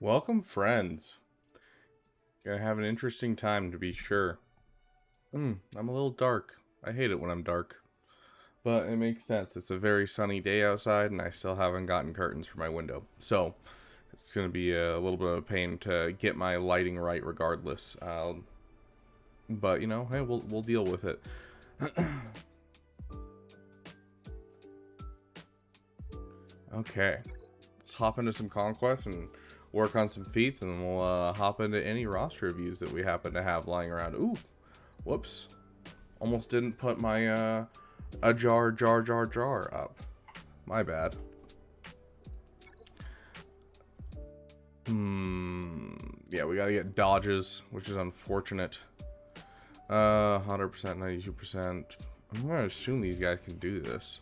Welcome, friends. Gonna have an interesting time, to be sure. I'm a little dark. I hate it when I'm dark. But it makes sense. It's a very sunny day outside, and I still haven't gotten curtains for my window. So, it's gonna be a little bit of a pain to get my lighting right regardless. But, you know, hey, we'll deal with it. Okay. Let's hop into some Conquest and work on some feats, and then we'll hop into any roster reviews that we happen to have lying around. Ooh, whoops. Almost didn't put my a jar up. My bad. Yeah, we gotta get dodges, which is unfortunate. 100%, 92%. I'm gonna assume these guys can do this.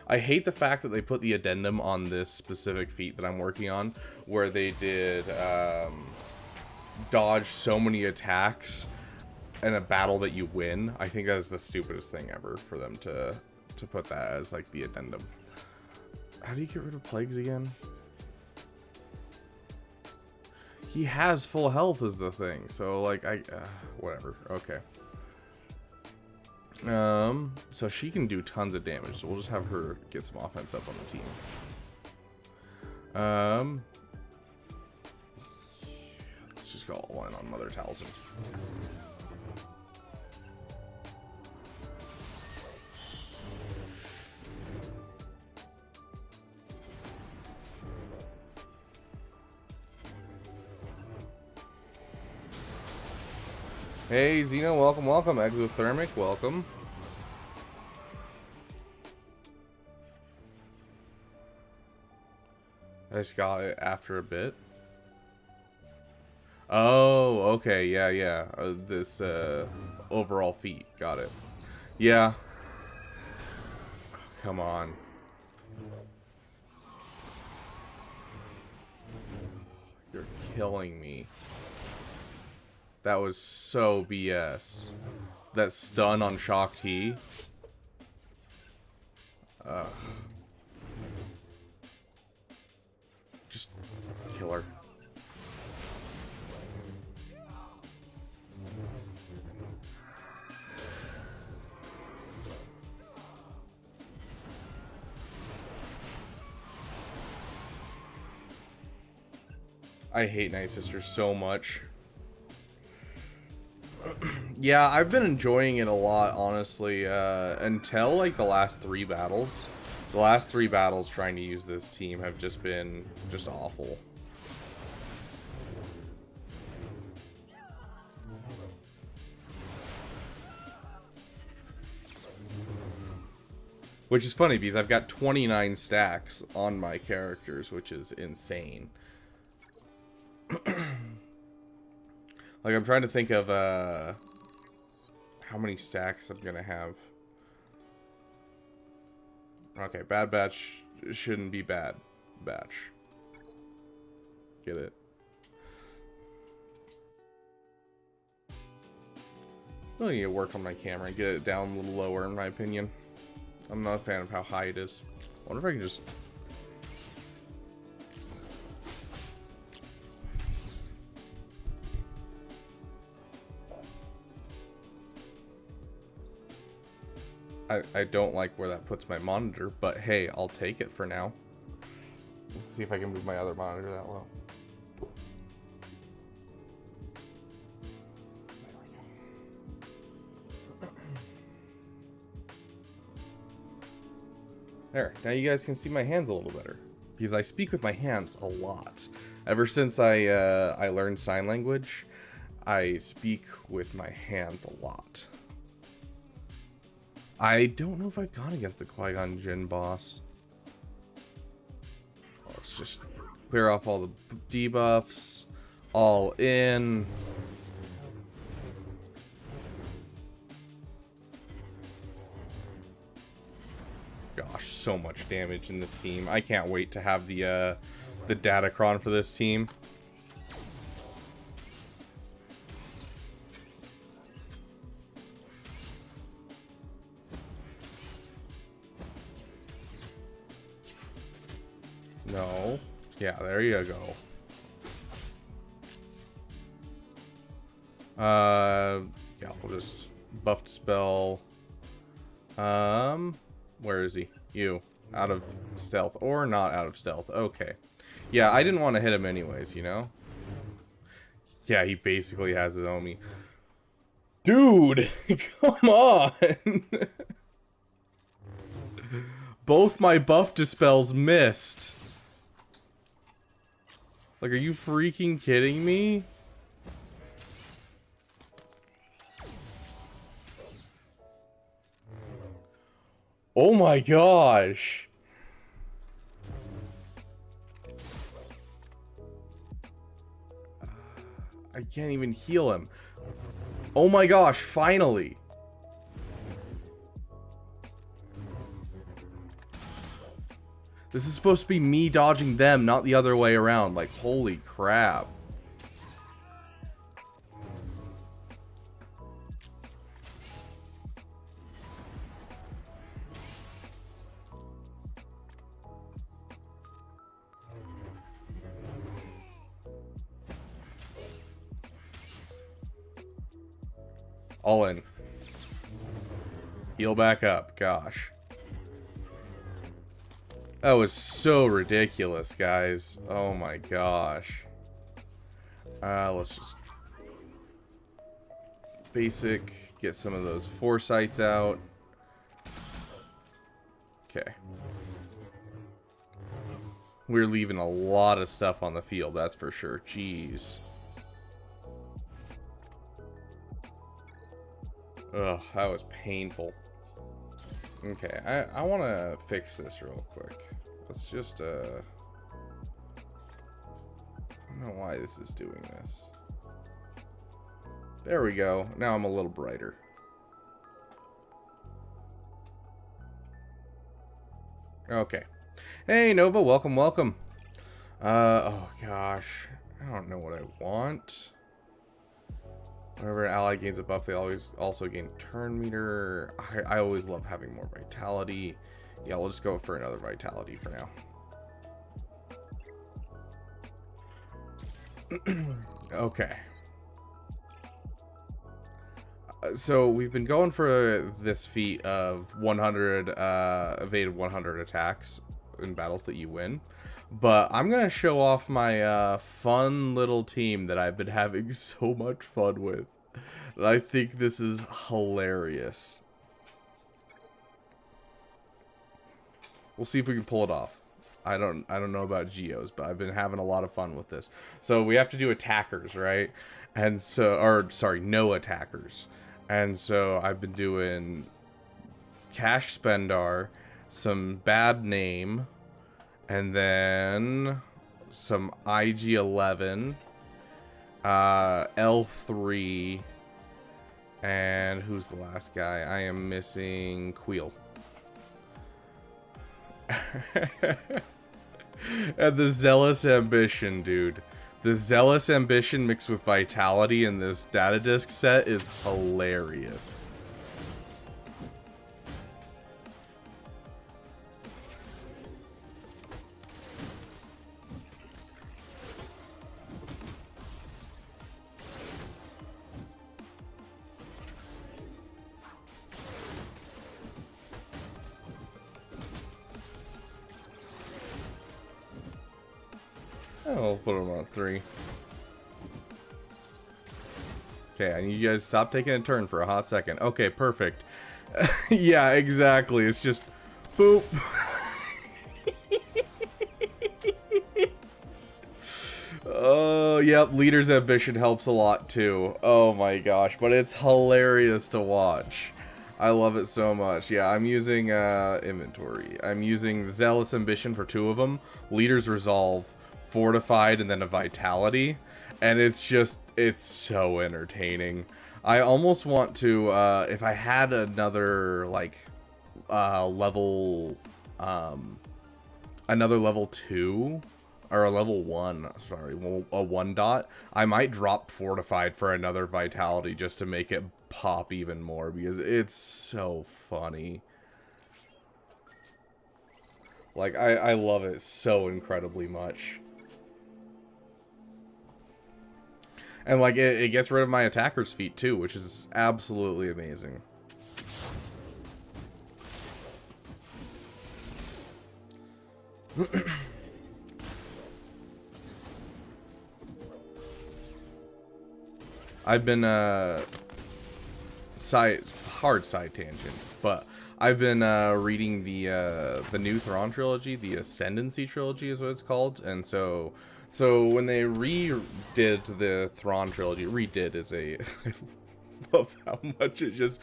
I hate the fact that they put the addendum on this specific feat that I'm working on, where they did dodge so many attacks in a battle that you win. I think that is the stupidest thing ever for them to put that as like the addendum. How do you get rid of plagues again? He has full health is the thing, so like whatever. Okay. So she can do tons of damage, so we'll just have her get some offense up on the team. Let's just go all in on Mother Talisman. Hey, Xeno, welcome, welcome. Exothermic, welcome. I just got it after a bit. Oh, okay, yeah. This overall feat, got it. Yeah. Oh, come on. You're killing me. That was so BS. That stun on Shock T. Just kill her. I hate Night Sister so much. Yeah, I've been enjoying it a lot, honestly, until, like, the last three battles. The last three battles trying to use this team have just been just awful. Which is funny, because I've got 29 stacks on my characters, which is insane. Like, I'm trying to think of, how many stacks I'm gonna have. Okay, Bad Batch shouldn't be Bad Batch. Get it? I need to work on my camera and get it down a little lower, in my opinion. I'm not a fan of how high it is. I wonder if I can just... I don't like where that puts my monitor, but hey, I'll take it for now. Let's see if I can move my other monitor that low. There, now you guys can see my hands a little better. Because I speak with my hands a lot. Ever since I learned sign language, I speak with my hands a lot. I don't know if I've gone against the Qui-Gon Jinn boss. Let's just clear off all the debuffs. All in. Gosh, so much damage in this team. I can't wait to have the Datacron for this team. No. Yeah, there you go. Yeah, we'll just buff dispel. Where is he? You. Out of stealth. Or not out of stealth. Okay. Yeah, I didn't want to hit him anyways, you know? Yeah, he basically has his Omi. Dude! Come on! Both my buff dispels missed. Like, are you freaking kidding me? Oh my gosh! I can't even heal him. Oh my gosh, finally! This is supposed to be me dodging them, not the other way around. Like, holy crap. All in. Heal back up. Gosh. That was so ridiculous, guys. Oh my gosh. Let's just... basic. Get some of those foresights out. Okay. We're leaving a lot of stuff on the field, that's for sure. Jeez. Ugh, that was painful. Okay, I want to fix this real quick. Let's just, I don't know why this is doing this. There we go. Now I'm a little brighter. Okay. Hey, Nova, welcome, welcome. Oh gosh. I don't know what I want. Whenever an ally gains a buff, they always also gain turn meter. I always love having more vitality. Yeah, we'll just go for another vitality for now. Okay. So we've been going for this feat of 100 evaded 100 attacks in battles that you win. But I'm going to show off my fun little team that I've been having so much fun with. And I think this is hilarious. We'll see if we can pull it off. I don't know about Geos, but I've been having a lot of fun with this. So we have to do attackers, right? And so, or sorry, no attackers. And so I've been doing Cash Spendar, some Bad Name, and then some IG-11, L3, and who's the last guy? I am missing Queel. And the Zealous Ambition, dude. The Zealous Ambition mixed with Vitality in this data disc set is hilarious. I'll put them on 3. Okay, I need you guys to stop taking a turn for a hot second. Okay, perfect. Yeah, exactly. It's just boop. Oh, yep. Leader's Ambition helps a lot too. Oh my gosh, but it's hilarious to watch. I love it so much. Yeah, I'm using inventory. I'm using Zealous Ambition for 2 of them. Leader's Resolve, Fortified, and then a Vitality. And it's just, it's so entertaining. I almost want to, if I had another, like, level, another level 2, or a level 1, sorry, a 1 dot, I might drop Fortified for another Vitality just to make it pop even more, because it's so funny. Like, I love it so incredibly much. And, like, it gets rid of my attacker's feat, too, which is absolutely amazing. I've been, hard side tangent, but I've been, reading the new Thrawn trilogy, the Ascendancy trilogy is what it's called, and so when they redid the Thrawn trilogy, redid is a, I love how much it just,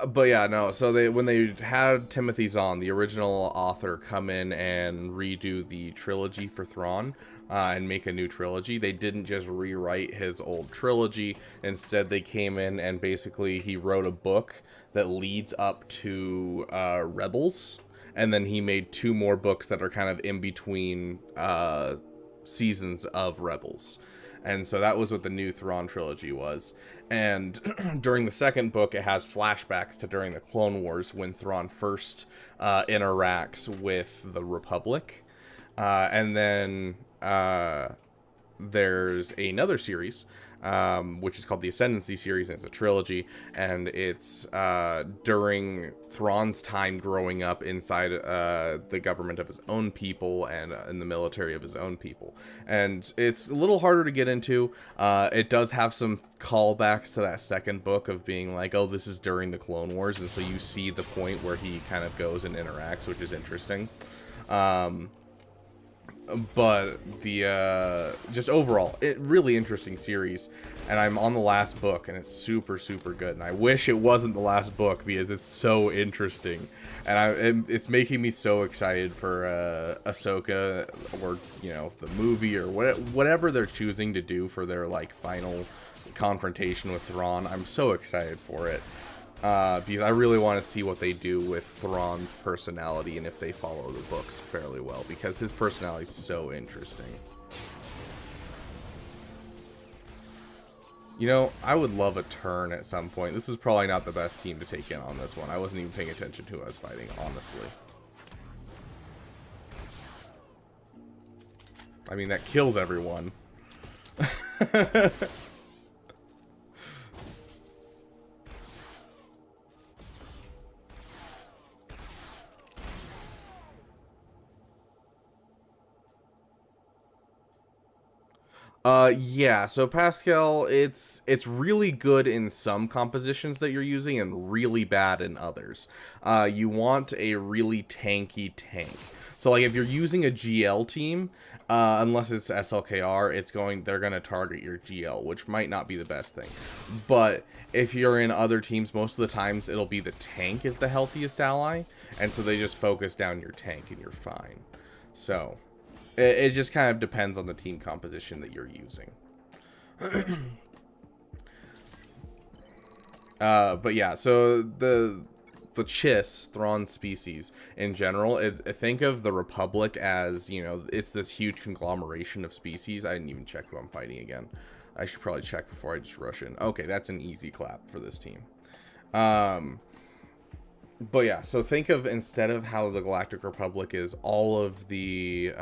but yeah, no, so when they had Timothy Zahn, the original author, come in and redo the trilogy for Thrawn, and make a new trilogy, they didn't just rewrite his old trilogy. Instead, they came in and basically he wrote a book that leads up to Rebels, and then he made 2 more books that are kind of in between seasons of Rebels. And so that was what the new Thrawn trilogy was. And during the second book, it has flashbacks to during the Clone Wars when Thrawn first interacts with the Republic. And then there's another series, which is called the Ascendancy series, and it's a trilogy, and it's during Thrawn's time growing up inside the government of his own people and in the military of his own people. And it's a little harder to get into. It does have some callbacks to that second book of being like, oh, this is during the Clone Wars, and so you see the point where he kind of goes and interacts, which is interesting. But the just overall, really interesting series, and I'm on the last book, and it's super good, and I wish it wasn't the last book because it's so interesting, and it's making me so excited for Ahsoka, or the movie, or whatever they're choosing to do for their like final confrontation with Thrawn. I'm so excited for it. Because I really want to see what they do with Thrawn's personality and if they follow the books fairly well, because his personality is so interesting. I would love a turn at some point. This is probably not the best team to take in on this one. I wasn't even paying attention to who I was fighting, honestly. I mean, that kills everyone. Yeah, so Pascal, it's really good in some compositions that you're using and really bad in others. You want a really tanky tank. So like if you're using a GL team, unless it's SLKR, they're gonna target your GL, which might not be the best thing. But if you're in other teams, most of the times it'll be the tank is the healthiest ally, and so they just focus down your tank and you're fine. So it just kind of depends on the team composition that you're using. But yeah, so the Chiss, Thrawn species in general, think of the Republic as, it's this huge conglomeration of species. I didn't even check who I'm fighting again. I should probably check before I just rush in. Okay, that's an easy clap for this team. But yeah, so think of, instead of how the Galactic Republic is all of the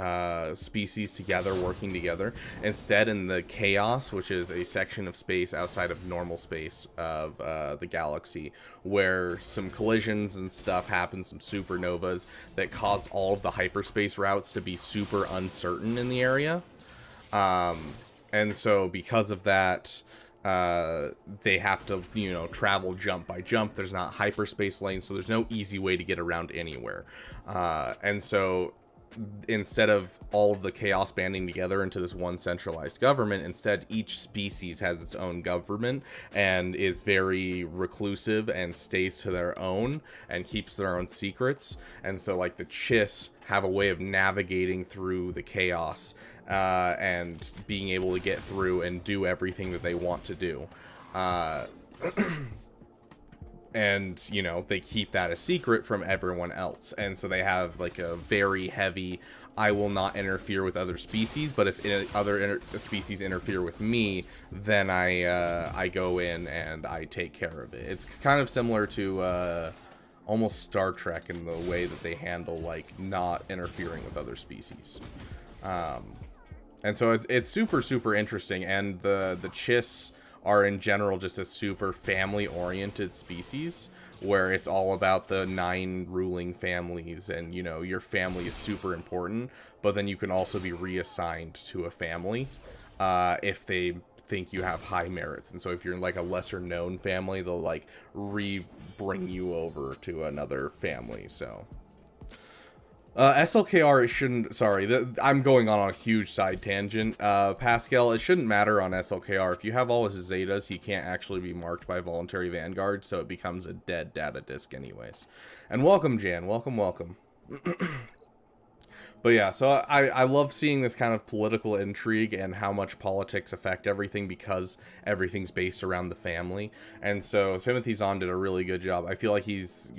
species together, working together, instead in the Chaos, which is a section of space outside of normal space of the galaxy, where some collisions and stuff happen, some supernovas that caused all of the hyperspace routes to be super uncertain in the area. And so because of that, they have to, travel jump by jump. There's not hyperspace lanes, so there's no easy way to get around anywhere. And so instead of all of the chaos banding together into this one centralized government, instead each species has its own government and is very reclusive and stays to their own and keeps their own secrets. And so like the Chiss have a way of navigating through the chaos and being able to get through and do everything that they want to do. and you know, they keep that a secret from everyone else, and so they have like a very heavy I will not interfere with other species, but if other species interfere with me, then I go in and I take care of it. It's kind of similar to almost Star Trek in the way that they handle like not interfering with other species. And so it's super interesting, and the Chiss are in general just a super family-oriented species, where it's all about the 9 ruling families, and you know, your family is super important, but then you can also be reassigned to a family if they think you have high merits. And so if you're in like a lesser known family, they'll like bring you over to another family. So SLKR, it shouldn't, sorry, I'm going on a huge side tangent. Pascal, it shouldn't matter on SLKR. If you have all his Zetas, he can't actually be marked by Voluntary Vanguard, so it becomes a dead data disk anyways. And welcome, Jan. Welcome. But yeah, so I love seeing this kind of political intrigue and how much politics affect everything, because everything's based around the family. And so Timothy Zahn did a really good job. I feel like he's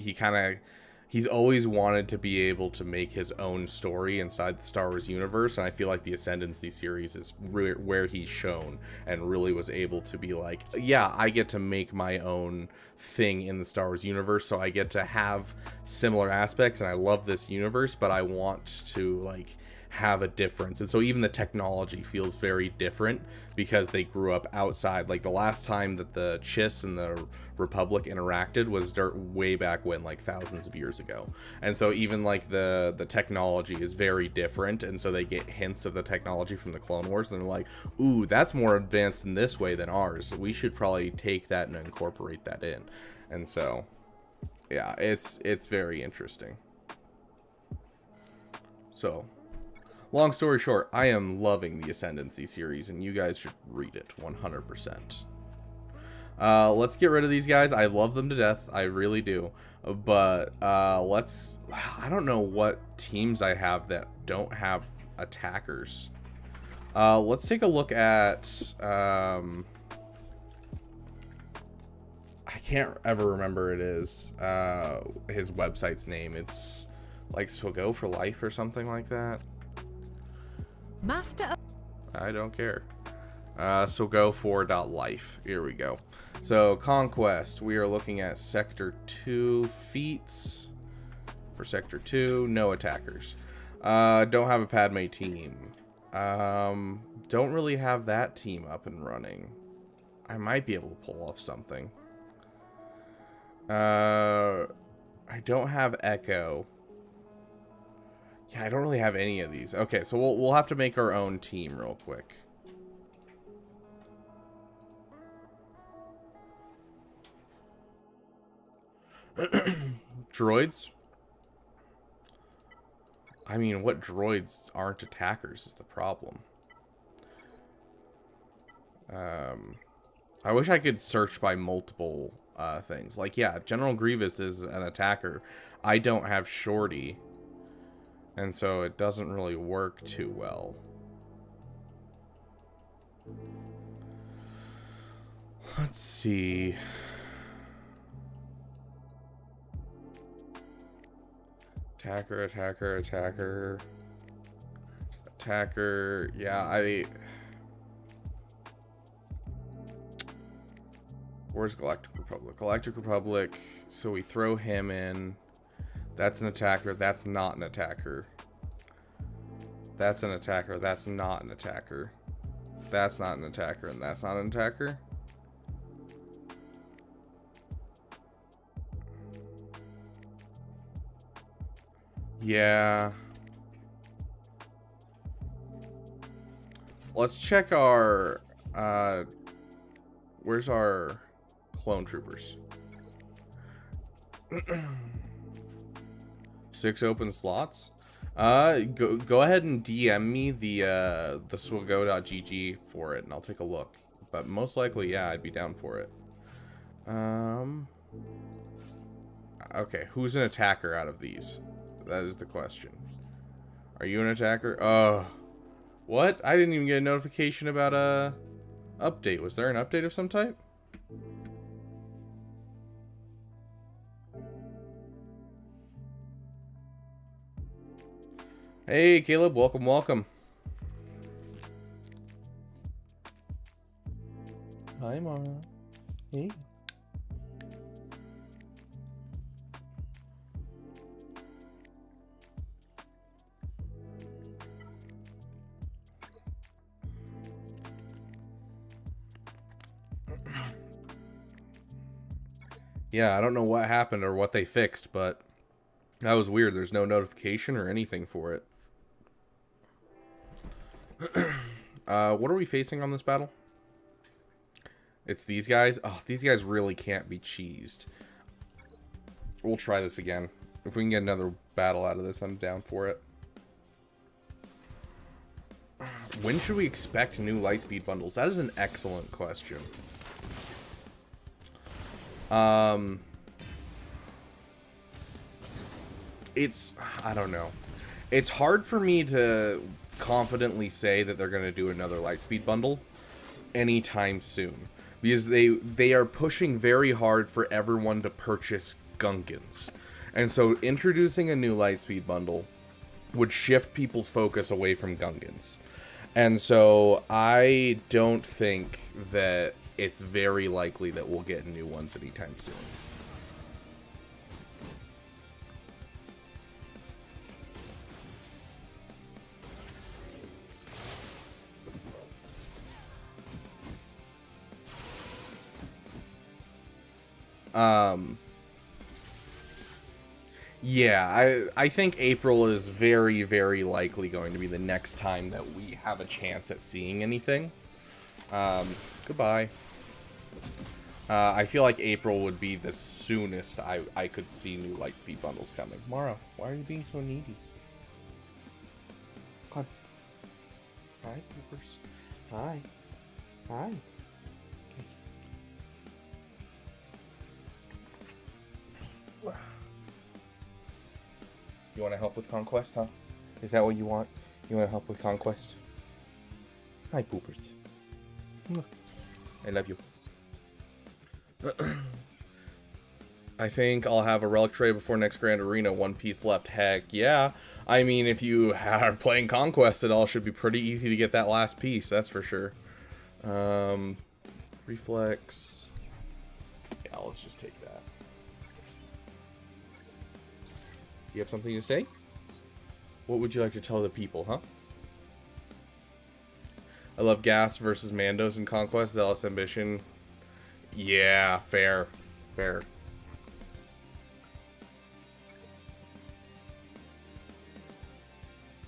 always wanted to be able to make his own story inside the Star Wars universe, and I feel like the Ascendancy series is where he's shown and really was able to be like, yeah, I get to make my own thing in the Star Wars universe, so I get to have similar aspects, and I love this universe, but I want to like have a difference. And so even the technology feels very different because they grew up outside. Like the last time that the Chiss and the Republic interacted was way back when, like thousands of years ago. And so even like the technology is very different, and so they get hints of the technology from the Clone Wars, and they're like, ooh, that's more advanced in this way than ours, we should probably take that and incorporate that in. And so yeah, it's very interesting. So long story short, I am loving the Ascendancy series, and you guys should read it 100%. Let's get rid of these guys. I love them to death. I really do. But I don't know what teams I have that don't have attackers. Let's take a look at... I can't ever remember his website's name. It's like Swago for Life or something like that. Master. I don't care. So go for .life. Here we go. So Conquest, we are looking at Sector 2 feats. For Sector 2, no attackers. Don't have a Padme team. Don't really have that team up and running. I might be able to pull off something. I don't have Echo. Yeah, I don't really have any of these. Okay, so we'll have to make our own team real quick. Droids? I mean, what droids aren't attackers is the problem. I wish I could search by multiple things. Like, yeah, General Grievous is an attacker. I don't have Shorty, and so it doesn't really work too well. Let's see. Attacker. Yeah, where's Galactic Republic? Galactic Republic, so we throw him in. That's an attacker. That's not an attacker. That's an attacker. That's not an attacker. That's not an attacker, and that's not an attacker. Yeah. Let's check our... where's our clone troopers? 6 open slots. Go ahead and DM me the swago.gg for it, and I'll take a look. But most likely, yeah, I'd be down for it. Okay, who's an attacker out of these? That is the question. Are you an attacker? Oh, what? I didn't even get a notification about a update. Was there an update of some type? Hey, Caleb. Welcome, welcome. Hi, Mara. Hey. Yeah, I don't know what happened or what they fixed, but that was weird. There's no notification or anything for it. What are we facing on this battle? It's these guys. Oh, these guys really can't be cheesed. We'll try this again. If we can get another battle out of this, I'm down for it. When should we expect new Lightspeed bundles? That is an excellent question. I don't know. It's hard for me to confidently say that they're going to do another Lightspeed bundle anytime soon. Because they are pushing very hard for everyone to purchase Gunkins. And so introducing a new Lightspeed bundle would shift people's focus away from Gunkins. And so I don't think that it's very likely that we'll get new ones anytime soon. Yeah, I think April is very, very likely going to be the next time that we have a chance at seeing anything. Goodbye. I feel like April would be the soonest I could see new Lightspeed bundles coming. Mara, why are you being so needy? Come on. Hi, Poopers. Hi. Hi. Okay. You want to help with Conquest, huh? Is that what you want? You want to help with Conquest? Hi, Poopers. I love you. I think I'll have a relic tray before next Grand Arena. One piece left. Heck yeah. I mean, if you are playing Conquest, it all should be pretty easy to get that last piece. That's for sure. Reflex. Yeah, let's just take that. You have something to say? What would you like to tell the people, huh? I love Gas versus Mandos in Conquest. Zealous Ambition. Yeah, fair. Fair.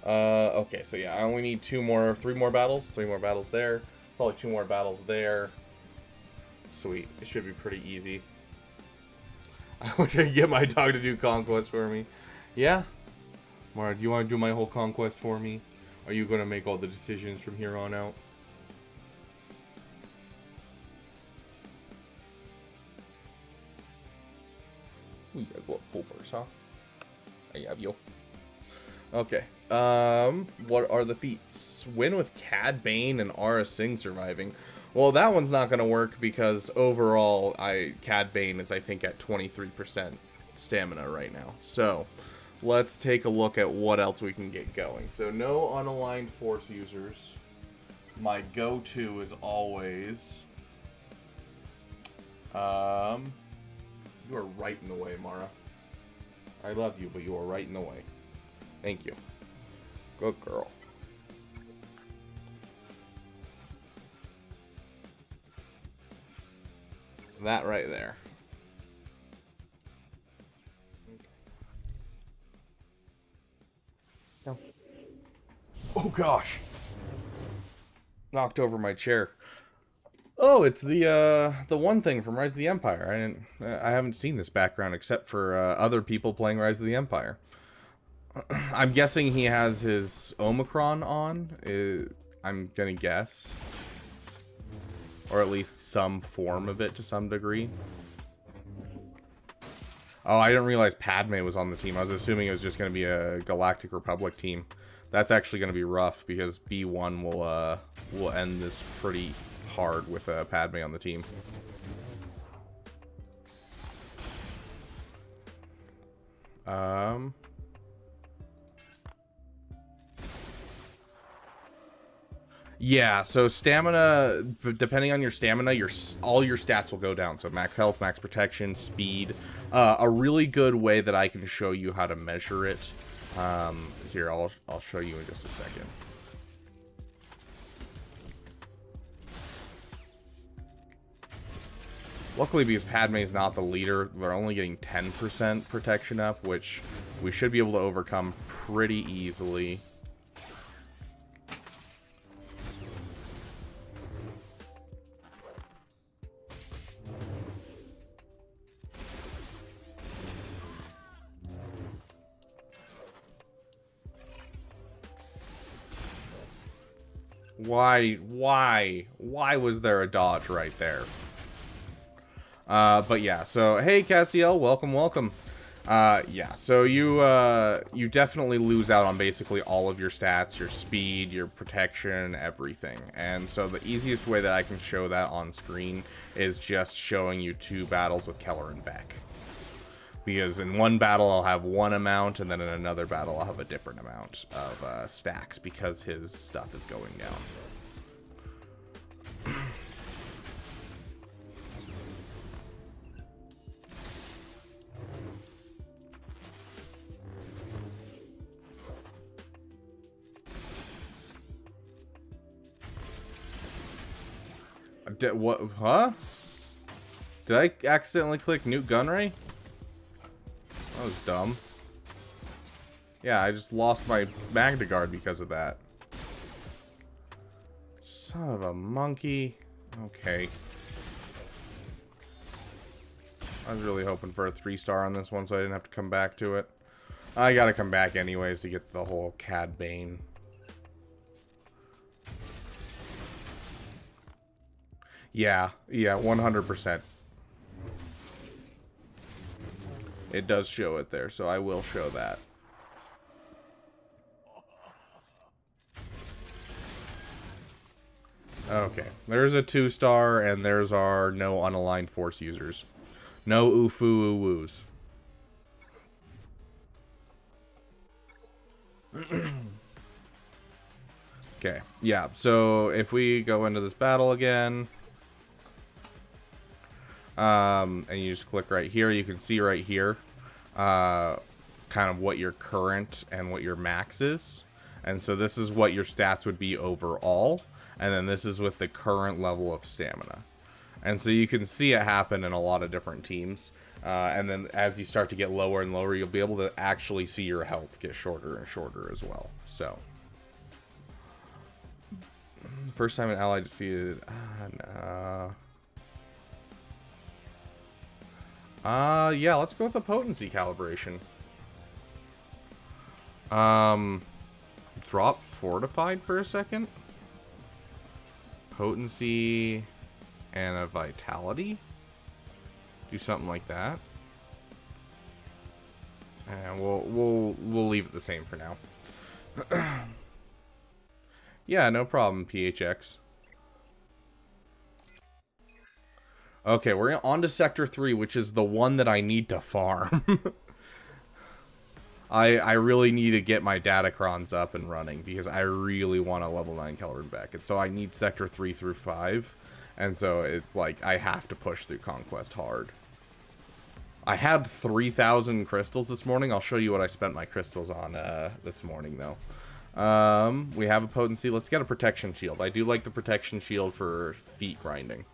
Okay, so yeah, I only need three more battles. 3 more battles there. Probably 2 more battles there. Sweet. It should be pretty easy. I wish I could get my dog to do Conquest for me. Yeah? Mara, do you want to do my whole Conquest for me? Are you going to make all the decisions from here on out? We got what poopers, huh? I have you. Okay. What are the feats? Win with Cad Bane and Aura Singh surviving. Well, that one's not going to work because overall, Cad Bane is, I think, at 23% stamina right now. So, let's take a look at what else we can get going. So, no unaligned force users. My go-to is always... You are right in the way, Mara. I love you, but you are right in the way. Thank you. Good girl. That right there. Okay. No. Oh gosh. Knocked over my chair. Oh, it's the one thing from Rise of the Empire. I haven't seen this background except for other people playing Rise of the Empire. I'm guessing he has his Omicron on. I'm gonna guess. Or at least some form of it to some degree. Oh, I didn't realize Padme was on the team. I was assuming it was just gonna be a Galactic Republic team. That's actually gonna be rough because B1 will end this pretty hard with Padme on the team. Yeah, so stamina, depending on your stamina, all your stats will go down. So max health, max protection, speed. A really good way that I can show you how to measure it. Here, I'll show you in just a second. Luckily, because Padme is not the leader, we're only getting 10% protection up, which we should be able to overcome pretty easily. Why was there a dodge right there? But yeah, so hey Cassiel, welcome. Yeah, so you definitely lose out on basically all of your stats, your speed, your protection, everything. And so the easiest way that I can show that on screen is just showing you 2 battles with Keller and Beck. Because in one battle I'll have one amount, and then in another battle I'll have a different amount of stacks, because his stuff is going down. What? Huh? Did I accidentally click Nuke Gunray? That was dumb. Yeah, I just lost my Magna Guard because of that. Son of a monkey. Okay. I was really hoping for a 3-star on this one so I didn't have to come back to it. I gotta come back anyways to get the whole Cad Bane. Yeah, 100%. It does show it there, so I will show that. Okay, there's a 2-star, and there's our no unaligned force users. No oofu woos. Okay, yeah, so if we go into this battle again, and you just click right here, you can see right here kind of what your current and what your max is. And so this is what your stats would be overall, and then this is with the current level of stamina. And so you can see it happen in a lot of different teams, and then as you start to get lower and lower, you'll be able to actually see your health get shorter and shorter as well. So first time an ally defeated, yeah, let's go with the potency calibration. Drop fortified for a second. Potency and a vitality. Do something like that. And we'll leave it the same for now. Yeah, no problem, PHX. Okay, we're on to Sector 3, which is the one that I need to farm. I really need to get my Datacrons up and running, because I really want a level 9 Keller and Beck. And so I need Sector 3 through 5. And so it's like, I have to push through Conquest hard. I had 3,000 crystals this morning. I'll show you what I spent my crystals on this morning, though. We have a potency. Let's get a protection shield. I do like the protection shield for feet grinding.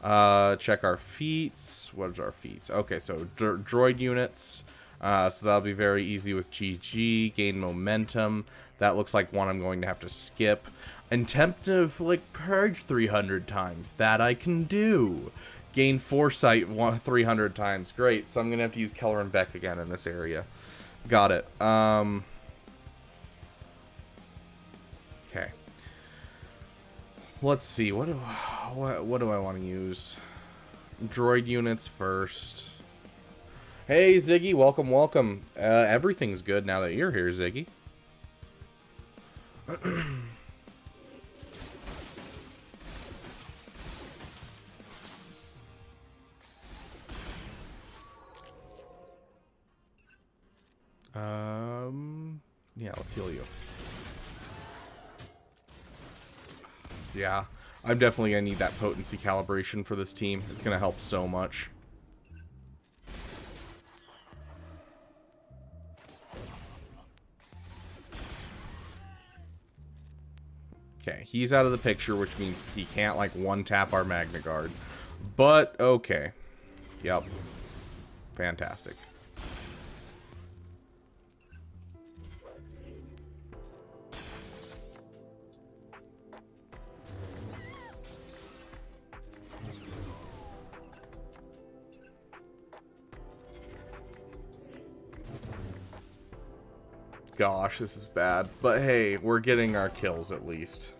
Check our feats. What is our feats? Okay, so droid units. So that'll be very easy with GG. Gain momentum. That looks like one I'm going to have to skip. Attempt to flick purge 300 times. That I can do. Gain foresight 300 times. Great. So I'm going to have to use Keller and Beck again in this area. Got it. Okay. Let's see. What do I want to use? Droid units first. Hey Ziggy, welcome. Everything's good now that you're here, Ziggy. Yeah, let's heal you. Yeah, I'm definitely going to need that potency calibration for this team. It's going to help so much. Okay, he's out of the picture, which means he can't, like, one-tap our Magna Guard. But, okay. Yep. Fantastic. Gosh, this is bad. But hey, we're getting our kills at least.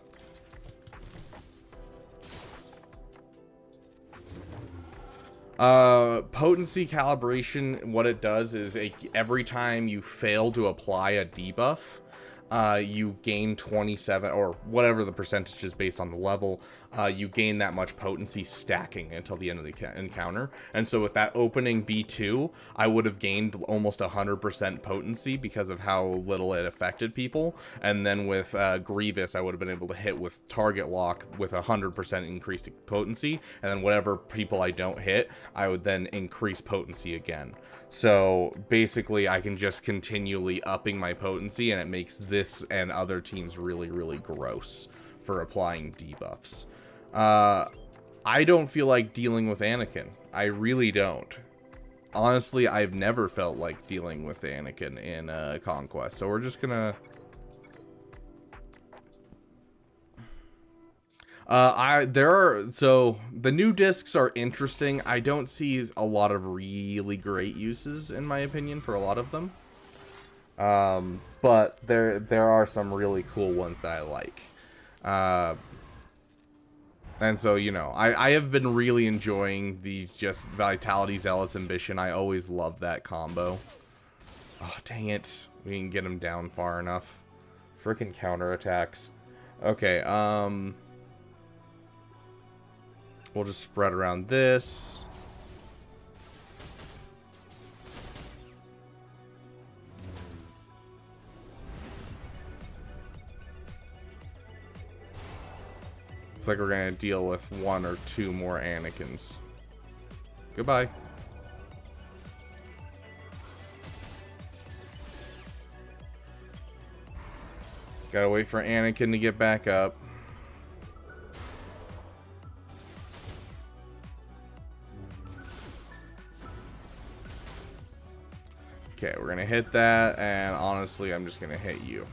Potency calibration, what it does is every time you fail to apply a debuff, you gain 27, or whatever the percentage is based on the level, you gain that much potency stacking until the end of the encounter. And so with that opening B2, I would have gained almost 100% potency because of how little it affected people. And then with Grievous, I would have been able to hit with target lock with 100% increased potency. And then whatever people I don't hit, I would then increase potency again. So basically I can just continually upping my potency, and it makes this and other teams really, really gross for applying debuffs. I don't feel like dealing with Anakin. I really don't. Honestly, I've never felt like dealing with Anakin in Conquest. So we're just gonna... so the new discs are interesting. I don't see a lot of really great uses, in my opinion, for a lot of them. But there are some really cool ones that I like. And so, you know, I have been really enjoying these just Vitality, Zealous, Ambition. I always love that combo. Oh, dang it. We didn't get him down far enough. Frickin' counterattacks. Okay, we'll just spread around this. Looks like we're going to deal with 1 or 2 more Anakins. Goodbye. Gotta wait for Anakin to get back up. Okay, we're gonna hit that, and honestly, I'm just gonna hit you.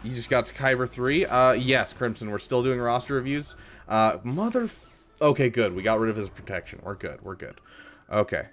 You just got to Kyber 3? Yes, Crimson, we're still doing roster reviews. Okay, good. We got rid of his protection. We're good. We're good. Okay.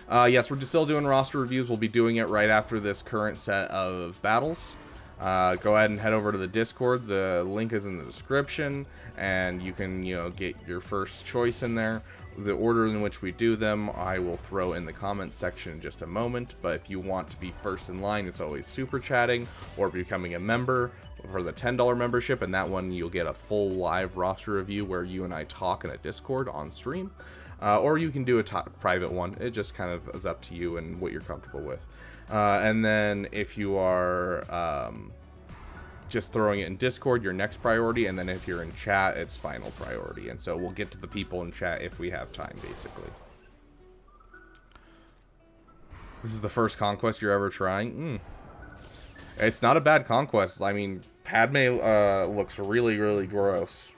Yes, we're just still doing roster reviews. We'll be doing it right after this current set of battles. Go ahead and head over to the Discord. The link is in the description, and you can, you know, get your first choice in there. The order in which we do them, I will throw in the comments section in just a moment. But if you want to be first in line, it's always super chatting or becoming a member for the $10 membership, and that one you'll get a full live roster review where you and I talk in a Discord on stream. Or you can do a private one. It just kind of is up to you and what you're comfortable with. And then if you are just throwing it in Discord, your next priority, and then if you're in chat, it's final priority. And so we'll get to the people in chat if we have time, basically. This is the first Conquest you're ever trying? It's not a bad Conquest. I mean, Padme looks really, really gross.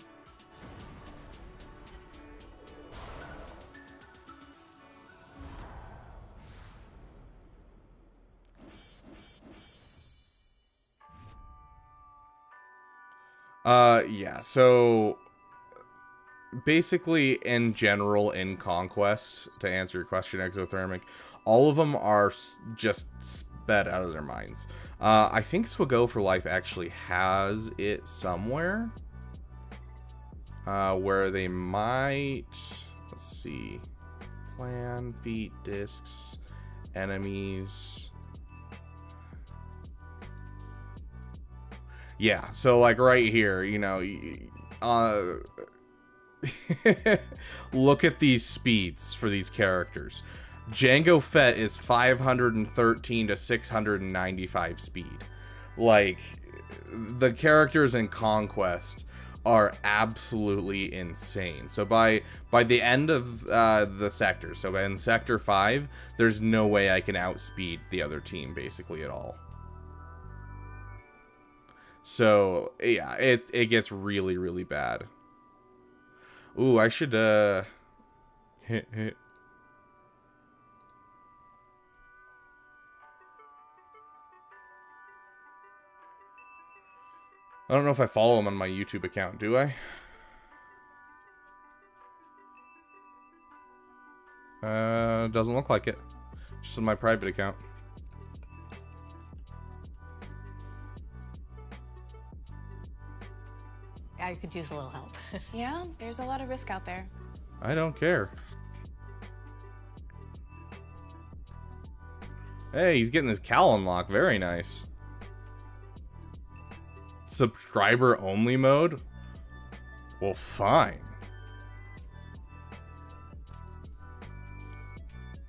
Yeah, so basically in general in Conquest, to answer your question, Exothermic, all of them are just sped out of their minds. I think Swago for Life actually has it somewhere, where they might, let's see, plan, feat, discs, enemies. Yeah, so like right here, you know, look at these speeds for these characters. Jango Fett is 513 to 695 speed. Like, the characters in Conquest are absolutely insane. So by the end of the sector, so in Sector 5, there's no way I can outspeed the other team basically at all. So yeah, it gets really, really bad. Ooh, I should hit. I don't know if I follow him on my YouTube account, do I? Doesn't look like it. Just on my private account. I could use a little help. Yeah, there's a lot of risk out there. I don't care. Hey, he's getting his Cal unlock. Very nice. Subscriber only mode? Well, fine.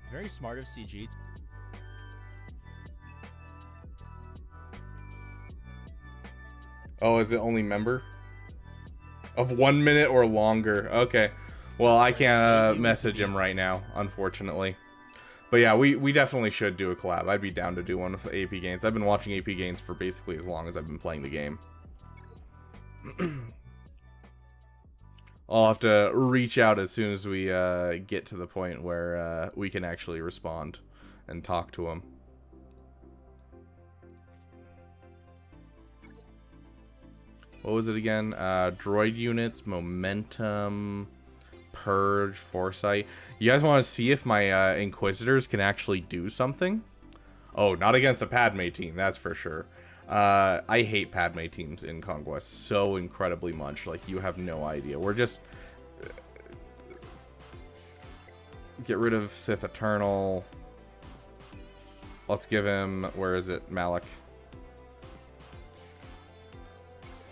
Very smart of CG. Oh, is it only member? Of 1 minute or longer. Okay. Well, I can't message him right now, unfortunately. But yeah, we definitely should do a collab. I'd be down to do one with AP Gains. I've been watching AP Gains for basically as long as I've been playing the game. I'll have to reach out as soon as we get to the point where we can actually respond and talk to him. What was it again? Droid units, momentum, purge, foresight. You guys want to see if my Inquisitors can actually do something? Oh, not against a Padme team, that's for sure. I hate Padme teams in Conquest so incredibly much. Like, you have no idea. We're just... get rid of Sith Eternal. Let's give him... where is it? Malak.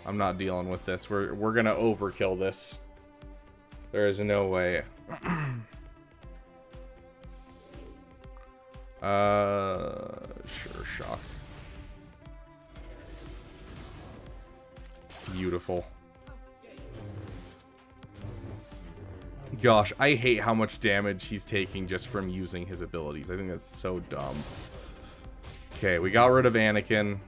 I'm not dealing with this. We're gonna overkill this. There is no way. Sure, shock. Beautiful. Gosh, I hate how much damage he's taking just from using his abilities. I think that's so dumb. Okay, we got rid of Anakin.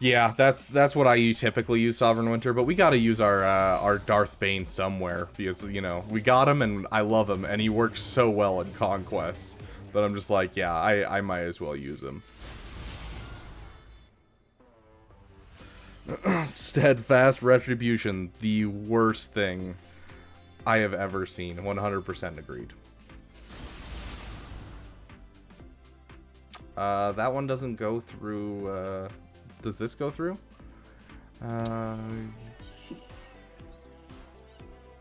Yeah, that's what I typically use Sovereign Winter, but we gotta use our Darth Bane somewhere, because, you know, we got him and I love him, and he works so well in Conquest, that I'm just like, yeah, I might as well use him. Steadfast Retribution, the worst thing I have ever seen. 100% agreed. That one doesn't go through, does this go through?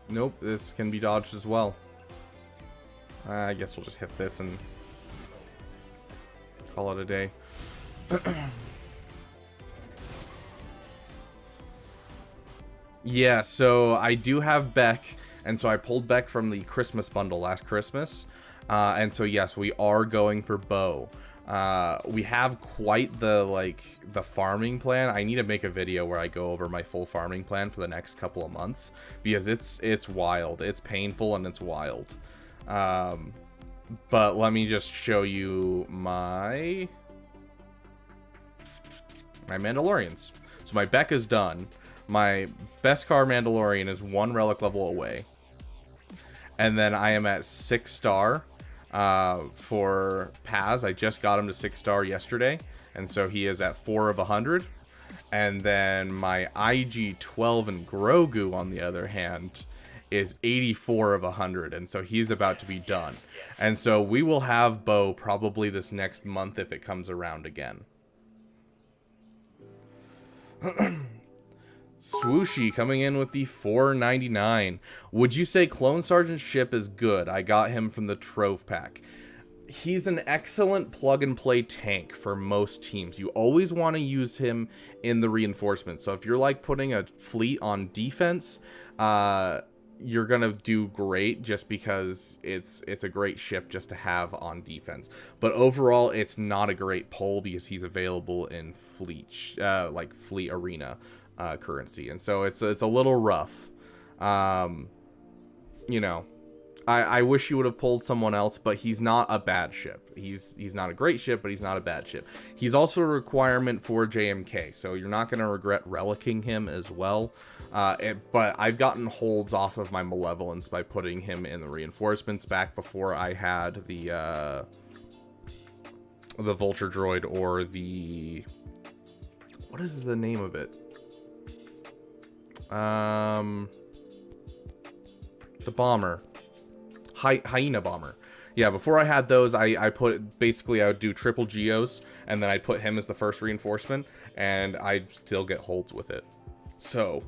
Nope, this can be dodged as well. I guess we'll just hit this and call it a day. Yeah, so I do have Beck, and so I pulled Beck from the Christmas bundle last Christmas. And so yes, we are going for Bo. We have quite the farming plan. I need to make a video where I go over my full farming plan for the next couple of months, because it's wild. It's painful and it's wild. But let me just show you my Mandalorians. So my Beck is done. My Beskar Mandalorian is 1 relic level away. And then I am at 6 star. For Paz, I just got him to 6 star yesterday, and so he is at 4 of 100. And then my IG-12 and Grogu, on the other hand, is 84 of 100, and so he's about to be done. And so we will have Bo probably this next month if it comes around again. Swooshy coming in with the $4.99. Would you say Clone Sergeant Ship is good? I got him from the Trove Pack. He's an excellent plug-and-play tank for most teams. You always want to use him in the reinforcements. So if you're like putting a fleet on defense, you're gonna do great just because it's a great ship just to have on defense. But overall, it's not a great pull because he's available in fleet, like fleet arena currency, and so it's a little rough. You know, I wish you would have pulled someone else, but he's not a bad ship. He's not a great ship, but he's not a bad ship. He's also a requirement for JMK, so you're not going to regret relicking him as well. But I've gotten holds off of my Malevolence by putting him in the reinforcements back before I had the Vulture Droid or the... What is the name of it? The bomber. Hyena bomber. Yeah, before I had those, I put, basically I would do triple Geos, and then I'd put him as the first reinforcement, and I'd still get holds with it. So,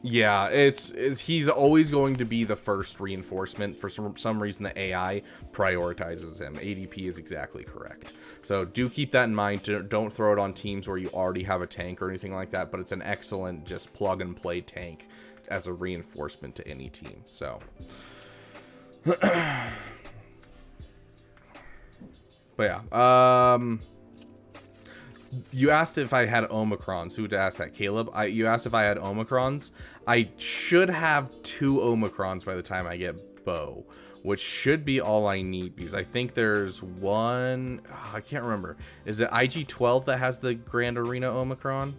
yeah, he's always going to be the first reinforcement. For some reason, the AI prioritizes him. ADP is exactly correct. So do keep that in mind. Don't throw it on teams where you already have a tank or anything like that, but it's an excellent just plug and play tank as a reinforcement to any team. So... But yeah, you asked if I had Omicrons. Who asked that? Caleb? You asked if I had Omicrons. I should have 2 Omicrons by the time I get Bo, which should be all I need, because I think there's one... Oh, I can't remember. Is it IG-12 that has the Grand Arena Omicron?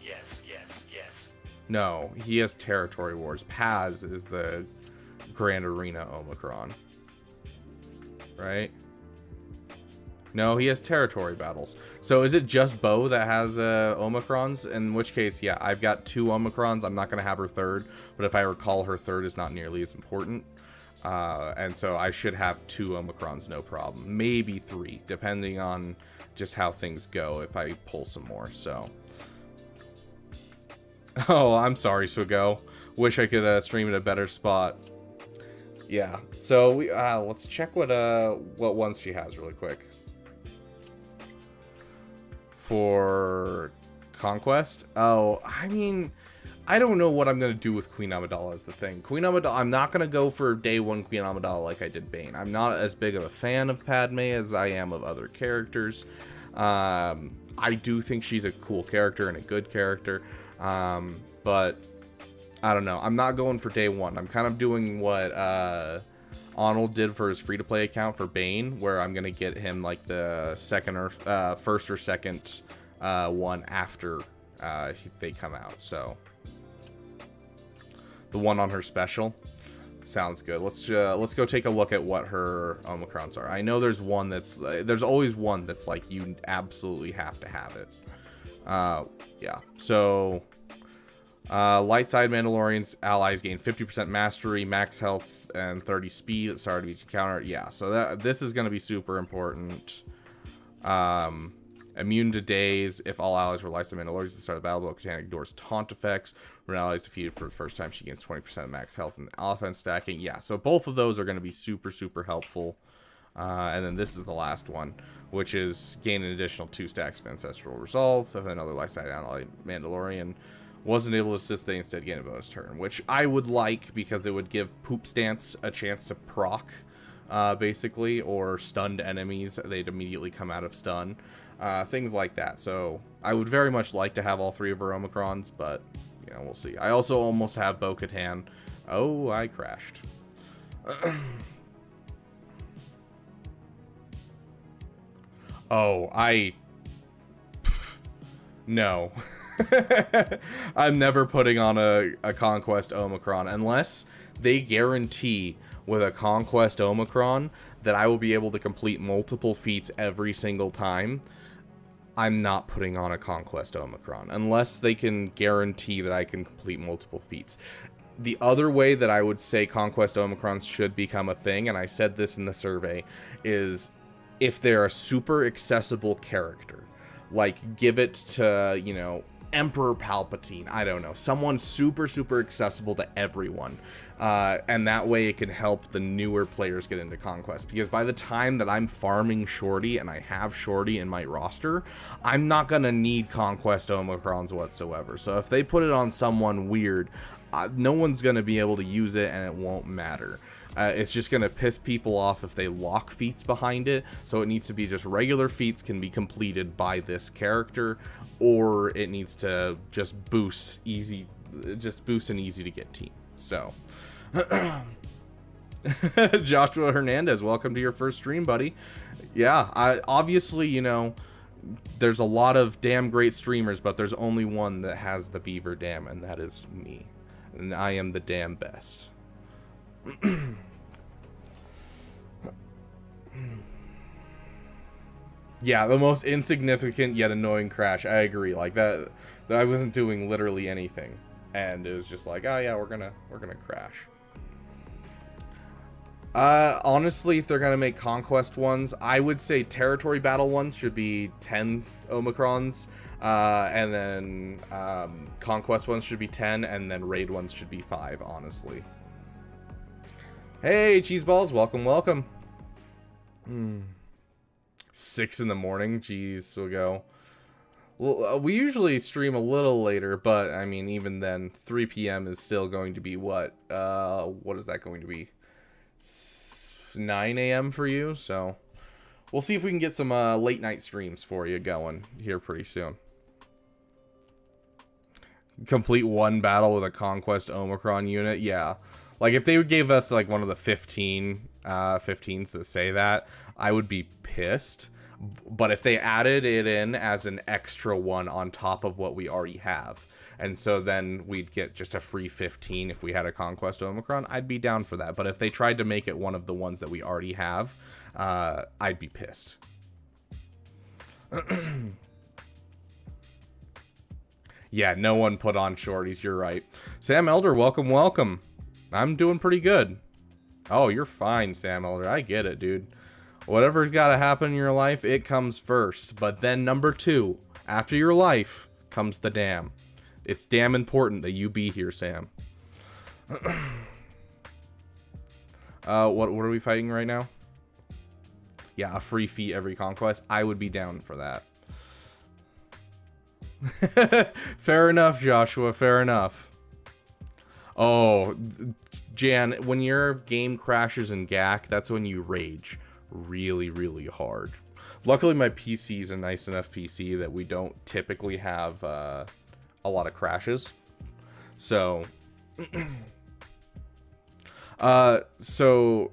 Yes. No, he has Territory Wars. Paz is the Grand Arena Omicron. Right? No, he has territory battles. So is it just Bo that has Omicrons? In which case, yeah, I've got 2 Omicrons. I'm not going to have her third, but if I recall, her third is not nearly as important. And so I should have 2 Omicrons, no problem. Maybe 3, depending on just how things go if I pull some more, so... Oh, I'm sorry, Swigo. Wish I could stream at a better spot. Yeah, so we let's check what ones she has really quick. For Conquest? Oh, I mean, I don't know what I'm going to do with Queen Amidala is the thing. Queen Amidala, I'm not going to go for day 1 Queen Amidala like I did Bane. I'm not as big of a fan of Padme as I am of other characters. I do think she's a cool character and a good character. But I don't know. I'm not going for day 1. I'm kind of doing what Arnold did for his free-to-play account for Bane, where I'm going to get him like the second or first or second one after they come out. So the one on her special sounds good. Let's go take a look at what her Omicrons are. I know there's one that's there's always one that's like you absolutely have to have it. Yeah. So light side Mandalorians allies gain 50% mastery, max health, and 30 speed at the start of each encounter. Yeah, so this is going to be super important. Immune to daze. If all allies were light side Mandalorians at the start of the battle, Bo-Katan ignores taunt effects. When an ally is defeated for the first time, she gains 20% max health and offense stacking. Yeah, so both of those are going to be super, super helpful. And then this is the last one, which is gain an additional 2 stacks of Ancestral Resolve. If another light side ally Mandalorian wasn't able to assist, they instead gain a bonus turn, which I would like because it would give Poop Stance a chance to proc, basically, or stunned enemies. They'd immediately come out of stun, things like that. So I would very much like to have all 3 of her Omicrons, but, you know, we'll see. I also almost have Bo-Katan. Oh, I crashed. Oh, no. I'm never putting on a Conquest Omicron unless they guarantee with a Conquest Omicron that I will be able to complete multiple feats every single time. I'm not putting on a Conquest Omicron unless they can guarantee that I can complete multiple feats. The other way that I would say Conquest Omicrons should become a thing, and I said this in the survey, is if they're a super accessible character. Like, give it to, you know, Emperor Palpatine. I don't know. Someone super, super accessible to everyone. And that way it can help the newer players get into Conquest. Because by the time that I'm farming Shorty and I have Shorty in my roster, I'm not going to need Conquest Omicrons whatsoever. So if they put it on someone weird, no one's going to be able to use it and it won't matter. It's just going to piss people off if they lock feats behind it. So it needs to be just regular feats can be completed by this character, or it needs to just boost an easy to get team. So Joshua Hernandez, welcome to your first stream, buddy. Yeah, obviously, you know, there's a lot of damn great streamers, but there's only one that has the Beaver Dam, and that is me. And I am the damn best. Yeah, the most insignificant yet annoying crash. I agree. Like that I wasn't doing literally anything, and it was just like, oh yeah, we're gonna crash. Honestly, if they're gonna make Conquest ones, I would say territory battle ones should be 10 Omicrons, and then Conquest ones should be 10, and then raid ones should be 5, honestly. Hey, Cheeseballs, welcome. 6 in the morning, jeez, we'll go. Well, we usually stream a little later, but I mean, even then, 3 p.m. is still going to be what is that going to be? 9 a.m. for you, so we'll see if we can get some late night streams for you going here pretty soon. Complete one battle with a Conquest Omicron unit, yeah. Like if they gave us like one of the 15s that say that, I would be pissed. But if they added it in as an extra one on top of what we already have, and so then we'd get just a free 15 if we had a Conquest Omicron, I'd be down for that. But if they tried to make it one of the ones that we already have, I'd be pissed. Yeah, no one put on shorties, you're right. Sam Elder, welcome. I'm doing pretty good. Oh, you're fine, Sam Elder. I get it, dude. Whatever's got to happen in your life, it comes first. But then number 2, after your life, comes the dam. It's damn important that you be here, Sam. What are we fighting right now? Yeah, a free feat every Conquest. I would be down for that. Fair enough, Joshua. Fair enough. Oh, Jan, when your game crashes in GAC, that's when you rage really, really hard. Luckily, my PC is a nice enough PC that we don't typically have a lot of crashes. So, so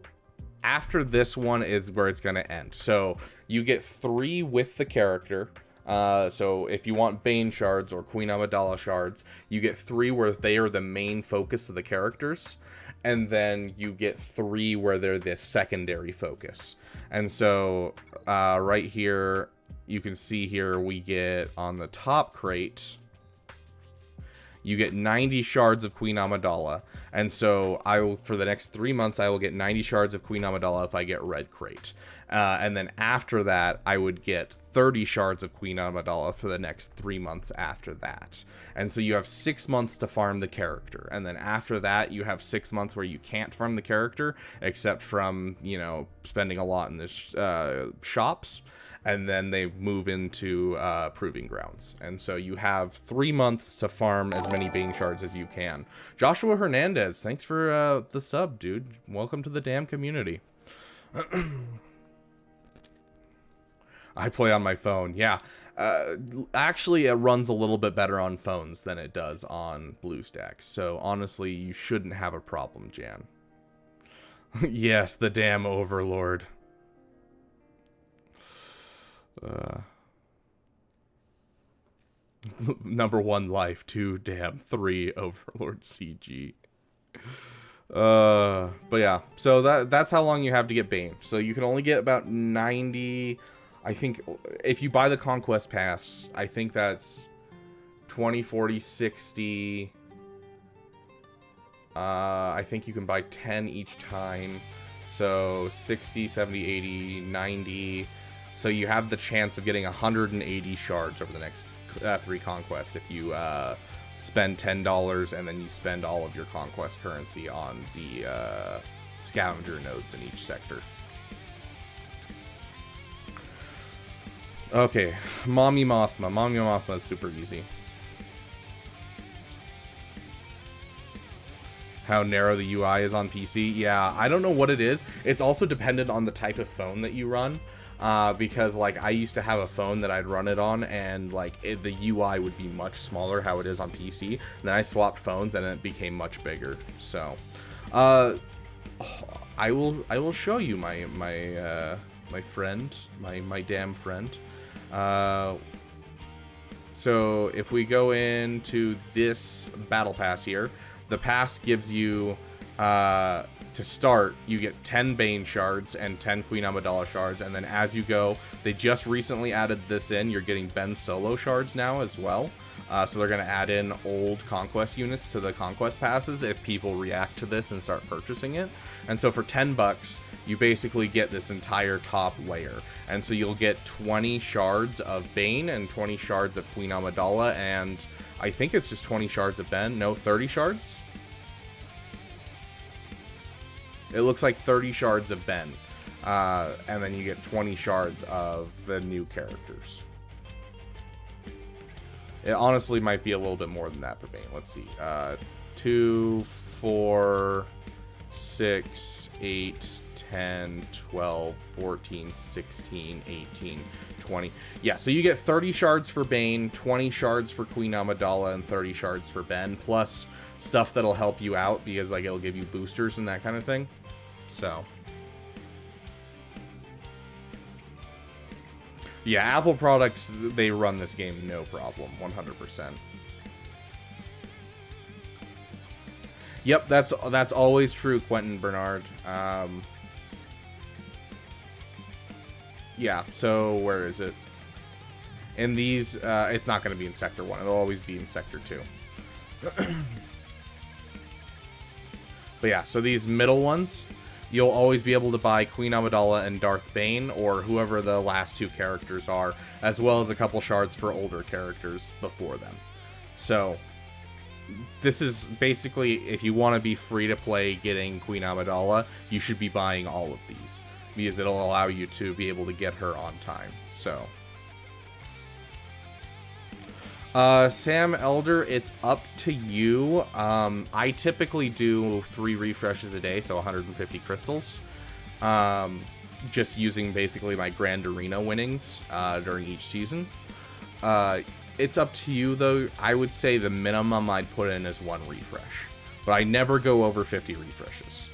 after this one is where it's going to end. So you get 3 with the character. So if you want Bane shards or Queen Amidala shards, you get 3 where they are the main focus of the characters. And then you get 3 where they're the secondary focus. And so right here, you can see here we get on the top crate, you get 90 shards of Queen Amidala. And so I will, for the next 3 months, I will get 90 shards of Queen Amidala if I get red crate. And then after that, I would get 30 shards of Queen Amidala for the next 3 months after that. And so you have 6 months to farm the character. And then after that, you have 6 months where you can't farm the character, except from, you know, spending a lot in the shops. And then they move into Proving Grounds. And so you have 3 months to farm as many Bane shards as you can. Joshua Hernandez, thanks for the sub, dude. Welcome to the damn community. I play on my phone, yeah. Actually, it runs a little bit better on phones than it does on BlueStacks. So honestly, you shouldn't have a problem, Jan. Yes, the damn Overlord. Number 1 life, 2 damn, 3 Overlord CG. But yeah, so that's how long you have to get Bane. So you can only get about 90. I think if you buy the Conquest Pass, I think that's 20, 40, 60. I think you can buy 10 each time. So 60, 70, 80, 90. So you have the chance of getting 180 shards over the next 3 conquests if you spend $10 and then you spend all of your conquest currency on the scavenger nodes in each sector. Okay, Mommy Mothma. Mommy Mothma is super easy. How narrow the UI is on PC? Yeah, I don't know what it is. It's also dependent on the type of phone that you run. Because, like, I used to have a phone that I'd run it on, and, like, the UI would be much smaller how it is on PC. And then I swapped phones, and it became much bigger. So, I will show you my friend, my damn friend. So if we go into this battle pass here, the pass gives you, to start, you get 10 Bane shards and 10 Queen Amidala shards, and then as you go, they just recently added this in, you're getting Ben Solo shards now as well. So they're going to add in old Conquest units to the Conquest passes if people react to this and start purchasing it. And so for $10, you basically get this entire top layer. And so you'll get 20 shards of Bane and 20 shards of Queen Amidala, and I think it's just 20 shards of Ben. No, 30 shards? It looks like 30 shards of Ben. And then you get 20 shards of the new characters. It honestly might be a little bit more than that for Bane. Let's see. 2, 4, 6, 8, 10, 12, 14, 16, 18, 20. Yeah, so you get 30 shards for Bane, 20 shards for Queen Amidala, and 30 shards for Ben, plus stuff that'll help you out because, like, it'll give you boosters and that kind of thing. So, yeah, Apple products, they run this game no problem, 100%. Yep, that's always true, Quentin Bernard. Yeah, so where is it? In these, it's not going to be in Sector 1. It'll always be in Sector 2. But yeah, so these middle ones, you'll always be able to buy Queen Amidala and Darth Bane, or whoever the last 2 characters are, as well as a couple shards for older characters before them. So, this is basically, if you want to be free to play getting Queen Amidala, you should be buying all of these, because it'll allow you to be able to get her on time. So, Sam Elder, it's up to you. I typically do 3 refreshes a day, so 150 crystals. Just using basically my Grand Arena winnings during each season. It's up to you, though. I would say the minimum I'd put in is 1 refresh. But I never go over 50 refreshes.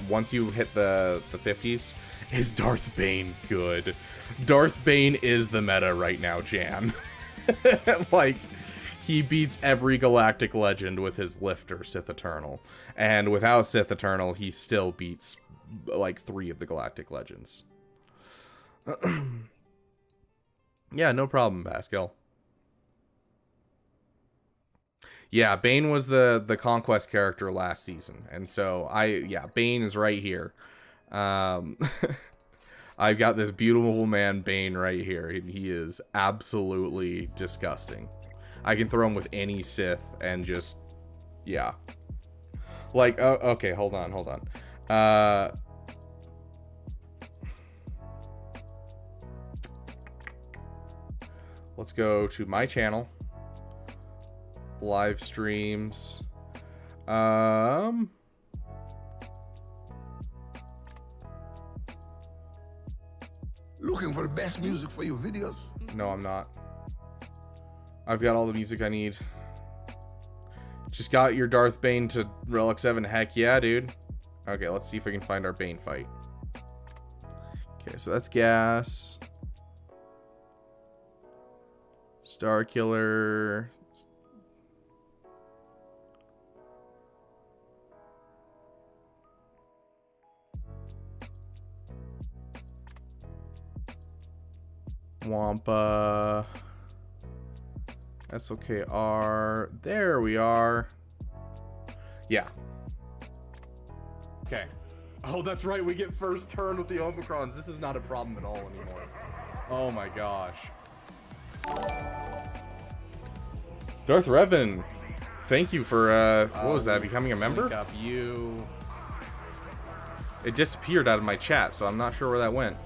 Once you hit the 50s, is Darth Bane good? Darth Bane is the meta right now, Jan. Like, he beats every galactic legend with his lifter, Sith Eternal. And without Sith Eternal, he still beats, like, 3 of the galactic legends. Yeah, no problem, Pascal. Yeah, Bane was the Conquest character last season. And so, Bane is right here. I've got this beautiful man, Bane, right here. He is absolutely disgusting. I can throw him with any Sith and just, yeah. Like, okay, hold on. Let's go to my channel. Live streams. Looking for the best music for your videos? No, I'm not. I've got all the music I need. Just got your Darth Bane to Relic 7. Heck yeah, dude. Okay, let's see if we can find our Bane fight. Okay, so that's Gas. Star Killer. Wampa. SOKR. There we are. Yeah. Okay. Oh, that's right. We get first turn with the Omicrons. This is not a problem at all anymore. Oh my gosh. Darth Revan, thank you for, what was that, becoming a member? Up you. It disappeared out of my chat, so I'm not sure where that went.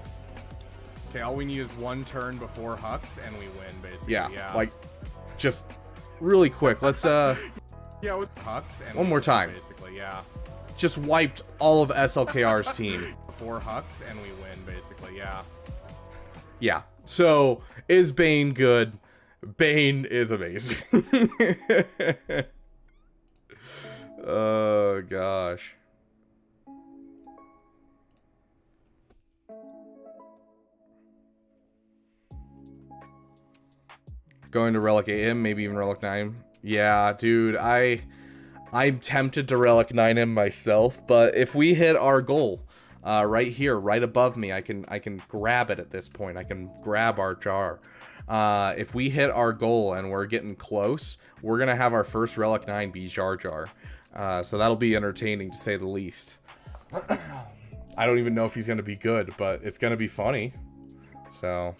Okay, all we need is one turn before Hux, and we win, basically. Yeah, like, just really quick, let's, yeah, with Hux, and one we more win, time. basically, yeah. Just wiped all of SLKR's team. Before Hux, and we win, basically, yeah. Yeah, so, is Bane good? Bane is amazing. Oh, gosh. Going to Relic 8 him, maybe even Relic 9. Yeah, dude, I'm tempted to Relic 9 him myself, but if we hit our goal, right here, right above me, I can grab it at this point. I can grab our jar. If we hit our goal and we're getting close, we're gonna have our first Relic 9 be Jar Jar. So that'll be entertaining to say the least. I don't even know if he's gonna be good, but it's gonna be funny. So,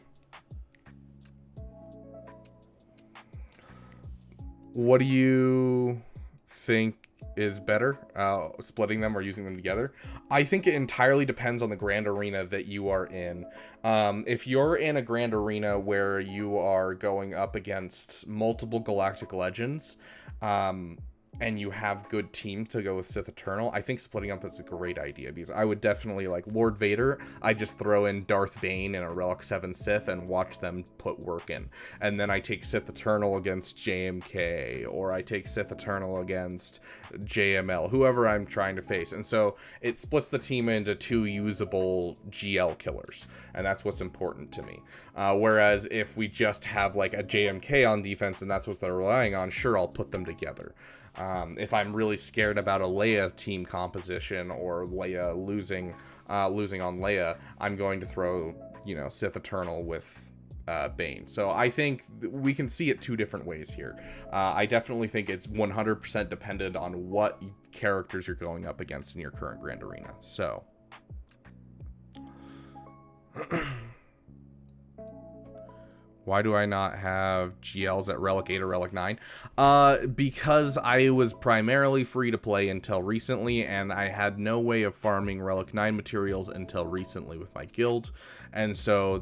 what do you think is better, splitting them or using them together? I think it entirely depends on the grand arena that you are in. If you're in a grand arena where you are going up against multiple galactic legends, and you have good teams to go with Sith Eternal, I think splitting up is a great idea, because I would definitely, like, Lord Vader, I just throw in Darth Bane and a Relic 7 Sith and watch them put work in. And then I take Sith Eternal against JMK, or I take Sith Eternal against JML, whoever I'm trying to face. And so it splits the team into 2 usable GL killers, and that's what's important to me. Whereas if we just have, like, a JMK on defense and that's what they're relying on, sure, I'll put them together. If I'm really scared about a Leia team composition or Leia losing on Leia, I'm going to throw, you know, Sith Eternal with Bane. So I think we can see it 2 different ways here. I definitely think it's 100% dependent on what characters you're going up against in your current Grand Arena. So... Why do I not have GLs at Relic 8 or Relic 9? Because I was primarily free to play until recently, and I had no way of farming Relic 9 materials until recently with my guild. And so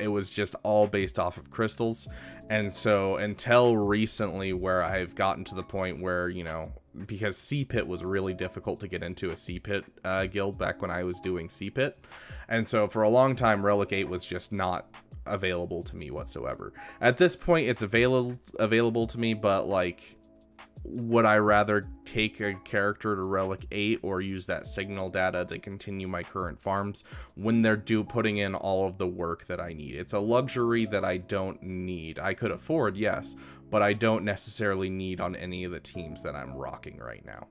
it was just all based off of crystals. And so until recently, where I've gotten to the point where, you know, because C-Pit was really difficult to get into a C-Pit guild back when I was doing C-Pit. And so for a long time, Relic 8 was just not available to me whatsoever. At this point, it's available to me, but, like, would I rather take a character to Relic 8 or use that signal data to continue my current farms when they're putting in all of the work that I need? It's a luxury that I don't need. I could afford, yes, but I don't necessarily need on any of the teams that I'm rocking right now.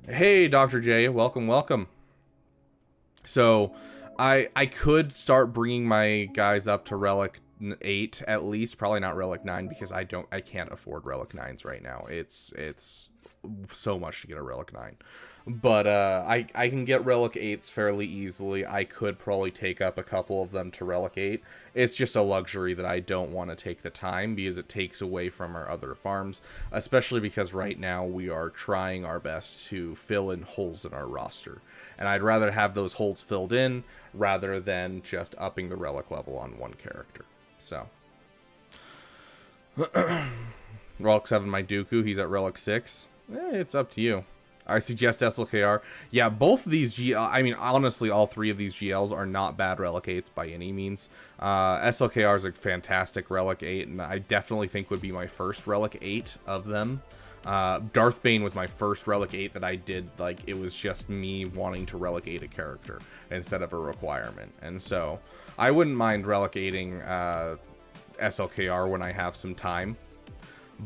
Hey, Dr. J, welcome. So, I could start bringing my guys up to Relic 8 at least, probably not Relic 9, because I can't afford Relic 9s right now. It's so much to get a Relic 9. But I can get Relic 8s fairly easily. I could probably take up a couple of them to Relic 8. It's just a luxury that I don't want to take the time, because it takes away from our other farms, especially because right now we are trying our best to fill in holes in our roster. And I'd rather have those holes filled in rather than just upping the Relic level on one character. So, Relic 7, my Dooku, he's at Relic 6. It's up to you. I suggest SLKR. Yeah, both of these I mean, honestly, all 3 of these GLs are not bad Relic 8s by any means. SLKR is a fantastic Relic 8, and I definitely think would be my first Relic 8 of them. Darth Bane was my first Relic 8 that I did, like, it was just me wanting to Relic 8 a character instead of a requirement. And so, I wouldn't mind Relic 8ing SLKR when I have some time.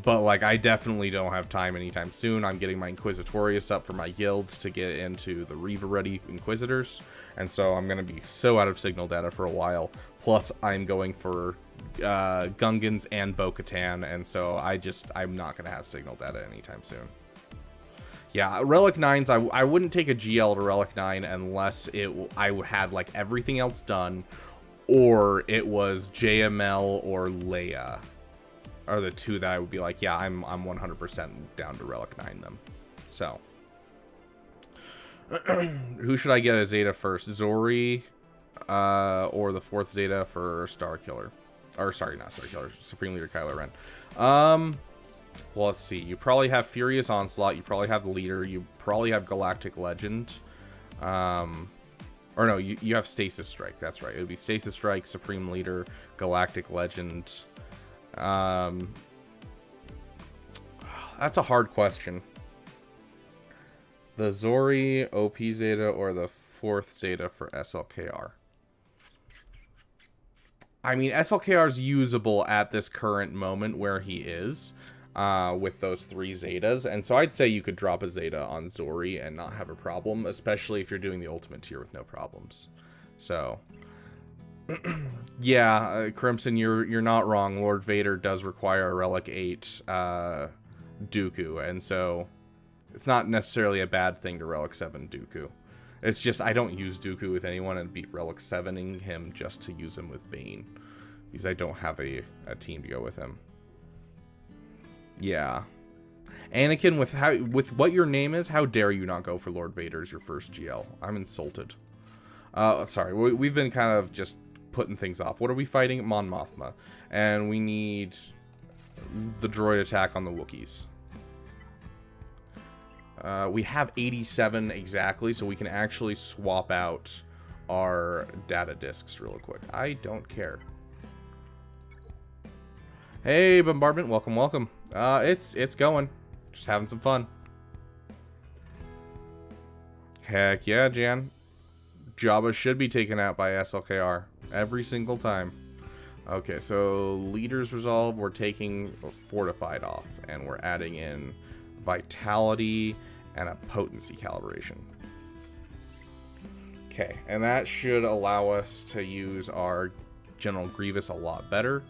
But, like, I definitely don't have time anytime soon. I'm getting my Inquisitorius up for my guilds to get into the Reva-ready Inquisitors. And so I'm going to be so out of signal data for a while. Plus, I'm going for Gungans and Bo-Katan. And so I'm not going to have signal data anytime soon. Yeah, Relic 9s, I wouldn't take a GL to Relic 9 unless I had, like, everything else done. Or it was JML or Leia. are the two that I would be like, yeah, I'm 100% down to Relic 9 them. So, who should I get as Zeta first? Zori, or the 4th Zeta for Star Killer? Or, sorry, not Star Killer, Supreme Leader Kylo Ren. Well, let's see. You probably have Furious Onslaught. You probably have the Leader. You probably have Galactic Legend. Or no, you have Stasis Strike. That's right. It would be Stasis Strike, Supreme Leader, Galactic Legend. That's a hard question. The Zori, OP Zeta, or the 4th Zeta for SLKR? I mean, SLKR is usable at this current moment where he is, with those 3 Zetas. And so I'd say you could drop a Zeta on Zori and not have a problem, especially if you're doing the ultimate tier with no problems. So, yeah, Crimson, you're not wrong. Lord Vader does require a Relic 8 Dooku, and so it's not necessarily a bad thing to Relic 7 Dooku. It's just I don't use Dooku with anyone and be Relic 7ing him just to use him with Bane, because I don't have a team to go with him. Yeah. Anakin, with what your name is, how dare you not go for Lord Vader as your first GL? I'm insulted. Sorry, we've been kind of just putting things off. What are we fighting? Mon Mothma. And we need the droid attack on the Wookiees. We have 87 exactly, so we can actually swap out our data discs real quick. I don't care. Hey, Bombardment, welcome, welcome. It's going. Just having some fun. Heck yeah, Jan. Jabba should be taken out by SLKR every single time. Okay, so Leader's Resolve, we're taking Fortified off, and we're adding in Vitality and a Potency Calibration. Okay, and that should allow us to use our General Grievous a lot better.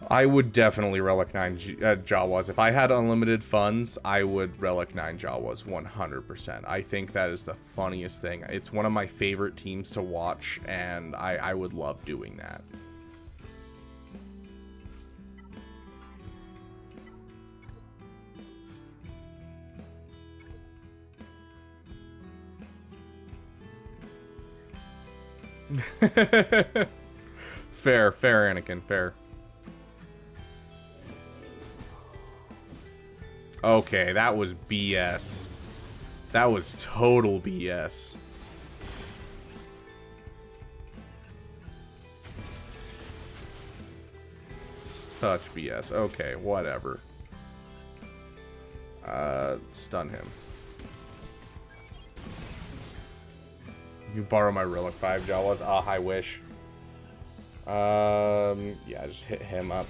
I would definitely Relic 9 Jawas. If I had unlimited funds, I would Relic 9 Jawas 100%. I think that is the funniest thing. It's one of my favorite teams to watch, and I would love doing that. Fair, Anakin, fair. Okay, that was BS. That was total BS. Such BS. Okay, whatever. Stun him. You borrow my Relic 5 Jawas? Ah, I wish. Yeah, just hit him up.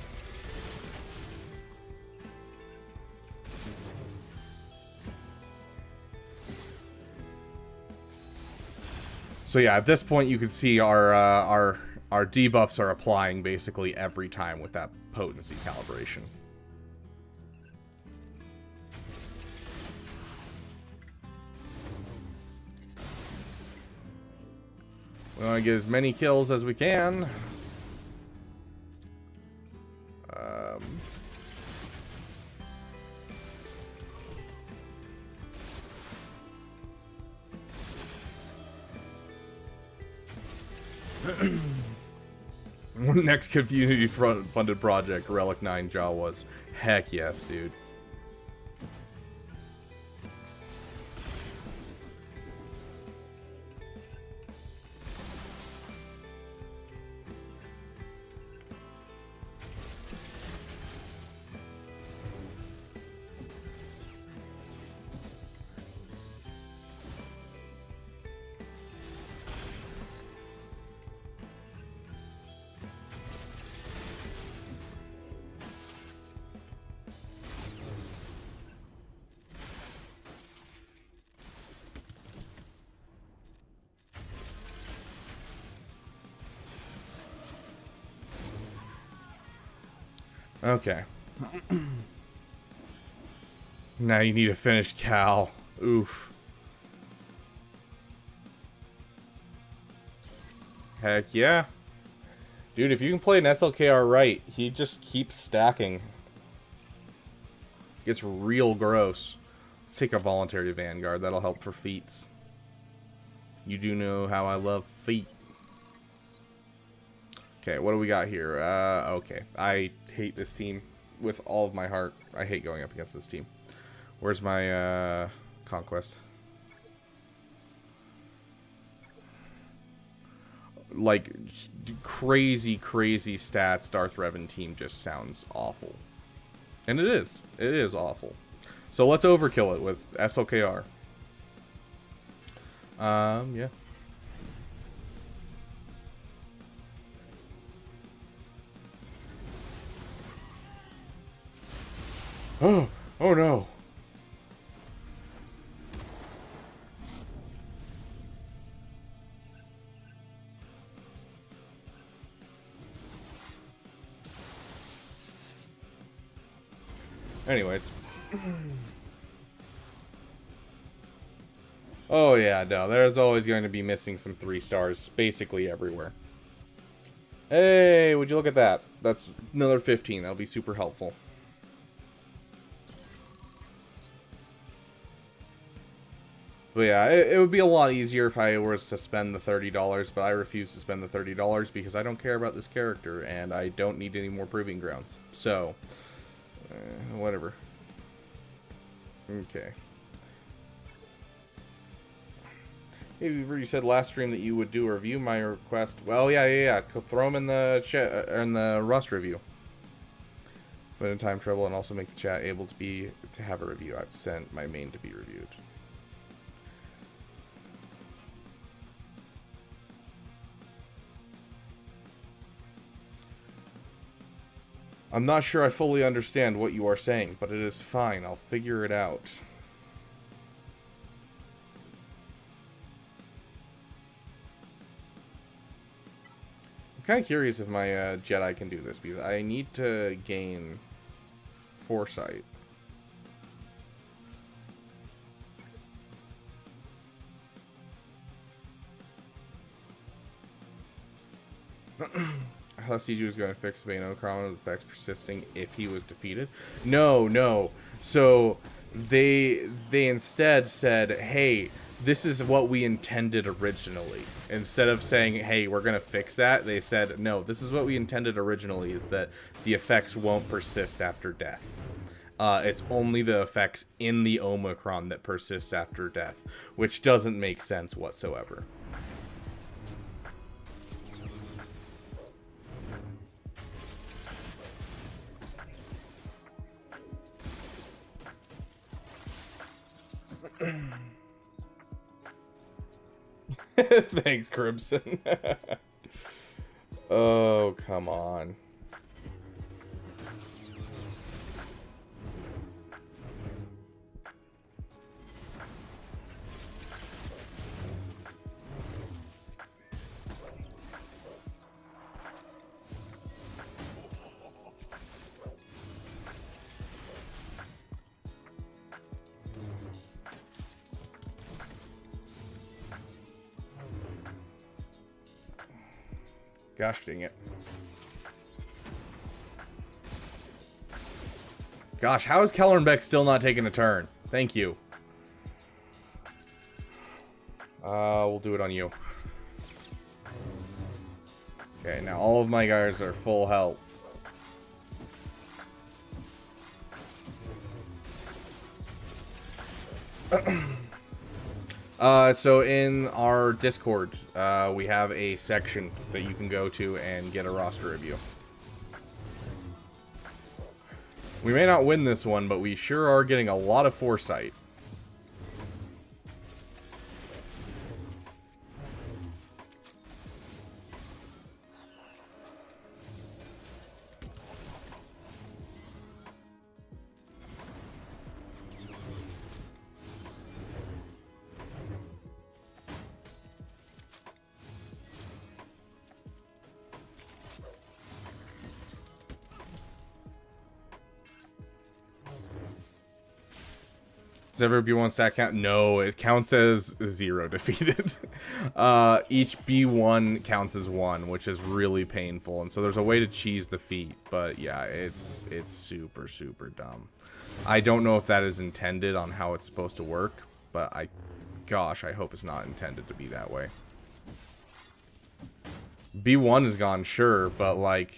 So yeah, at this point you can see our debuffs are applying basically every time with that potency calibration. We want to get as many kills as we can. Next community funded project, Relic 9 Jawas. Heck yes, dude. Okay. Now you need a finished Cal. Oof. Heck yeah. Dude, if you can play an SLKR right, he just keeps stacking. Gets real gross. Let's take a voluntary Vanguard. That'll help for feats. You do know how I love feet. Okay, what do we got here? Okay. I hate this team with all of my heart. I hate going up against this team. Where's my, Conquest? Like, crazy stats Darth Revan team just sounds awful. And it is. It is awful. So let's overkill it with SLKR. Yeah. Oh no. Anyways. Oh yeah, no, there's always going to be missing some 3 stars basically everywhere. Hey, would you look at that? That's another 15. That'll be super helpful. But yeah, it would be a lot easier if I was to spend the $30, but I refuse to spend the $30 because I don't care about this character and I don't need any more proving grounds. So, whatever. Okay. Hey, you said last stream that you would do a review. My request. Well, yeah. Throw them in the chat in the Rust review. Put in time trouble and also make the chat able to have a review. I've sent my main to be reviewed. I'm not sure I fully understand what you are saying, but it is fine. I'll figure it out. I'm kind of curious if my Jedi can do this, because I need to gain foresight. I thought CG was going to fix Bane Omicron with effects persisting if he was defeated. No. So they instead said, hey, this is what we intended originally. Instead of saying, hey, we're going to fix that, they said, no, this is what we intended originally, is that the effects won't persist after death. It's only the effects in the Omicron that persist after death, which doesn't make sense whatsoever. Thanks, Crimson. Oh, come on. Gosh dang it. Gosh, how is Kellerbeck still not taking a turn? Thank you. We'll do it on you. Okay, now all of my guys are full health. So in our Discord, we have a section that you can go to and get a roster review. We may not win this one, but we sure are getting a lot of foresight. Does every B1 stat count? No, it counts as 0 defeated. Each B1 counts as 1, which is really painful. And so there's a way to cheese the feat, but yeah, it's super, super dumb. I don't know if that is intended on how it's supposed to work, but gosh, I hope it's not intended to be that way. B1 is gone, sure, but like,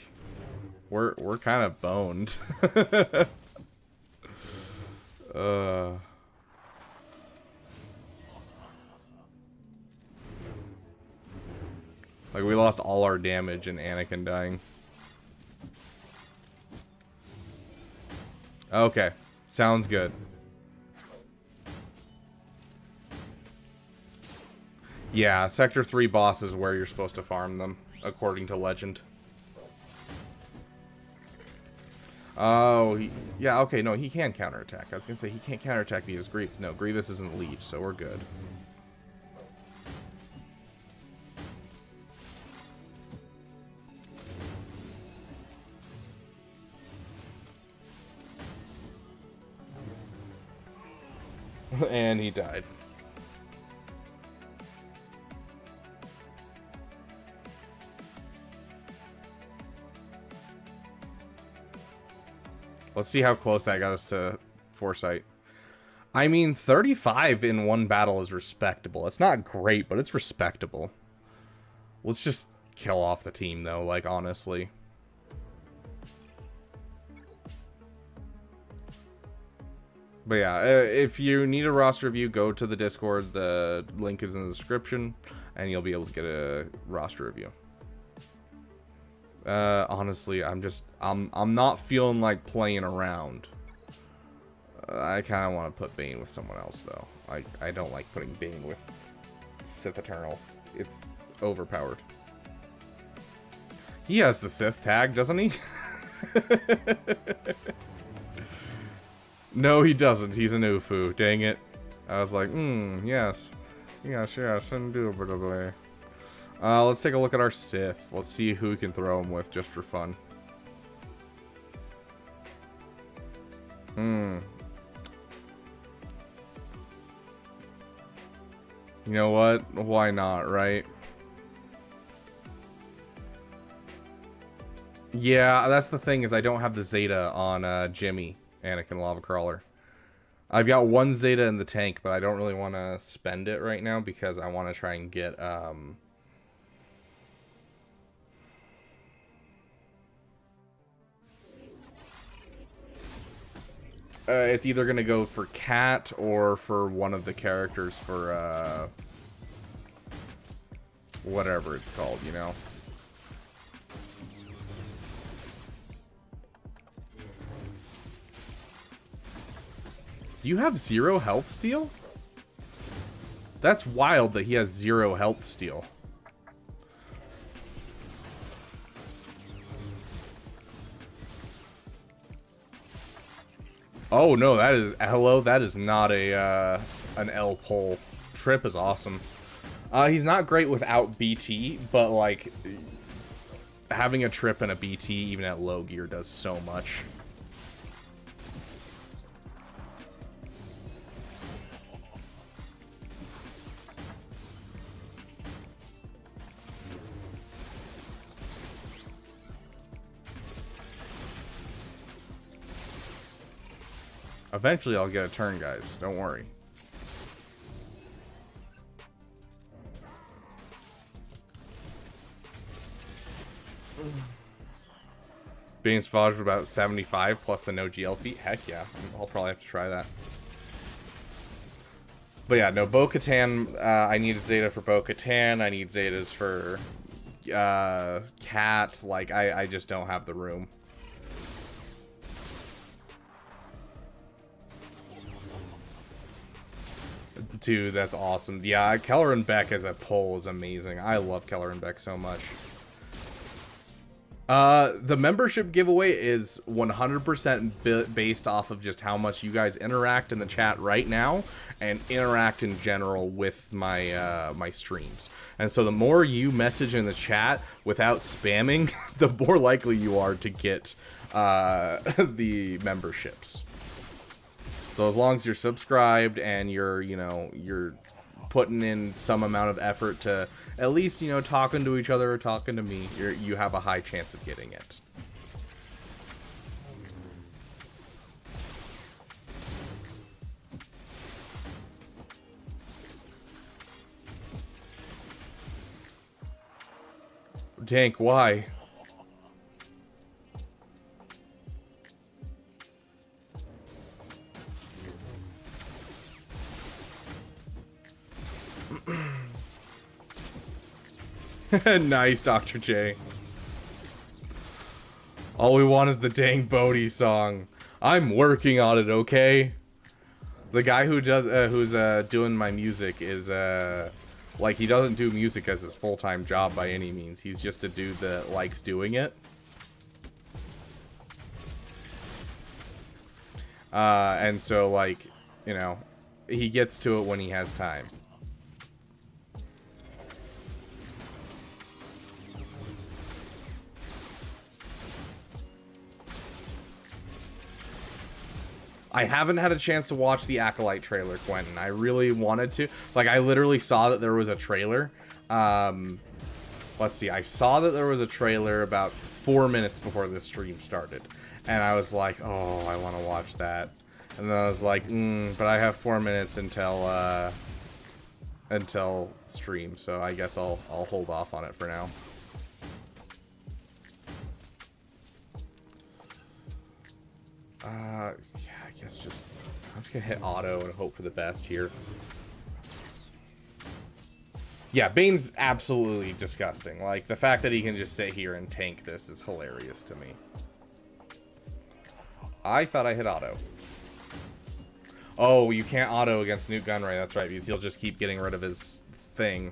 we're kind of boned. Like, we lost all our damage in Anakin dying. Okay. Sounds good. Yeah, Sector 3 boss is where you're supposed to farm them, according to legend. Oh, yeah, okay, no, he can counterattack. I was gonna say, he can't counterattack because Grievous. No, Grievous isn't Leech, so we're good. And he died. Let's see how close that got us to Foresight. I mean, 35 in one battle is respectable. It's not great, but it's respectable. Let's just kill off the team, though, like, honestly. But yeah, if you need a roster review, go to the Discord. The link is in the description, and you'll be able to get a roster review. Honestly, I'm not feeling like playing around. I kind of want to put Bane with someone else, though. I don't like putting Bane with Sith Eternal. It's overpowered. He has the Sith tag, doesn't he? No, he doesn't. He's an Ufu. Dang it. I was like, yes. Yes, indubitably. Let's take a look at our Sith. Let's see who we can throw him with just for fun. You know what? Why not, right? Yeah, that's the thing, is I don't have the Zeta on Jimmy, Anakin Lava Crawler. I've got one Zeta in the tank, but I don't really want to spend it right now because I want to try and get it's either going to go for Cat or for one of the characters for whatever it's called, you know? Do you have 0 health steal? That's wild that he has 0 health steal. Oh no, that is, hello, that is not a an L pull. Trip is awesome. He's not great without BT, but like having a trip and a BT even at low gear does so much. Eventually I'll get a turn, guys. Don't worry. Being Savage about 75 plus the no GL feat. Heck yeah. I'll probably have to try that. But yeah, no, Bo-Katan, I need a Zeta for Bo-Katan. I need Zetas for Cat. Like, I just don't have the room. Dude, that's awesome. Yeah, Keller and Beck as a pull is amazing. I love Keller and Beck so much. The membership giveaway is 100% based off of just how much you guys interact in the chat right now and interact in general with my my streams. And so the more you message in the chat without spamming, the more likely you are to get the memberships. So as long as you're subscribed and you're, you know, you're putting in some amount of effort to at least, you know, talking to each other or talking to me, you have a high chance of getting it. Tank, why? Nice, Dr. J. All we want is the dang Bodhi song. I'm working on it, okay? The guy who does, who's doing my music is, like, he doesn't do music as his full-time job by any means. He's just a dude that likes doing it. And so, like, you know, he gets to it when he has time. I haven't had a chance to watch the Acolyte trailer, Quentin. I really wanted to. Like, I literally saw that there was a trailer. Let's see. I saw that there was a trailer about 4 minutes before this stream started. And I was like, oh, I want to watch that. And then I was like, but I have 4 minutes until stream. So I guess I'll hold off on it for now. Yeah, I guess I'm just gonna hit auto and hope for the best here. Yeah, Bane's absolutely disgusting. Like, the fact that he can just sit here and tank this is hilarious to me. I thought I hit auto. Oh, you can't auto against Newt Gunray, that's right, because he'll just keep getting rid of his thing.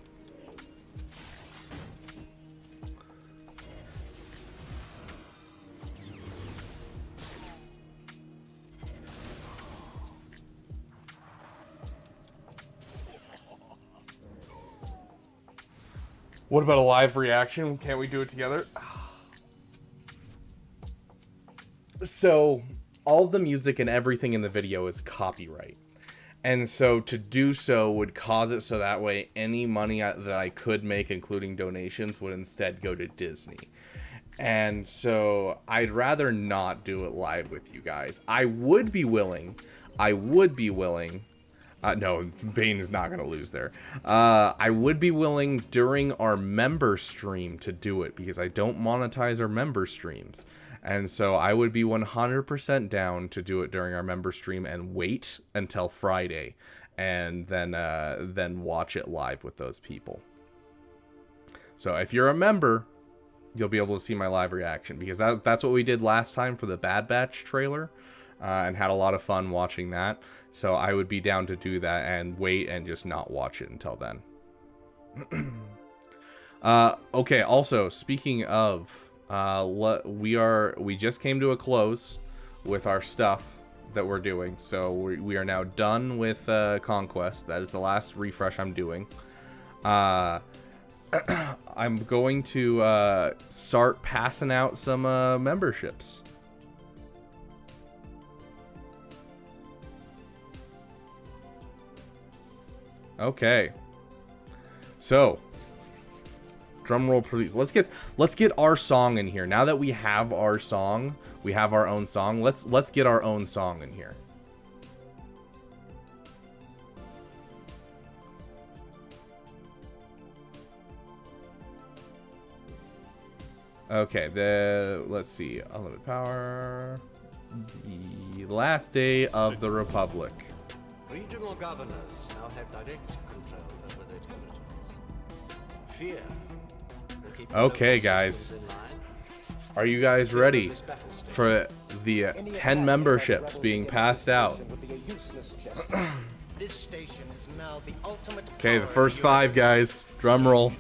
What about a live reaction? Can't we do it together? So, all the music and everything in the video is copyright. And so to do so would cause it so that way any money that I could make, including donations, would instead go to Disney. And so I'd rather not do it live with you guys. I would be willing. No, Bane is not going to lose there. I would be willing during our member stream to do it because I don't monetize our member streams. And so I would be 100% down to do it during our member stream and wait until Friday and then watch it live with those people. So if you're a member, you'll be able to see my live reaction because that's what we did last time for the Bad Batch trailer. And had a lot of fun watching that. So I would be down to do that and wait and just not watch it until then. Okay, also, speaking of, we just came to a close with our stuff that we're doing. So we are now done with Conquest. That is the last refresh I'm doing. I'm going to start passing out some memberships. Okay, so drum roll, please. Let's get our song in here. Now that we have our song, we have our own song. Let's get our own song in here. Okay, let's see. Unlimited power. The last day of the Republic. Regional governors now have direct control over their territories. Fear will keep okay, guys. Are you guys ready for the 10 memberships being passed out? This station is now the ultimate. Okay, the first 5, guys. Drum roll.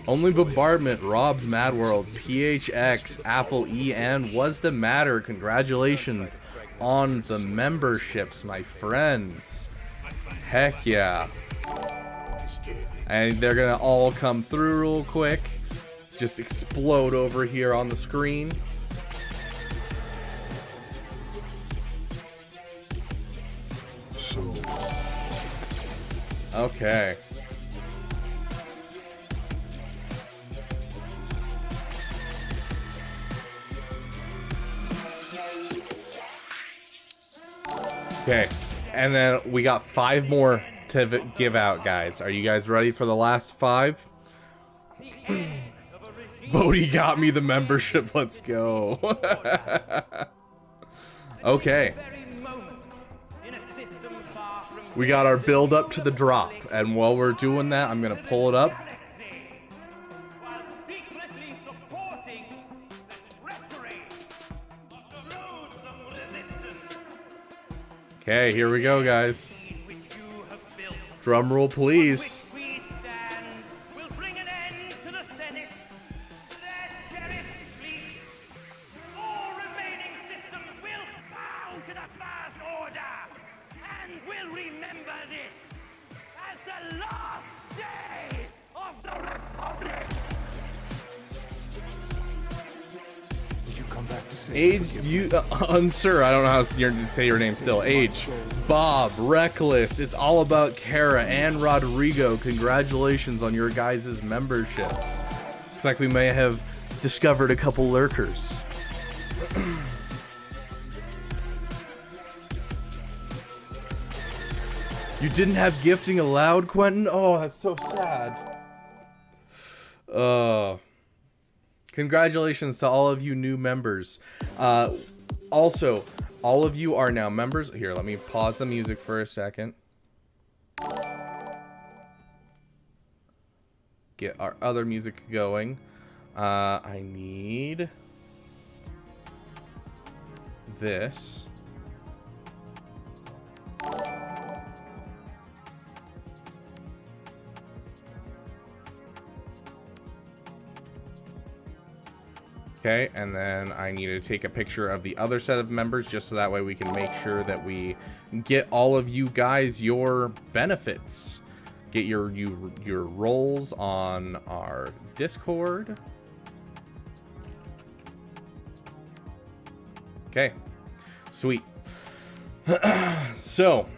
Only Bombardment, Rob's Mad World, PHX, Apple EN, What's the Matter? Congratulations on the memberships, my friends. Heck yeah. And they're gonna all come through real quick. Just explode over here on the screen. Okay. Okay, and then we got 5 more to give out, guys. Are you guys ready for the last 5? Bodhi got me the membership. Let's go. Okay. We got our build up to the drop, and while we're doing that, I'm gonna pull it up. Okay, here we go, guys. Drum roll, please. Age, you, unsir, I don't know how to say your name still. Age, Bob, Reckless, it's all about Kara and Rodrigo. Congratulations on your guys' memberships. Looks like we may have discovered a couple lurkers. You didn't have gifting allowed, Quentin? Oh, that's so sad. Congratulations to all of you new members. Also, all of you are now members. Here, let me pause the music for a second. Get our other music going. I need this. Okay, and then I need to take a picture of the other set of members just so that way we can make sure that we get all of you guys your benefits. Get your roles on our Discord. Okay, sweet. So,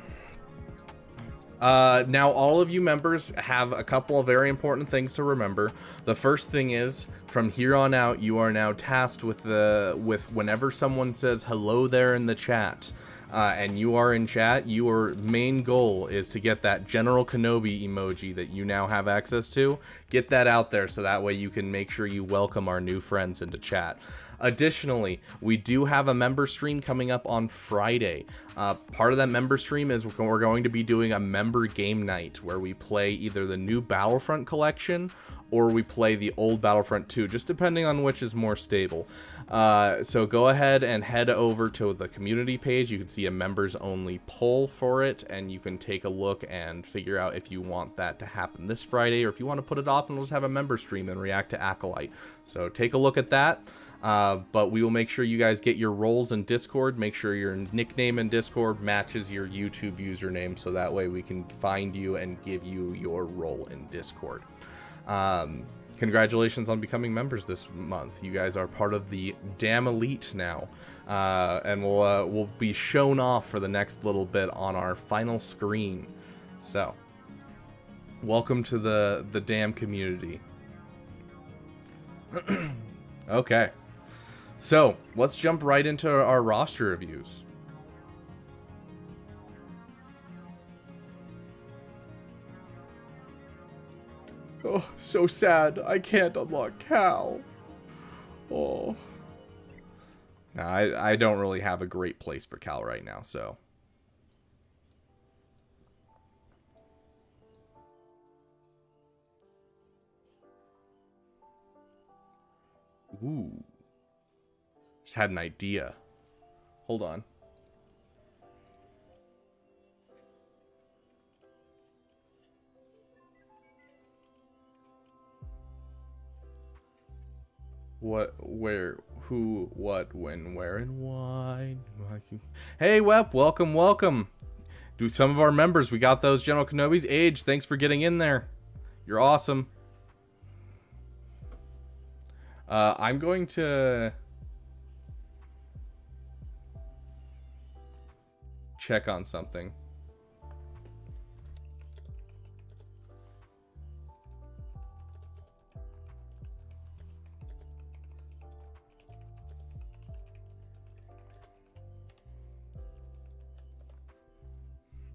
now all of you members have a couple of very important things to remember. The first thing is, from here on out, you are now tasked with whenever someone says hello there in the chat, and you are in chat, your main goal is to get that General Kenobi emoji that you now have access to. Get that out there so that way you can make sure you welcome our new friends into chat. Additionally, we do have a member stream coming up on Friday. Part of that member stream is we're going to be doing a member game night where we play either the new Battlefront collection or we play the old Battlefront 2, just depending on which is more stable. So go ahead and head over to the community page. You can see a members only poll for it, and you can take a look and figure out if you want that to happen this Friday, or if you want to put it off and we'll just have a member stream and react to Acolyte. So take a look at that. But we will make sure you guys get your roles in Discord. Make sure your nickname in Discord matches your YouTube username, so that way we can find you and give you your role in Discord. Congratulations on becoming members this month. You guys are part of the Damn Elite now, and we'll be shown off for the next little bit on our final screen. So, welcome to the Damn community. Okay. So, let's jump right into our roster reviews. Oh, so sad. I can't unlock Cal. Oh. Now, I don't really have a great place for Cal right now, so. Ooh. Just had an idea. Hold on. What, where, who, what, when, where, and why. Hey, Wep, welcome, welcome. Dude, some of our members, we got those General Kenobi's. Age, thanks for getting in there. You're awesome. I'm going to check on something.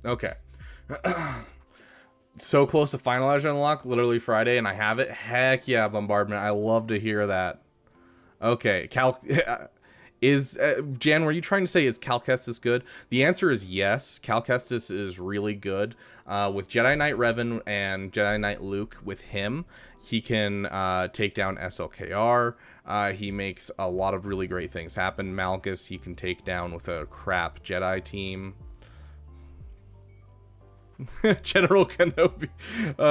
Okay. So close to final edge unlock, literally Friday, and I have it. Heck yeah, Bombardment. I love to hear that. Okay, Jan, were you trying to say is Cal Kestis good? The answer is yes. Cal Kestis is really good. With Jedi Knight Revan and Jedi Knight Luke, with him, he can take down SLKR. He makes a lot of really great things happen. Malgus, he can take down with a crap Jedi team. General Kenobi.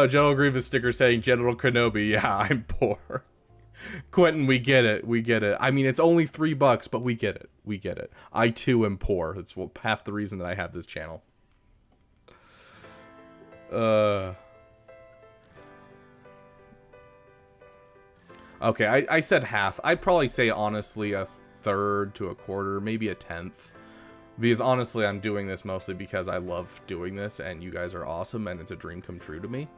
General Grievous sticker saying General Kenobi. Yeah, I'm poor. Quentin, we get it. We get it. I mean, it's only $3, but we get it. We get it. I too am poor. That's half the reason that I have this channel. Okay, I said half. I'd probably say honestly a third to a quarter, maybe a tenth. Because honestly, I'm doing this mostly because I love doing this, and you guys are awesome, and it's a dream come true to me.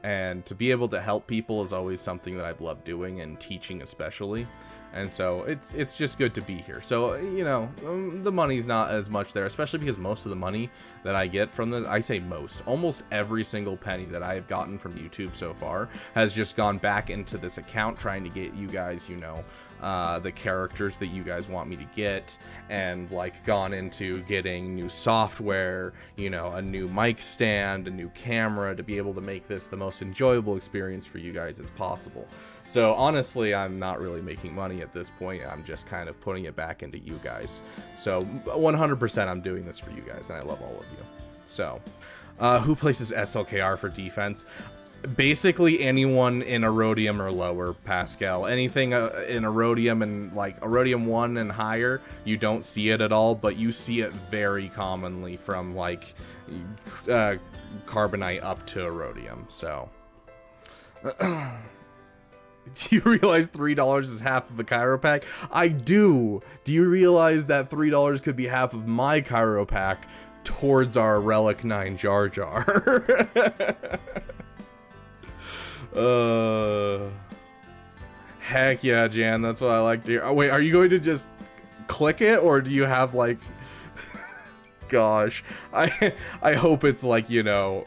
And to be able to help people is always something that I've loved doing, and teaching especially. And so it's just good to be here. So, you know, the money's not as much there, especially because most of the money that I get from I say most, almost every single penny that I have gotten from YouTube so far has just gone back into this account trying to get you guys, you know, the characters that you guys want me to get, and like gone into getting new software, you know, a new mic stand, a new camera to be able to make this the most enjoyable experience for you guys as possible. So honestly, I'm not really making money at this point. I'm just kind of putting it back into you guys. So 100% I'm doing this for you guys, and I love all of you. So who places SLKR for defense? Basically anyone in Erodium or lower, Pascal. Anything in Erodium and like Erodium 1 and higher, you don't see it at all, but you see it very commonly from like Carbonite up to Erodium. So do you realize $3 is half of a Cairo pack? I do. Do you realize that $3 could be half of my Cairo pack towards our Relic 9 Jar Jar? Heck yeah, Jan, that's what I like to hear. Oh, wait, are you going to just click it, or do you have like gosh, I hope it's like, you know,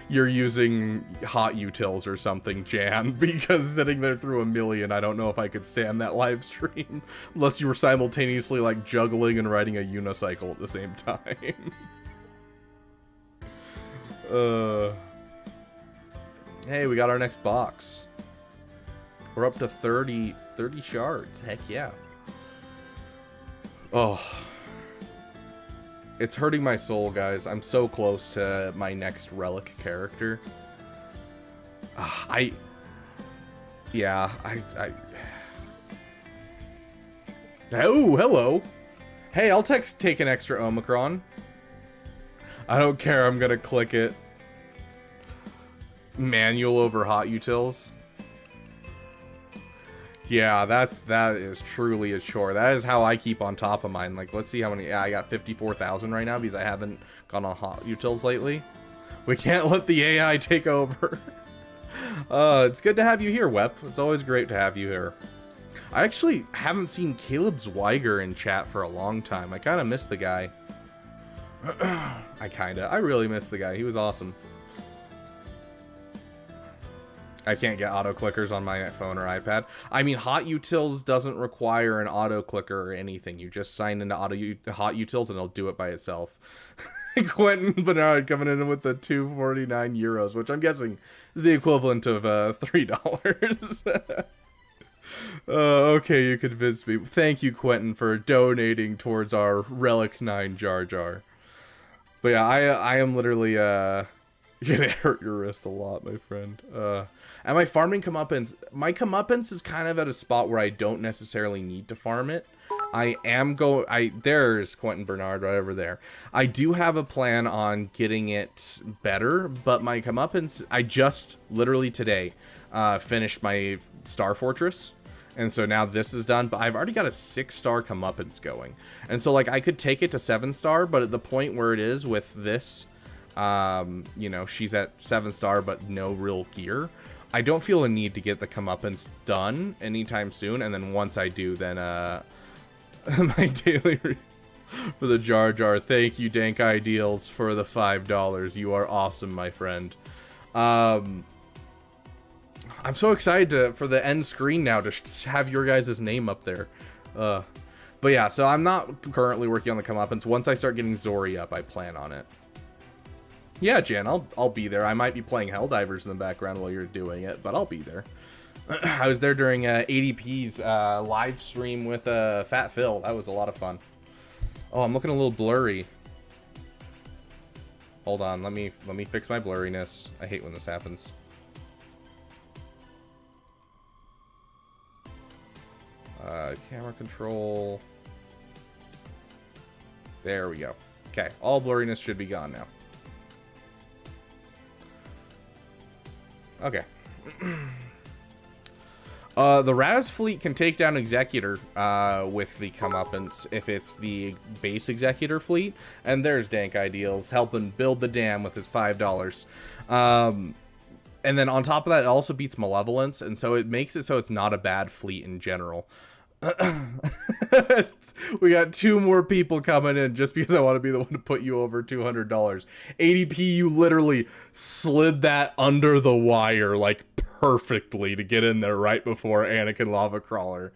you're using hot utils or something, Jan, because sitting there through a million, I don't know if I could stand that live stream unless you were simultaneously like juggling and riding a unicycle at the same time. Hey, we got our next box. We're up to 30 shards. Heck yeah. Oh. It's hurting my soul, guys. I'm so close to my next relic character. Yeah, Oh, hello. Hey, I'll take an extra Omicron. I don't care, I'm gonna click it. Manual over hot utils. Yeah, that is truly a chore. That is how I keep on top of mine. Like, let's see how many. Yeah, I got 54,000 right now because I haven't gone on hot utils lately. We can't let the AI take over. It's good to have you here, Wep. It's always great to have you here. I actually haven't seen Caleb Zwiger in chat for a long time. I kind of miss the guy. I really miss the guy. He was awesome. I can't get auto clickers on my phone or iPad. I mean, hot utils doesn't require an auto clicker or anything. You just sign into hot utils and it'll do it by itself. Quentin Bernard coming in with the 249 euros, which I'm guessing is the equivalent of $3. Okay, you convinced me. Thank you, Quentin, for donating towards our Relic 9 Jar Jar. But yeah, I am literally you're gonna hurt your wrist a lot, my friend. Am I farming comeuppance? My comeuppance is kind of at a spot where I don't necessarily need to farm it. There's Quentin Bernard right over there. I do have a plan on getting it better, but my comeuppance, I just literally today finished my Star Fortress. And so now this is done, but I've already got a 6-star comeuppance going. And so like I could take it to 7-star, but at the point where it is with this, you know, she's at 7-star, but no real gear. I don't feel a need to get the comeuppance done anytime soon. And then once I do, then, my daily... for the Jar Jar. Thank you, Dank Ideals, for the $5. You are awesome, my friend. I'm so excited for the end screen now to have your guys' name up there. But yeah, so I'm not currently working on the comeuppance. Once I start getting Zori up, I plan on it. Yeah, Jan, I'll be there. I might be playing Helldivers in the background while you're doing it, but I'll be there. I was there during ADP's live stream with Fat Phil. That was a lot of fun. Oh, I'm looking a little blurry. Hold on, let me fix my blurriness. I hate when this happens. Camera control. There we go. Okay, all blurriness should be gone now. Okay. The Raz fleet can take down Executor with the comeuppance if it's the base Executor fleet. And there's Dank Ideals helping build the dam with his $5. And then on top of that, it also beats Malevolence. And so it makes it so it's not a bad fleet in general. We got 2 more people coming in just because I want to be the one to put you over $200. ADP, you literally slid that under the wire like perfectly to get in there right before Anakin Lava Crawler.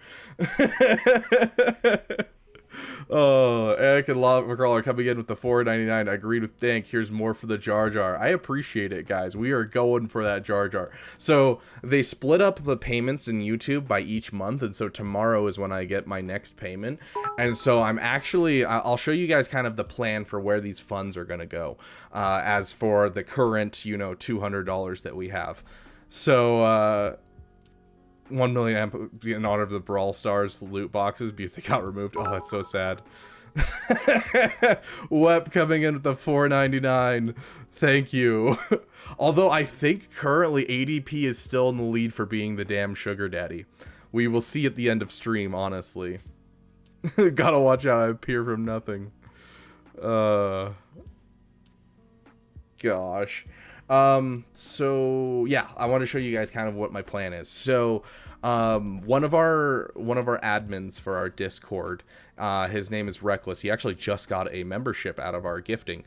Oh, Anakin Lava Crawler coming in with the $4.99. I agreed with Dank. Here's more for the Jar Jar. I appreciate it, guys. We are going for that Jar Jar. So they split up the payments in YouTube by each month, and so tomorrow is when I get my next payment. And so I'll show you guys kind of the plan for where these funds are going to go. As for the current, $200 that we have. So, 1 million amp in honor of the Brawl Stars loot boxes because they got removed. Oh, that's so sad. Wep coming in with the $4.99. Thank you. Although I think currently ADP is still in the lead for being the damn sugar daddy. We will see at the end of stream, honestly. Gotta watch out, I appear from nothing. Gosh. So yeah, I want to show you guys kind of what my plan is. So one of our admins for our Discord, his name is Reckless. He actually just got a membership out of our gifting.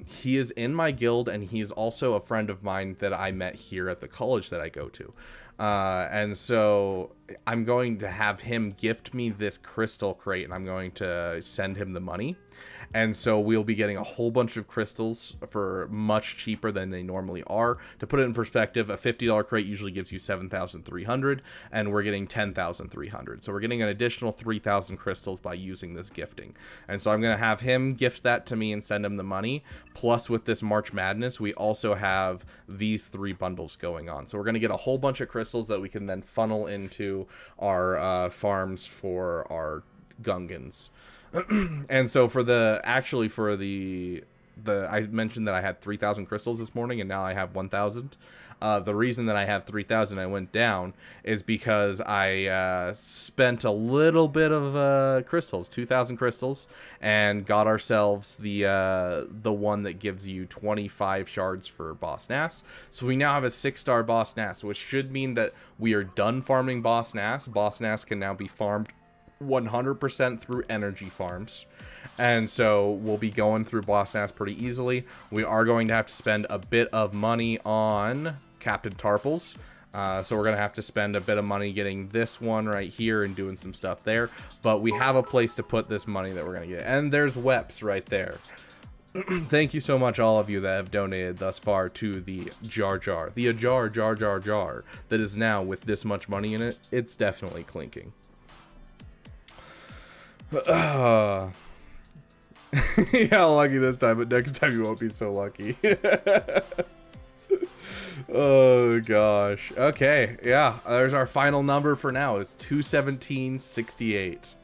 He is in my guild, and he's also a friend of mine that I met here at the college that I go to. And so I'm going to have him gift me this crystal crate, and I'm going to send him the money. And so we'll be getting a whole bunch of crystals for much cheaper than they normally are. To put it in perspective, a $50 crate usually gives you 7,300, and we're getting 10,300. So we're getting an additional 3,000 crystals by using this gifting. And so I'm going to have him gift that to me and send him the money. Plus, with this March Madness, we also have these 3 bundles going on. So we're going to get a whole bunch of crystals that we can then funnel into our farms for our Gungans. And so for the I mentioned that I had 3,000 crystals this morning, and now I have 1,000. The reason that I have 3,000, I went down, is because I spent a little bit of crystals, 2,000 crystals, and got ourselves the one that gives you 25 shards for Boss Nass. So we now have a 6-star Boss Nass, which should mean that we are done farming Boss Nass. Boss Nass can now be farmed 100% through energy farms, and so we'll be going through Boss Nass pretty easily. We are going to have to spend a bit of money on Captain Tarples, so we're gonna have to spend a bit of money getting this one right here and doing some stuff there, but we have a place to put this money that we're gonna get. And there's Weps right there. Thank you so much, all of you that have donated thus far to the Jar Jar, the Jar Jar that is now, with this much money in it, it's definitely clinking. Yeah, lucky this time, but next time you won't be so lucky. Oh gosh. Okay, yeah, there's our final number for now. It's 217.68.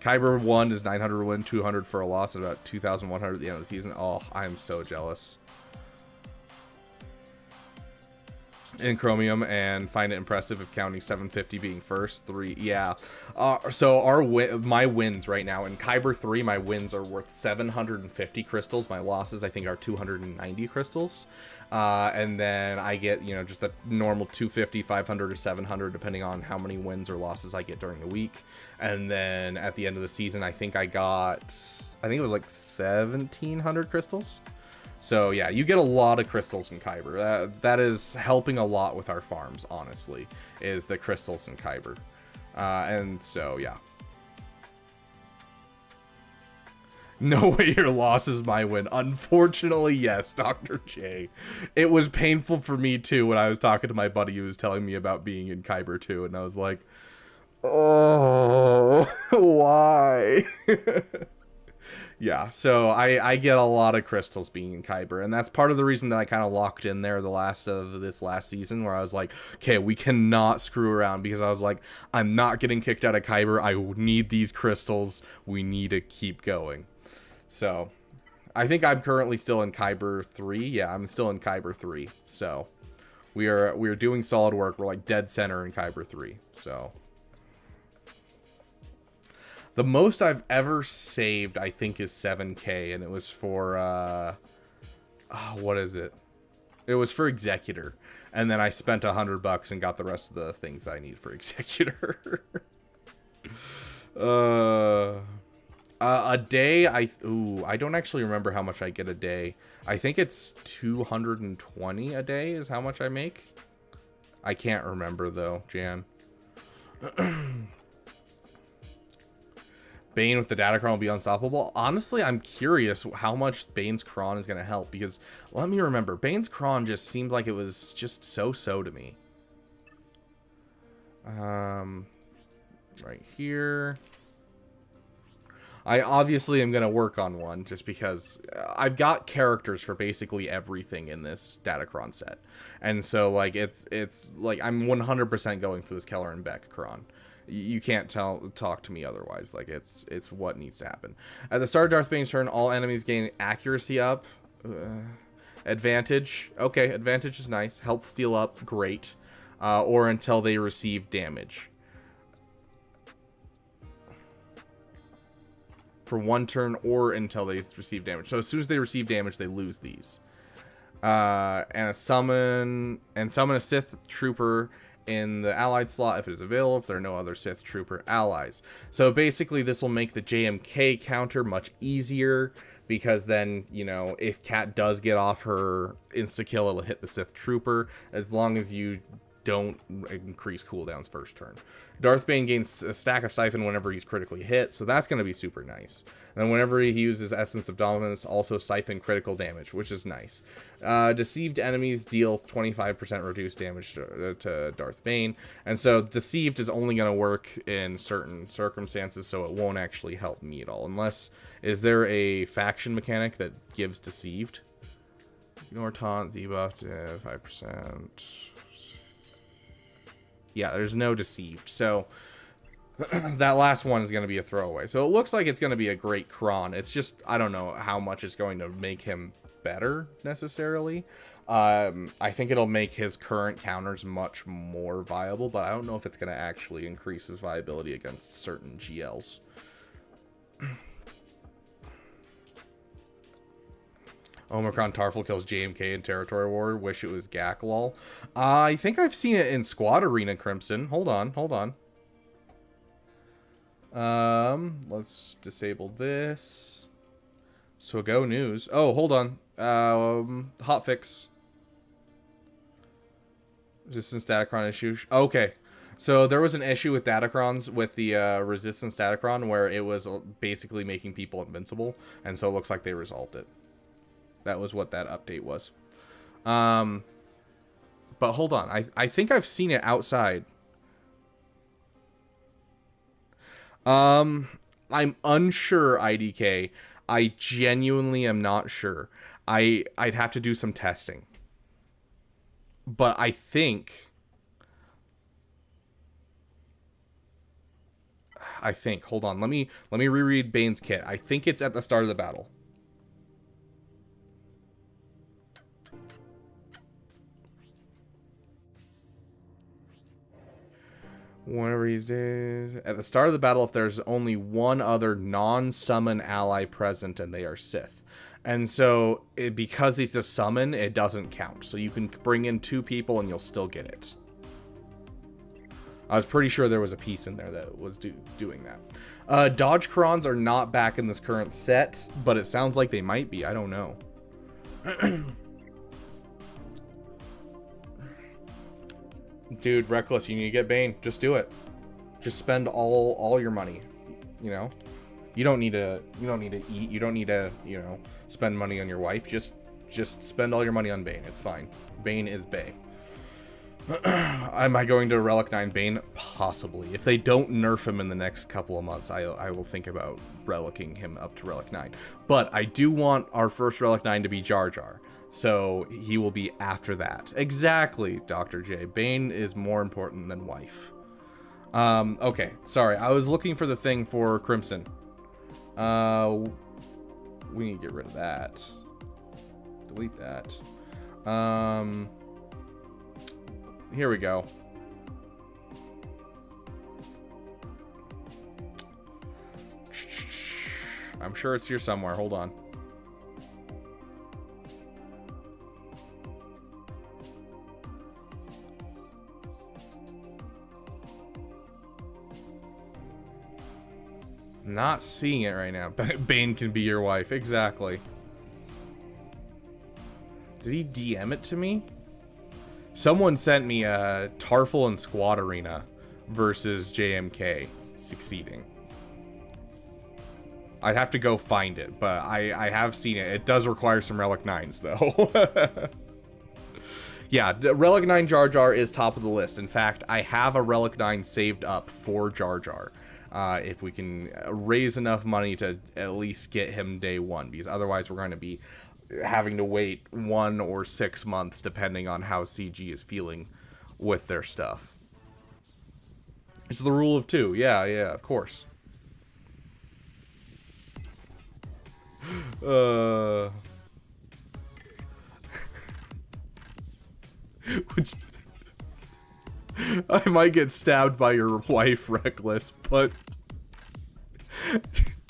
Kyber 1 is 900 win, 200 for a loss, and about 2,100 at the end of the season. Oh, I am so jealous. in Chromium and find it impressive if counting 750 being first. 3, yeah. So my wins right now in Kyber 3, my wins are worth 750 crystals. My losses, I think, are 290 crystals. And then I get, you know, just the normal 250, 500, or 700, depending on how many wins or losses I get during the week. And then at the end of the season, I think it was like 1,700 crystals. So yeah, you get a lot of crystals in Kyber. That is helping a lot with our farms, honestly, is the crystals in Kyber. And so yeah. No way your loss is my win. Unfortunately, yes, Dr. J. It was painful for me too when I was talking to my buddy who was telling me about being in Kyber too, and I was like, oh, why? Yeah, so I get a lot of crystals being in Kyber, and that's part of the reason that I kind of locked in there this last season, where I was like, okay, we cannot screw around, because I was like, I'm not getting kicked out of Kyber. I need these crystals. We need to keep going. So I think I'm currently still in Kyber 3. Yeah, I'm still in Kyber 3. So we are doing solid work. We're like dead center in Kyber 3. So the most I've ever saved, I think, is 7K, and it was for, what is it? It was for Executor, and then I spent $100 and got the rest of the things I need for Executor. A day, I don't actually remember how much I get a day. I think it's 220 a day is how much I make. I can't remember, though, Jan. Bane with the Datacron will be unstoppable. Honestly, I'm curious how much Bane's Cron is going to help, because let me remember, Bane's Cron just seemed like it was just so-so to me. Right here. I obviously am going to work on one, just because I've got characters for basically everything in this Datacron set. And so, like, it's like I'm 100% going for this Keller and Beck Cron. You can't talk to me otherwise. Like, it's what needs to happen. At the start of Darth Bane's turn, all enemies gain accuracy up. Advantage. Okay, advantage is nice. Health steal up. Great. Or until they receive damage. For one turn or until they receive damage. So as soon as they receive damage, they lose these. And summon a Sith Trooper in the allied slot if it is available, if there are no other Sith Trooper allies. So basically this will make the JMK counter much easier, because then, you know, if Kat does get off her insta-kill, it'll hit the Sith Trooper, as long as you don't increase cooldowns first turn. Darth Bane gains a stack of Siphon whenever he's critically hit, so that's going to be super nice. And then whenever he uses Essence of Dominance, also Siphon critical damage, which is nice. Deceived enemies deal 25% reduced damage to Darth Bane, and so Deceived is only going to work in certain circumstances, so it won't actually help me at all. Unless, is there a faction mechanic that gives Deceived? Ignore taunt, debuff, 5%. Yeah, there's no Deceived, so that last one is going to be a throwaway. So it looks like it's going to be a great Cron. It's just, I don't know how much it's going to make him better, necessarily. I think it'll make his current counters much more viable, but I don't know if it's going to actually increase his viability against certain GLs. Omicron Tarful kills JMK in Territory War. Wish it was Gak, lol. I think I've seen it in Squad Arena, Crimson. Hold on. Let's disable this. So go news. Oh, hold on. Hotfix. Resistance Datacron issue. Okay. So there was an issue with Datacrons, with the Resistance Datacron, where it was basically making people invincible. And so it looks like they resolved it. That was what that update was. But hold on. I think I've seen it outside. I'm unsure, IDK. I genuinely am not sure. I'd have to do some testing. But I think... Hold on. Let me reread Bane's kit. I think it's at the start of the battle. Whenever he's days at the start of the battle, if there's only one other non-summon ally present and they are Sith. And so, because he's a summon, it doesn't count. So you can bring in 2 people and you'll still get it. I was pretty sure there was a piece in there that was doing that. Dodge Crons are not back in this current set, but it sounds like they might be. I don't know. Dude, Reckless, you need to get Bane. Just do it. Just spend all your money. You know? You don't need to eat. You don't need to, spend money on your wife. Just spend all your money on Bane. It's fine. Bane is Bae. Am I going to Relic 9 Bane? Possibly. If they don't nerf him in the next couple of months, I will think about relicking him up to Relic 9. But I do want our first Relic 9 to be Jar Jar. So he will be after that. Exactly, Dr. J. Bane is more important than wife. Okay. Sorry. I was looking for the thing for Crimson. We need to get rid of that. Delete that. Here we go. I'm sure it's here somewhere. Hold on. Not seeing it right now. Bane can be your wife. Exactly. Did he DM it to me? Someone sent me a Tarful and Squad Arena versus JMK succeeding. I'd have to go find it, but I have seen it. It does require some Relic 9s, though. Yeah, Relic 9 Jar Jar is top of the list. In fact, I have a Relic 9 saved up for Jar Jar. If we can raise enough money to at least get him day 1, because otherwise we're going to be having to wait 1 or 6 months depending on how CG is feeling with their stuff. It's the rule of 2. Yeah, of course. Which I might get stabbed by your wife, Reckless, but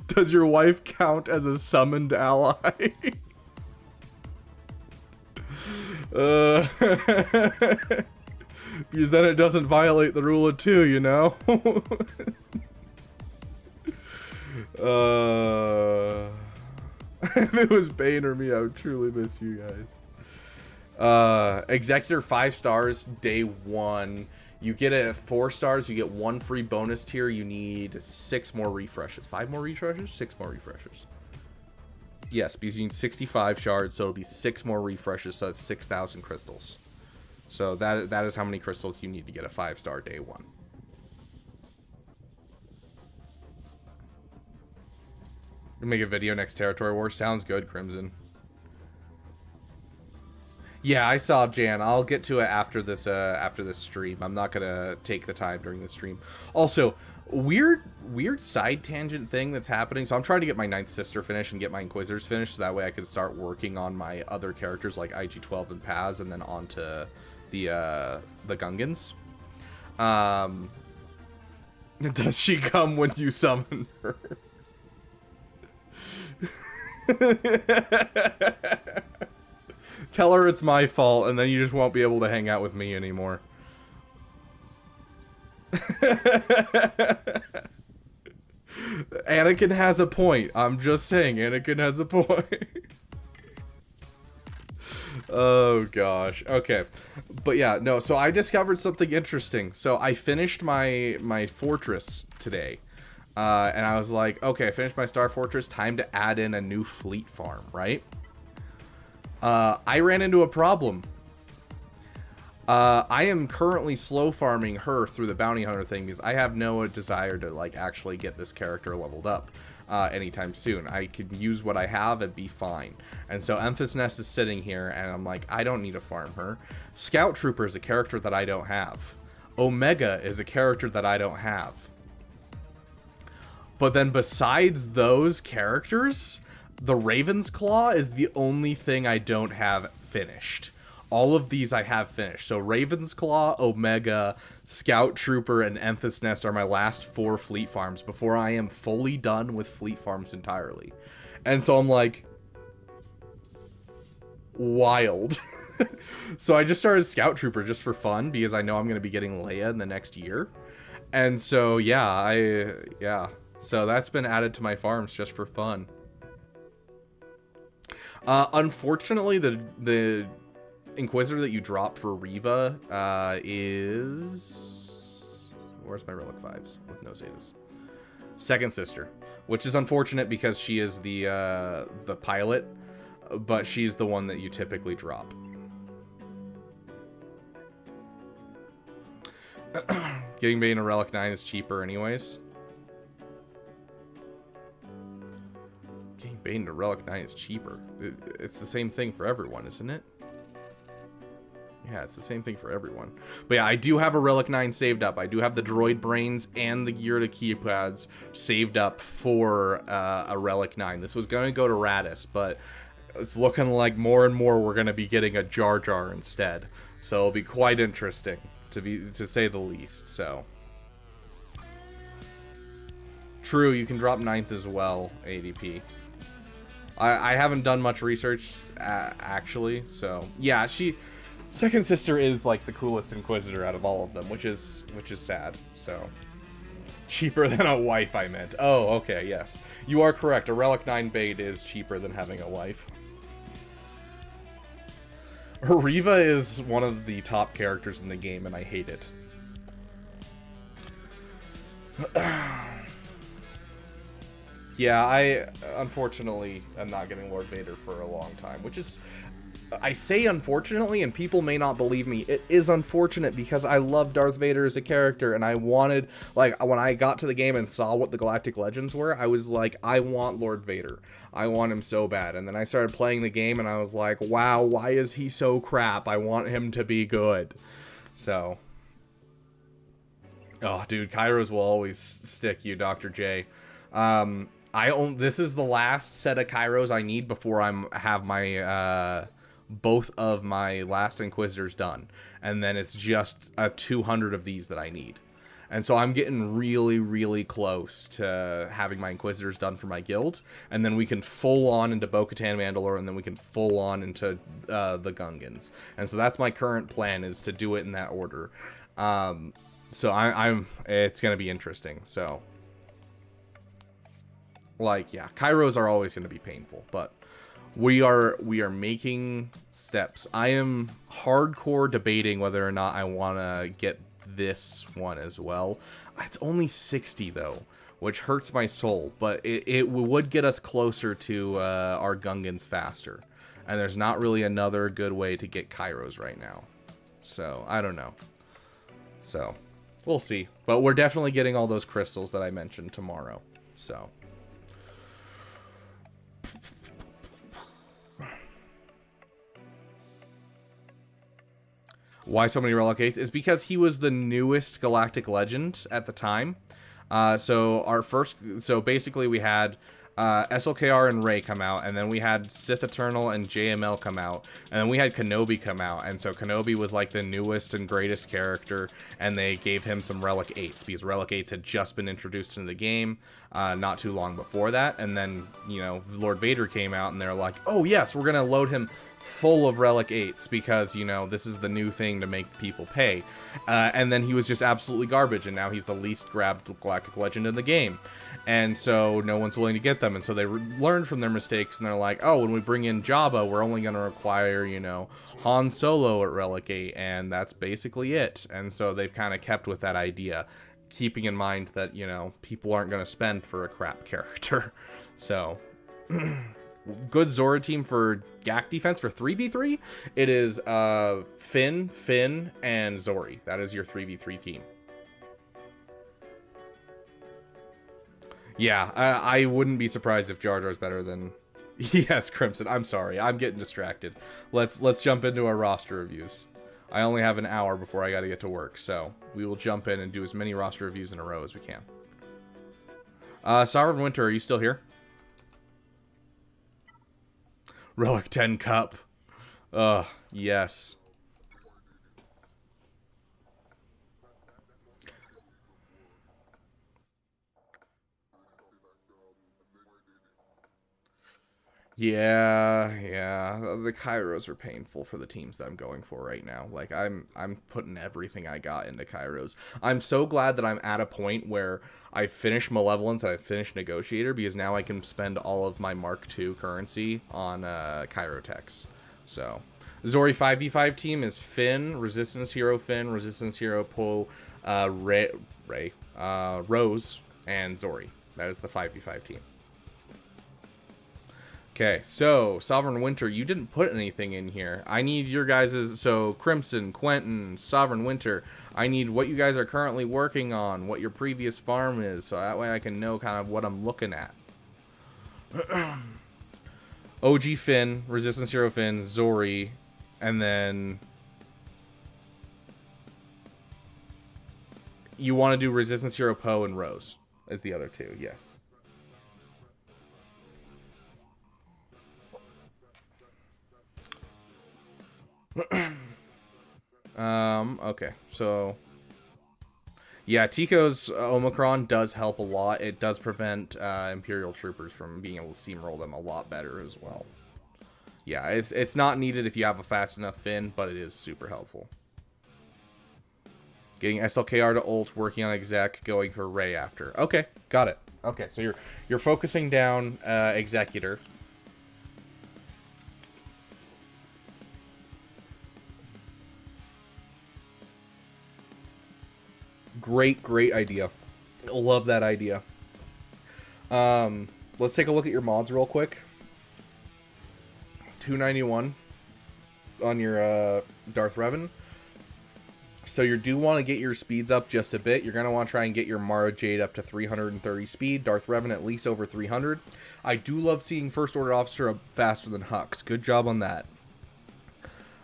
does your wife count as a summoned ally? Because then it doesn't violate the rule of 2, you know? If it was Bane or me, I would truly miss you guys. Executor 5 stars, day 1. You get it at 4 stars, you get 1 free bonus tier. You need 6 more refreshes. 5 more refreshes? 6 more refreshes. Yes, because you need 65 shards, so it'll be 6 more refreshes, so that's 6,000 crystals. So that is how many crystals you need to get a 5-star day 1. We'll make a video next Territory War. Sounds good, Crimson. Yeah, I saw Jan. I'll get to it after this stream. I'm not gonna take the time during the stream. Also, weird side tangent thing that's happening. So I'm trying to get my 9th sister finished and get my Inquisitors finished, so that way I can start working on my other characters like IG-12 and Paz, and then on to the Gungans. Does she come when you summon her? Tell her it's my fault, and then you just won't be able to hang out with me anymore. Anakin has a point. I'm just saying, Anakin has a point. Oh gosh. Okay. But yeah, no, so I discovered something interesting. So I finished my fortress today. And I was like, okay, I finished my Star Fortress, time to add in a new fleet farm, right? I ran into a problem. I am currently slow farming her through the bounty hunter thing because I have no desire to like actually get this character leveled up anytime soon. I could use what I have and be fine. And so Emphas Nest is sitting here and I'm like, I don't need to farm her. Scout Trooper is a character that I don't have. Omega is a character that I don't have. But then besides those characters, the Raven's Claw is the only thing I don't have finished. all of these I have finished. So Raven's Claw, Omega, Scout Trooper, and Emphas Nest are my last 4 fleet farms before I am fully done with fleet farms entirely. And so I'm like, wild. So I just started Scout Trooper just for fun because I know I'm going to be getting Leia in the next year. And so, yeah, so that's been added to my farms just for fun. Unfortunately, the Inquisitor that you drop for Reva is... Where's my Relic 5s with no Zetas? Second Sister, which is unfortunate because she is the pilot, but she's the one that you typically drop. Getting Bane a Relic 9 is cheaper anyways. Getting Bane a Relic 9 is cheaper. It's the same thing for everyone, isn't it? Yeah, it's the same thing for everyone. But yeah, I do have a Relic 9 saved up. I do have the droid brains and the gear to keypads saved up for a Relic 9. This was going to go to Radis, but it's looking like more and more we're going to be getting a Jar Jar instead. So it'll be quite interesting, to say the least. So true, you can drop 9th as well, ADP. I haven't done much research actually, so yeah, Second Sister is like the coolest Inquisitor out of all of them, which is sad. So cheaper than a wife, I meant. Oh, okay, yes, you are correct. A Relic 9 bait is cheaper than having a wife. Reva is one of the top characters in the game, and I hate it. Yeah, I unfortunately am not getting Lord Vader for a long time, which is... I say unfortunately, and people may not believe me. It is unfortunate because I love Darth Vader as a character, and I wanted, like, when I got to the game and saw what the Galactic Legends were, I was like, I want Lord Vader. I want him so bad. And then I started playing the game, and I was like, wow, why is he so crap? I want him to be good. So, oh, dude, Kairos will always stick you, Dr. J. This is the last set of Kairos I need before have my both of my last Inquisitors done, and then it's just 200 of these that I need. And so I'm getting really, really close to having my Inquisitors done for my guild, and then we can full on into Bo-Katan Mandalore, and then we can full on into the Gungans. And so that's my current plan, is to do it in that order. So it's gonna be interesting. So, like, yeah, Kairos are always gonna be painful, but we are making steps. I am hardcore debating whether or not I want to get this one as well. It's only 60 though, which hurts my soul, but it would get us closer to our Gungans faster. And there's not really another good way to get Kairos right now. So, I don't know. So, we'll see. But we're definitely getting all those crystals that I mentioned tomorrow. So, why so many Relic 8s is because he was the newest Galactic Legend at the time. So basically we had SLKR and Rey come out, and then we had Sith Eternal and JML come out, and then we had Kenobi come out. And so Kenobi was like the newest and greatest character, and they gave him some Relic 8s because Relic 8s had just been introduced into the game not too long before that. And then, you know, Lord Vader came out, and they're like, oh yes, we're gonna load him full of Relic 8s because, you know, this is the new thing to make people pay. And then he was just absolutely garbage, and now he's the least grabbed Galactic Legend in the game. And so no one's willing to get them, and so they learned from their mistakes, and they're like, oh, when we bring in Jabba, we're only going to require, you know, Han Solo at Relic 8, and that's basically it. And so they've kind of kept with that idea, keeping in mind that, you know, people aren't going to spend for a crap character. So... good Zora team for GAC defense for 3v3. It is Finn, and Zori. That is your 3v3 team. Yeah, I wouldn't be surprised if Jar Jar's better than... Yes, Crimson, I'm sorry. I'm getting distracted. Let's jump into our roster reviews. I only have an hour before I gotta get to work, so we will jump in and do as many roster reviews in a row as we can. Sovereign Winter, are you still here? Relic 10 Cup. Yes. Yeah. The Kairos are painful for the teams that I'm going for right now. Like, I'm putting everything I got into Kairos. I'm so glad that I'm at a point where I finished Malevolence and I finished Negotiator, because now I can spend all of my Mark II currency on Kairotex. So, Zori 5v5 team is Finn, Resistance Hero Finn, Resistance Hero Poe, Rose, and Zori. That is the 5v5 team. Okay, so Sovereign Winter, you didn't put anything in here. I need your guys's, so Crimson, Quentin, Sovereign Winter, I need what you guys are currently working on, what your previous farm is, so that way I can know kind of what I'm looking at. OG Finn, Resistance Hero Finn, Zori, and then you want to do Resistance Hero Poe and Rose as the other two, yes. Okay, so yeah, Tico's Omicron does help a lot. It does prevent Imperial troopers from being able to steamroll them a lot better as well. Yeah, it's not needed if you have a fast enough Finn, but it is super helpful. Getting SLKR to ult, working on exec, going for Ray after. Okay, got it. Okay, so you're focusing down Executor. Great idea. Love that idea. Let's take a look at your mods real quick. 291 on your Darth Revan. So you do want to get your speeds up just a bit. You're going to want to try and get your Mara Jade up to 330 speed. Darth Revan at least over 300. I do love seeing First Order Officer up faster than Hux. Good job on that.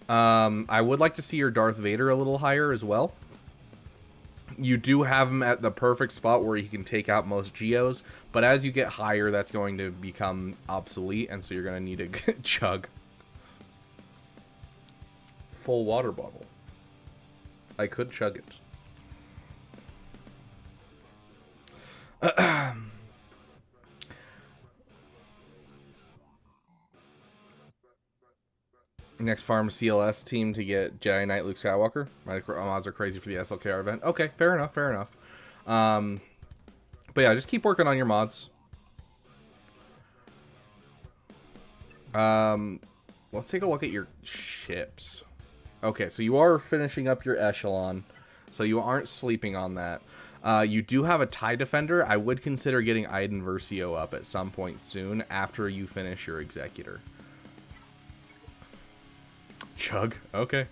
I would like to see your Darth Vader a little higher as well. You do have him at the perfect spot where he can take out most Geos, but as you get higher, that's going to become obsolete, and so you're going to need to chug. Full water bottle. I could chug it. Next farm CLS team to get Jedi Knight Luke Skywalker. My mods are crazy for the SLKR event. Okay, fair enough. But yeah, just keep working on your mods. Let's take a look at your ships. Okay, so you are finishing up your Echelon, so you aren't sleeping on that. You do have a TIE Defender. I would consider getting Iden Versio up at some point soon after you finish your Executor. Chug. Okay.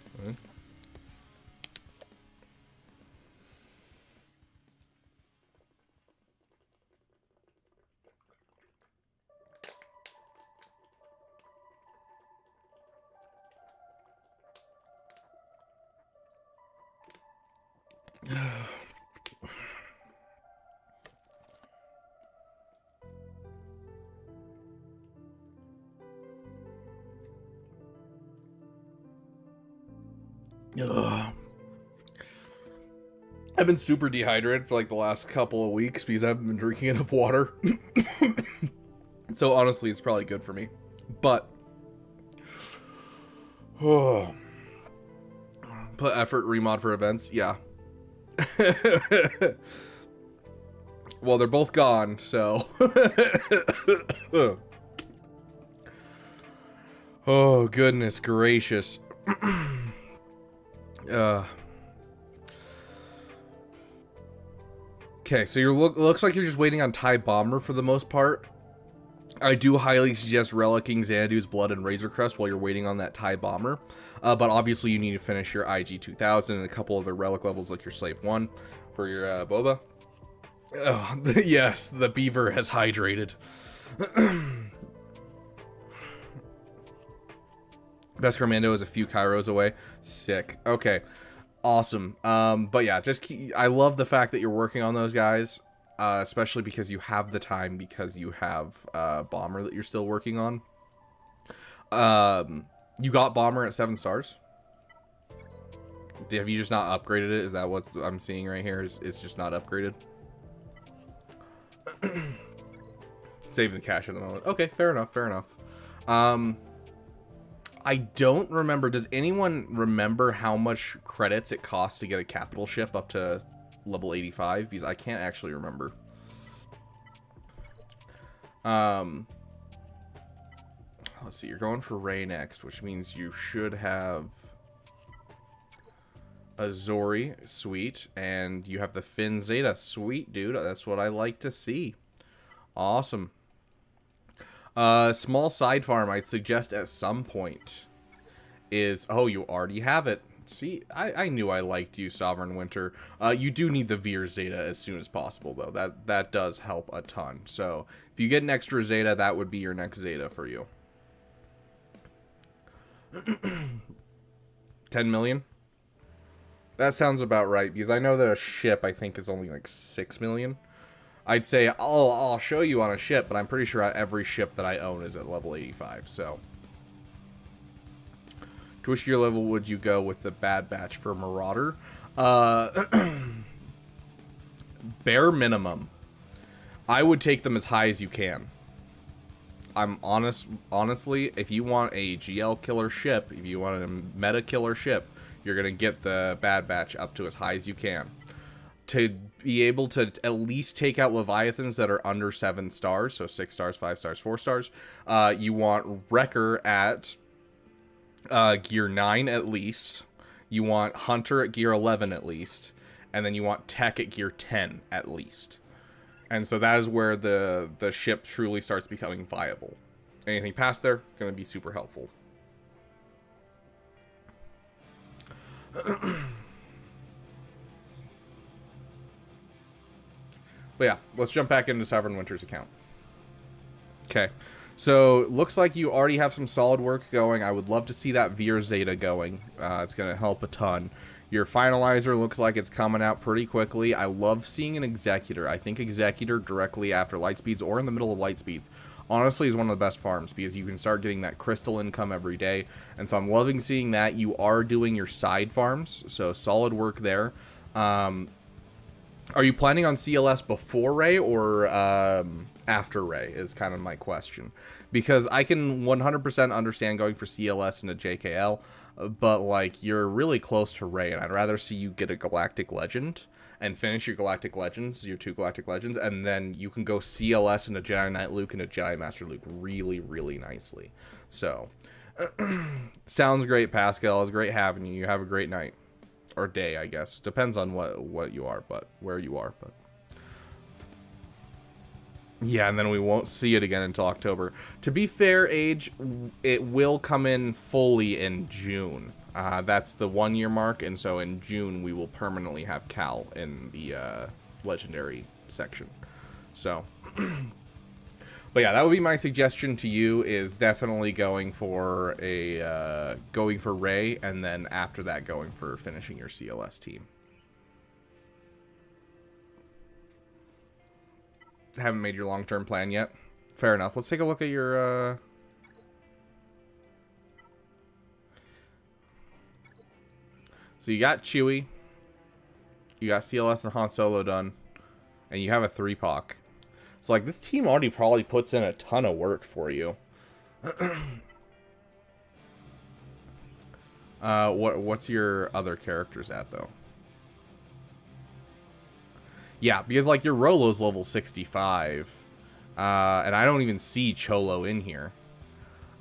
Ugh. I've been super dehydrated for like the last couple of weeks because I haven't been drinking enough water. So honestly, it's probably good for me. But put effort remod for events, yeah. Well, they're both gone, so oh goodness gracious. Okay, so looks like you're just waiting on TIE Bomber for the most part. I do highly suggest relicking Xanadu's Blood and Razor Crest while you're waiting on that TIE Bomber. But obviously you need to finish your IG 2000 and a couple other relic levels like your Slave 1 for your Boba. Yes, the beaver has hydrated. Best Commando is a few Kairos away. Sick. Okay. Awesome. But yeah, I love the fact that you're working on those guys, especially because you have the time, because you have Bomber that you're still working on. You got Bomber at 7 stars. Have you just not upgraded it? Is that what I'm seeing right here? It's just not upgraded? Saving the cash at the moment. Okay, fair enough. I don't remember. Does anyone remember how much credits it costs to get a capital ship up to level 85? Because I can't actually remember. Let's see. You're going for Ray next, which means you should have a Zori. Sweet. And you have the Finn Zeta. Sweet, dude. That's what I like to see. Awesome. Small side farm I'd suggest at some point is... Oh, you already have it. See, I knew I liked you, Sovereign Winter. You do need the Veer Zeta as soon as possible, though. That does help a ton. So, if you get an extra Zeta, that would be your next Zeta for you. 10 million? That sounds about right, because I know that a ship, I think, is only like 6 million. I'd say, I'll show you on a ship, but I'm pretty sure every ship that I own is at level 85, so. To which gear level would you go with the Bad Batch for Marauder? Bare minimum. I would take them as high as you can. Honestly, if you want a GL killer ship, if you want a meta killer ship, you're going to get the Bad Batch up to as high as you can. To be able to at least take out Leviathans that are under 7 stars, so 6 stars, 5 stars, 4 stars, you want Wrecker at gear 9 at least. You want Hunter at gear 11 at least. And then you want Tech at gear 10 at least. And so that is where the ship truly starts becoming viable. Anything past there, going to be super helpful. But yeah, let's jump back into Sovereign Winter's account. Okay, so looks like you already have some solid work going. I would love to see that Veer Zeta going. It's going to help a ton. Your Finalizer looks like it's coming out pretty quickly. I love seeing an Executor. I think Executor directly after Lightspeeds or in the middle of Lightspeeds honestly is one of the best farms because you can start getting that crystal income every day. And so I'm loving seeing that. You are doing your side farms, so solid work there. Are you planning on CLS before Ray or after Ray is kind of my question. Because I can 100% understand going for CLS into JKL, but like you're really close to Ray, and I'd rather see you get a Galactic Legend and finish your Galactic Legends, your 2 Galactic Legends, and then you can go CLS into Jedi Knight Luke and a Jedi Master Luke really, really nicely. So, sounds great, Pascal. It's great having you. You have a great night. Or day, I guess. Depends on what you are, but where you are, but yeah, and then we won't see it again until October. To be fair, Age, it will come in fully in June. That's the 1-year mark, and so in June we will permanently have Cal in the legendary section. So, but yeah, that would be my suggestion to you, is definitely going for Ray, and then after that going for finishing your CLS team. Haven't made your long-term plan yet. Fair enough. Let's take a look at your So you got Chewie, you got CLS and Han Solo done, and you have a 3-Poc. So, like, this team already probably puts in a ton of work for you. What's your other characters at, though? Yeah, because, like, your Rolo's level 65. And I don't even see Cholo in here.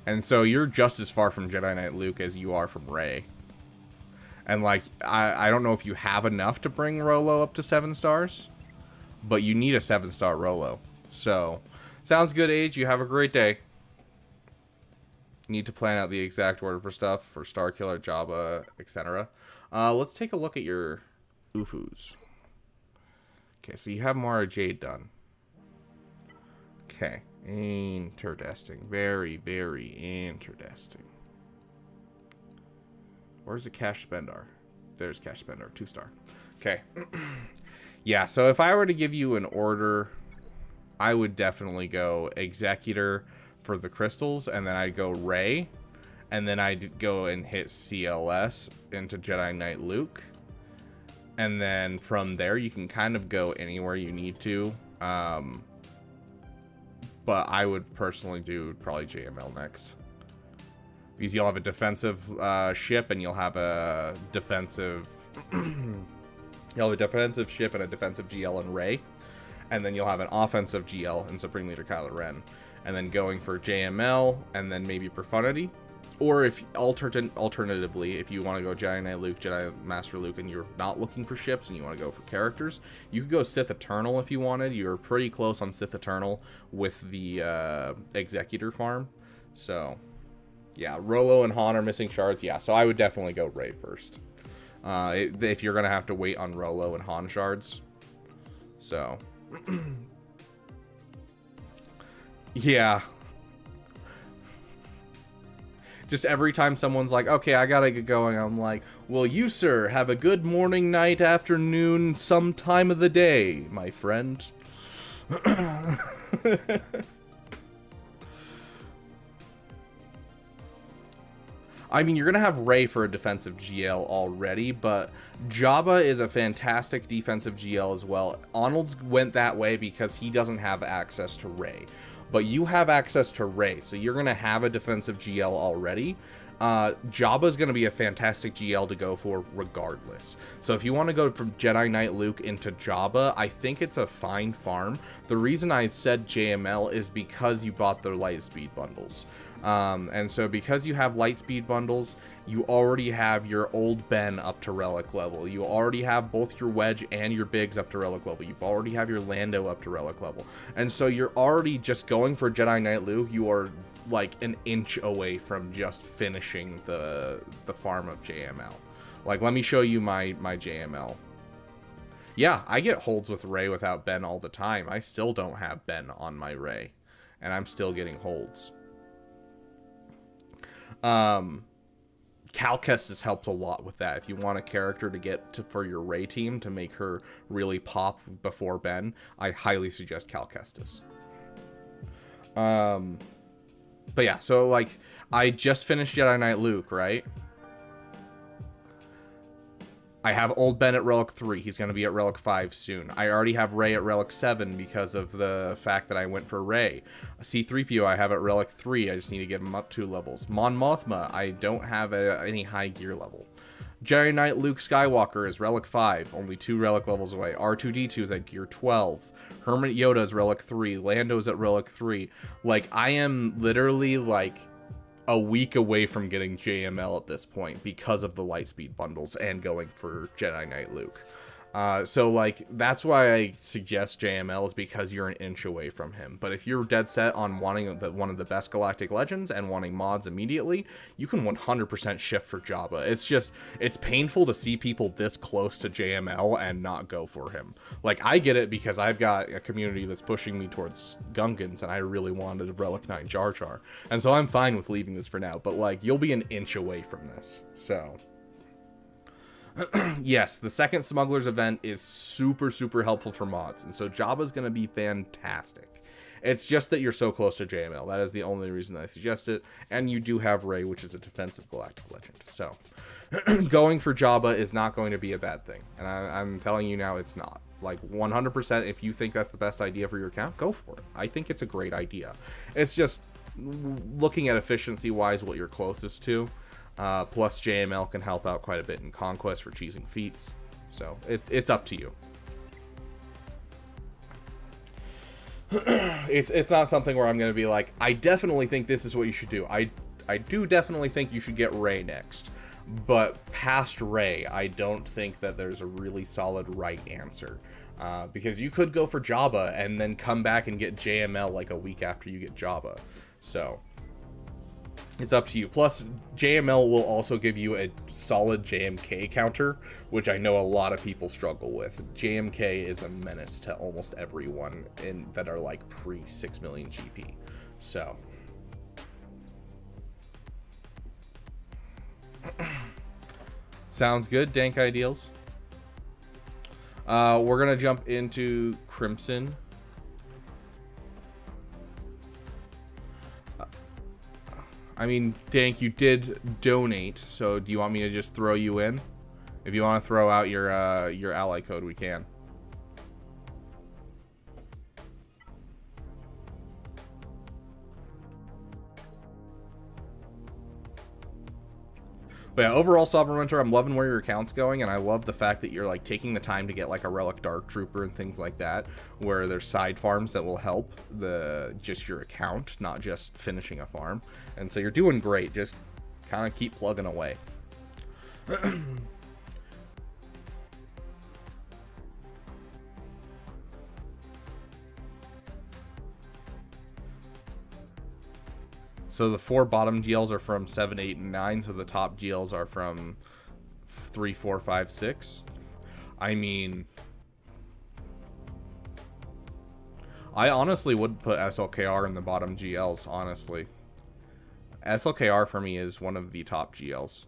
And so you're just as far from Jedi Knight Luke as you are from Rey. And, like, I don't know if you have enough to bring Rolo up to 7 stars. But you need a 7-star Rolo. So, sounds good, Age. You have a great day. Need to plan out the exact order for stuff for Starkiller, Jabba, etc. Let's take a look at your UFUs. Okay, so you have Mara Jade done. Okay, interesting. Very, very interesting. Where's the Cash Spendar? There's Cash Spendar, 2-star. Okay. Yeah, so if I were to give you an order, I would definitely go Executor for the crystals, and then I'd go Rey, and then I'd go and hit CLS into Jedi Knight Luke. And then from there, you can kind of go anywhere you need to. but I would personally do probably JML next. Because you'll have a defensive ship, and you'll have a defensive... you'll have a defensive ship and a defensive GL and Rey. And then you'll have an offensive GL and Supreme Leader Kylo Ren. And then going for JML, and then maybe Profundity. Or if alternatively, if you want to go Jedi Knight Luke, Jedi Master Luke, and you're not looking for ships and you want to go for characters, you could go Sith Eternal if you wanted. You're pretty close on Sith Eternal with the Executor farm. So, yeah, Rolo and Han are missing shards. Yeah, so I would definitely go Rey first. If you're going to have to wait on Rolo and Han shards. So, yeah. Just every time someone's like, okay, I gotta get going, I'm like, well, you, sir, have a good morning, night, afternoon, some time of the day, my friend. I mean, you're going to have Rey for a defensive GL already, but Jabba is a fantastic defensive GL as well. Arnold's went that way because he doesn't have access to Rey. But you have access to Rey, so you're going to have a defensive GL already. Jabba's going to be a fantastic GL to go for regardless. So if you want to go from Jedi Knight Luke into Jabba, I think it's a fine farm. The reason I said JML is because you bought the Lightspeed bundles. And so because you have Lightspeed bundles, you already have your old Ben up to Relic level. You already have both your Wedge and your Biggs up to Relic level. You already have your Lando up to Relic level. And so you're already just going for Jedi Knight Luke. You are like an inch away from just finishing the farm of JML. Like, let me show you my JML. Yeah, I get holds with Rey without Ben all the time. I still don't have Ben on my Rey. And I'm still getting holds. Conquest has helped a lot with that. If you want a character to get to for your Rey team to make her really pop before Ben, I highly suggest Conquest. But yeah, so like I just finished Jedi Knight Luke, right? I have old Ben at Relic 3. He's going to be at Relic 5 soon. I already have Rey at Relic 7 because of the fact that I went for Rey. C-3PO I have at Relic 3. I just need to get him up 2 levels. Mon Mothma, I don't have any high gear level. Jedi Knight Luke Skywalker is Relic 5, only 2 Relic levels away. R2-D2 is at gear 12. Hermit Yoda is Relic 3. Lando's at Relic 3. Like, I am literally, like, a week away from getting JML at this point because of the Lightspeed bundles and going for Jedi Knight Luke. So like that's why I suggest JML is because you're an inch away from him. But if you're dead set on wanting one of the best Galactic Legends and wanting mods immediately, you can 100% shift for Jabba. It's just, it's painful to see people this close to JML and not go for him. Like, I get it because I've got a community that's pushing me towards Gungans and I really wanted a Relic 9 Jar Jar. And so I'm fine with leaving this for now, but like, you'll be an inch away from this. So yes, the second Smugglers event is super, super helpful for mods, and so Jabba's going to be fantastic. It's just that you're so close to JML. That is the only reason I suggest it, and you do have Rey, which is a defensive Galactic Legend. So, going for Jabba is not going to be a bad thing, and I'm telling you now it's not. Like, 100%, if you think that's the best idea for your account, go for it. I think it's a great idea. It's just, looking at efficiency-wise, what you're closest to. Plus JML can help out quite a bit in Conquest for cheesing feats. So it's up to you. It's not something where I'm going to be like, I definitely think this is what you should do. I do definitely think you should get Rey next. But past Rey, I don't think that there's a really solid right answer. Because you could go for Jabba and then come back and get JML like a week after you get Jabba. So it's up to you. Plus, JML will also give you a solid JMK counter, which I know a lot of people struggle with. JMK is a menace to almost everyone that are like pre 6 million GP. So sounds good, Dank Ideals. We're gonna jump into Crimson. I mean, Dank, you did donate, so do you want me to just throw you in? If you want to throw out your ally code, we can. But yeah, overall, Sovereign Winter, I'm loving where your account's going, and I love the fact that you're like taking the time to get like a Relic Dark Trooper and things like that, where there's side farms that will help just your account, not just finishing a farm. And so you're doing great. Just kind of keep plugging away. So the 4 bottom GLs are from 7, 8, and 9. So the top GLs are from 3, 4, 5, 6. I mean, I honestly would put SLKR in the bottom GLs, honestly. SLKR for me is one of the top GLs.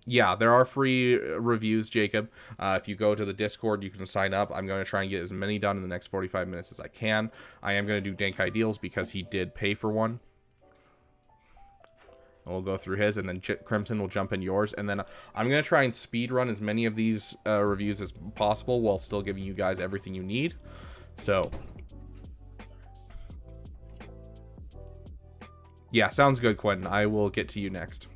Yeah, there are free reviews, Jacob. If you go to the Discord, you can sign up. I'm going to try and get as many done in the next 45 minutes as I can. I am going to do Dank Ideals because he did pay for one. We'll go through his, and then Crimson will jump in yours. And then I'm going to try and speed run as many of these reviews as possible while still giving you guys everything you need. So, yeah, sounds good, Quentin. I will get to you next.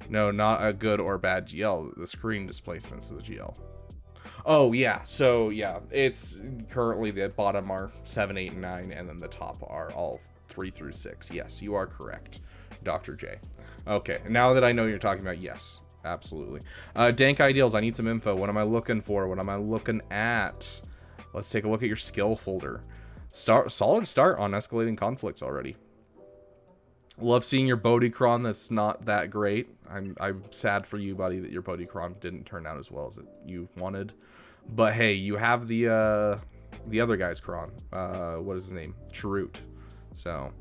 No, not a good or bad GL. The screen displacements of the GL. Oh, yeah. So, yeah. It's currently the bottom are 7, 8, and 9. And then the top are all 3 through 6. Yes, you are correct, Dr. J. Okay. Now that I know you're talking about, yes. Absolutely. Dank Ideals. I need some info. What am I looking for? What am I looking at? Let's take a look at your skill folder. Solid start on escalating conflicts already. Love seeing your Bodhicron that's not that great. I'm sad for you, buddy, that your Bodhicron didn't turn out as well as you wanted. But hey, you have the other guy's Cron. What is his name? Chirrut. So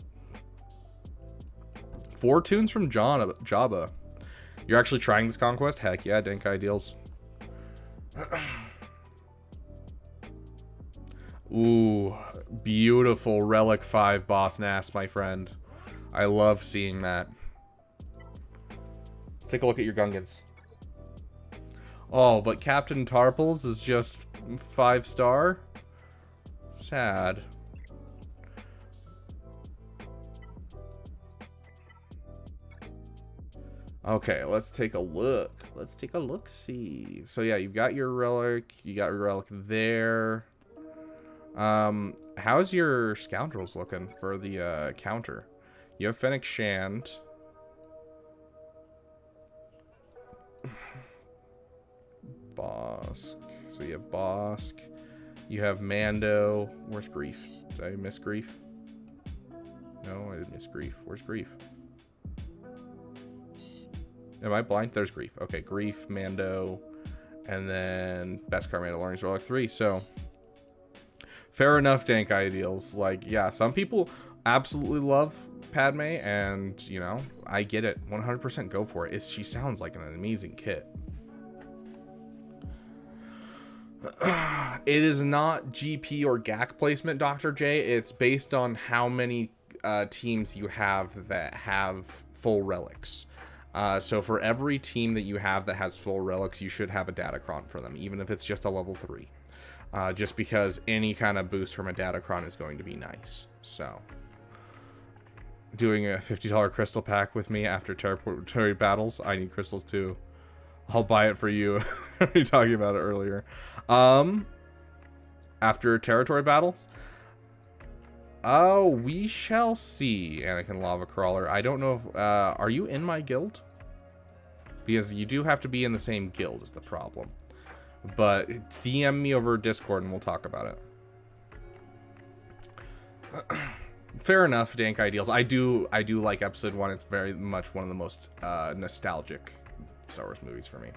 4 tunes from Jabba. You're actually trying this Conquest? Heck yeah, Dank Ideals. Ooh, beautiful Relic 5 Boss Nass, my friend. I love seeing that. Let's take a look at your Gungans. Oh, but Captain Tarples is just 5-star? Sad. Okay, let's take a look. Let's take a look-see. So yeah, you've got your Relic. You got your Relic there. How's your Scoundrels looking for the counter? You have Fennec Shand. Bosk. So you have Bosk. You have Mando. Where's Grief? Did I miss Grief? No, I didn't miss Grief. Where's Grief? Am I blind? There's Grief. Okay, Grief, Mando, and then Beskar Mandalorian's Relic 3. So, fair enough, Dank Ideals. Like, yeah, some people absolutely love Padme, and, you know, I get it. 100% go for it. She sounds like an amazing kit. It is not GP or GAC placement, Dr. J. It's based on how many teams you have that have full relics. So for every team that you have that has full relics, you should have a Datacron for them, even if it's just a level 3. Just because any kind of boost from a Datacron is going to be nice. So, doing a $50 crystal pack with me after territory battles. I need crystals too. I'll buy it for you. We were talking about it earlier. After territory battles? Oh, we shall see, Anakin Lava Crawler. I don't know if, are you in my guild? Because you do have to be in the same guild is the problem. But DM me over Discord and we'll talk about it. Fair enough, Dank Ideals. I do like episode 1. It's very much one of the most nostalgic Star Wars movies for me.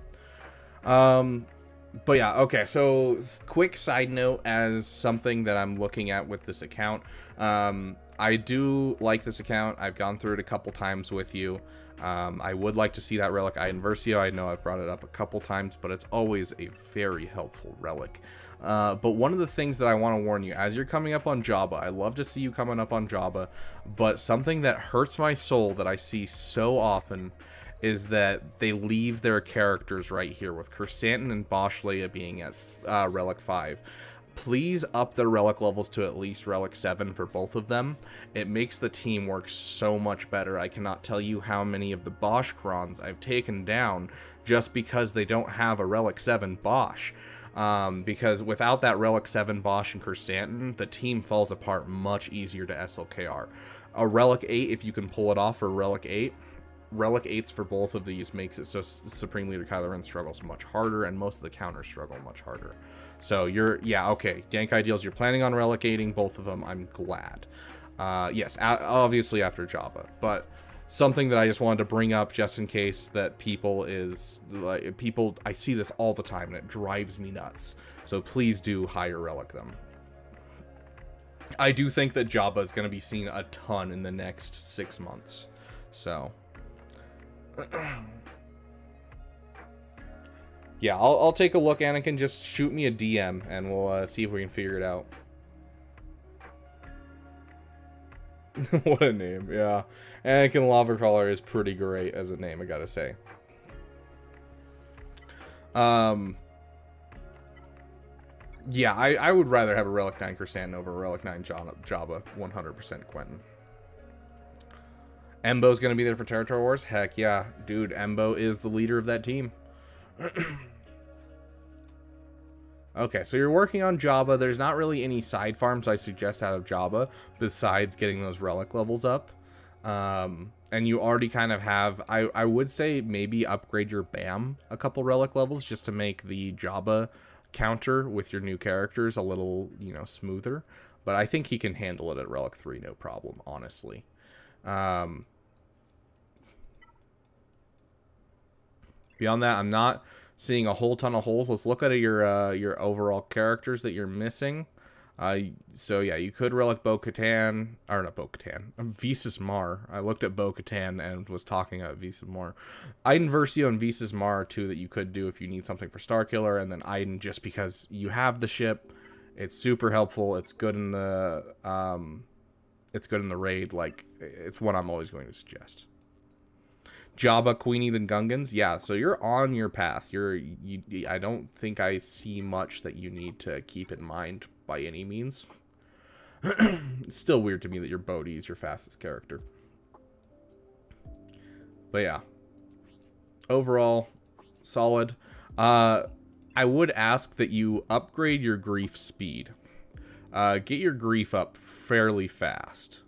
But yeah, okay, so quick side note as something that I'm looking at with this account. I do like this account. I've gone through it a couple times with you. I would like to see that Relic Eye Inversio. I know I've brought it up a couple times, but it's always a very helpful relic. But one of the things that I want to warn you, as you're coming up on Jabba, I love to see you coming up on Jabba, but something that hurts my soul that I see so often is that they leave their characters right here, with Chrysanthemum and Bosch Leia being at Relic 5. Please up their relic levels to at least Relic 7 for both of them. It makes the team work so much better. I cannot tell you how many of the Bosch Crons I've taken down just because they don't have a Relic 7 Bosch. Because without that Relic 7 Bosch and Chrysanthemum, the team falls apart much easier to SLKR. A Relic 8, if you can pull it off for Relic 8, Relic 8s for both of these makes it so Supreme Leader Kylo Ren struggles much harder, and most of the counters struggle much harder. So okay, Dank Ideals, you're planning on Relic 8ing both of them. I'm glad. Yes, obviously after Jabba, but something that I just wanted to bring up just in case that I see this all the time and it drives me nuts. So please do higher Relic them. I do think that Jabba is going to be seen a ton in the next 6 months. So yeah, I'll take a look. Anakin, just shoot me a DM and we'll see if we can figure it out. What a name, yeah. Anakin Lava Crawler is pretty great as a name, I gotta say. Yeah, I would rather have a Relic 9 Chrysanthemum over a Relic 9 Jabba, 100% Quentin. Embo's gonna be there for Territory Wars? Heck yeah. Dude, Embo is the leader of that team. Okay, so you're working on Jabba. There's not really any side farms I suggest out of Jabba besides getting those relic levels up. And you already kind of have, I would say maybe upgrade your BAM a couple relic levels just to make the Jabba counter with your new characters a little, smoother. But I think he can handle it at Relic 3, no problem, honestly. Beyond that, I'm not seeing a whole ton of holes. Let's look at your overall characters that you're missing. So yeah, you could relic Bo-Katan, or not Bo-Katan, Visas Mar. I looked at Bo-Katan and was talking about Visas Mar. Iden Versio and Visas Mar are two that you could do if you need something for Starkiller, and then Iden just because you have the ship. It's super helpful. It's good in the raid. Like, it's what I'm always going to suggest. Jabba, Queenie, then Gungans. Yeah, so you're on your path. I don't think I see much that you need to keep in mind by any means. It's still weird to me that your Bodhi is your fastest character. But yeah. Overall, solid. I would ask that you upgrade your grief speed. Get your grief up fairly fast.